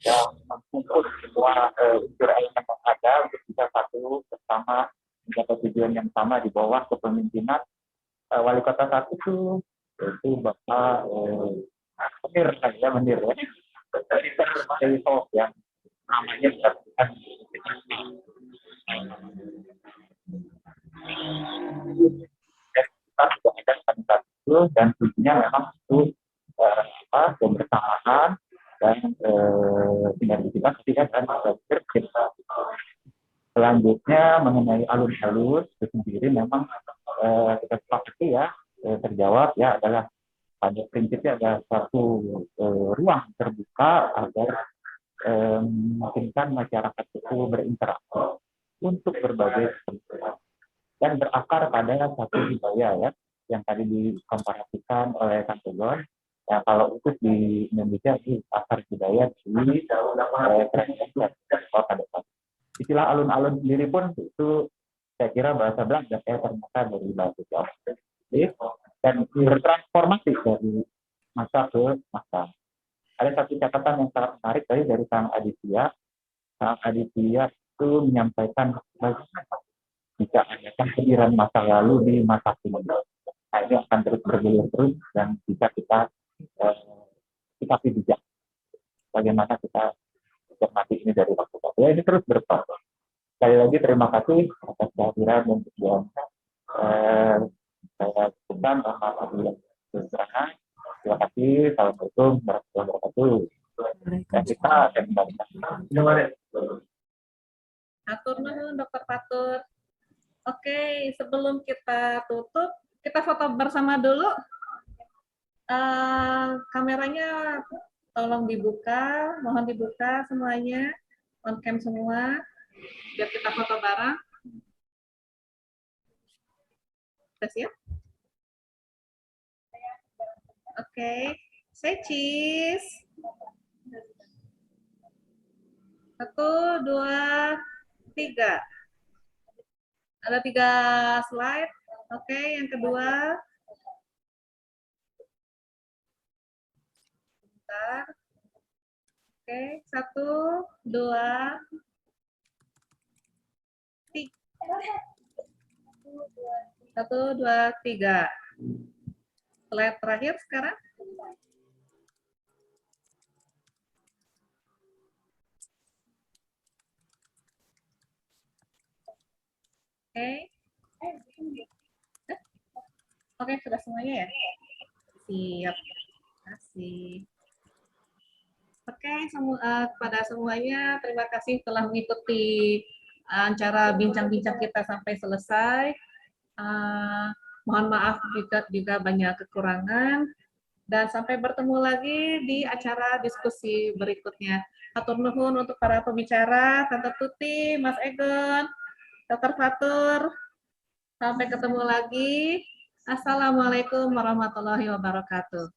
yang mengumpul semua unsur elemen yang ada untuk bisa satu bersama mencapai tujuan yang sama di bawah kepemimpinan wali kota saat itu, yaitu Bapak Menir ya. Dari yang namanya disatukan kita juga ada kandidat itu dan tujuannya memang itu kebersamaan dan sinergisitas dan kita. Selanjutnya mengenai alun-alun itu sendiri memang kita sepakati ya terjawab ya adalah pada prinsipnya ada suatu ruang terbuka agar memungkinkan masyarakat itu berinteraksi untuk berbagai kepentingan dan berakar pada satu budaya ya yang tadi dikomparasikan oleh Kang Tegon. Ya, kalau itu di Indonesia di akar budaya di kota depan. Istilah alun-alun sendiri pun itu saya kira bahasa Belanda ternyata dari bahasa Jawa. Dan bertransformasi dari masa ke masa. Ada satu catatan yang sangat menarik tadi dari Kang Aditya. Kang Aditya itu menyampaikan bagaimana jika ada kehadiran masa lalu di masa kini. Nah, ini akan terus bergulir terus dan bisa kita bijak. Bagaimana kita cermati ini dari waktu ke waktu. Ya, ini terus berproses. Sekali lagi terima kasih atas kehadiran dan tujuan saya lakukan Alhamdulillah. Terima kasih. Assalamualaikum warahmatullahi wabarakatuh. Dan kita akan kembali. Atur nuhun Dr. Fatur. Oke, sebelum kita tutup, kita foto bersama dulu. Kameranya tolong dibuka, mohon dibuka semuanya, on cam semua, biar kita foto bareng. Sudah siap? Oke, say cheese. 1, 2, 3. Ada 3 slide. Oke, yang kedua. Bentar. Oke, 1, 2, 3. 1, 2, 3. Slide terakhir sekarang. Oke. Oke, sudah semuanya ya? Siap. Terima kasih. Oke, kepada semuanya, terima kasih telah mengikuti acara bincang-bincang kita sampai selesai. Mohon maaf juga banyak kekurangan. Dan sampai bertemu lagi di acara diskusi berikutnya. Hatur nuhun untuk para pembicara, Tante Tuti, Mas Egon, Dr. Fatur. Sampai ketemu lagi. Assalamualaikum warahmatullahi wabarakatuh.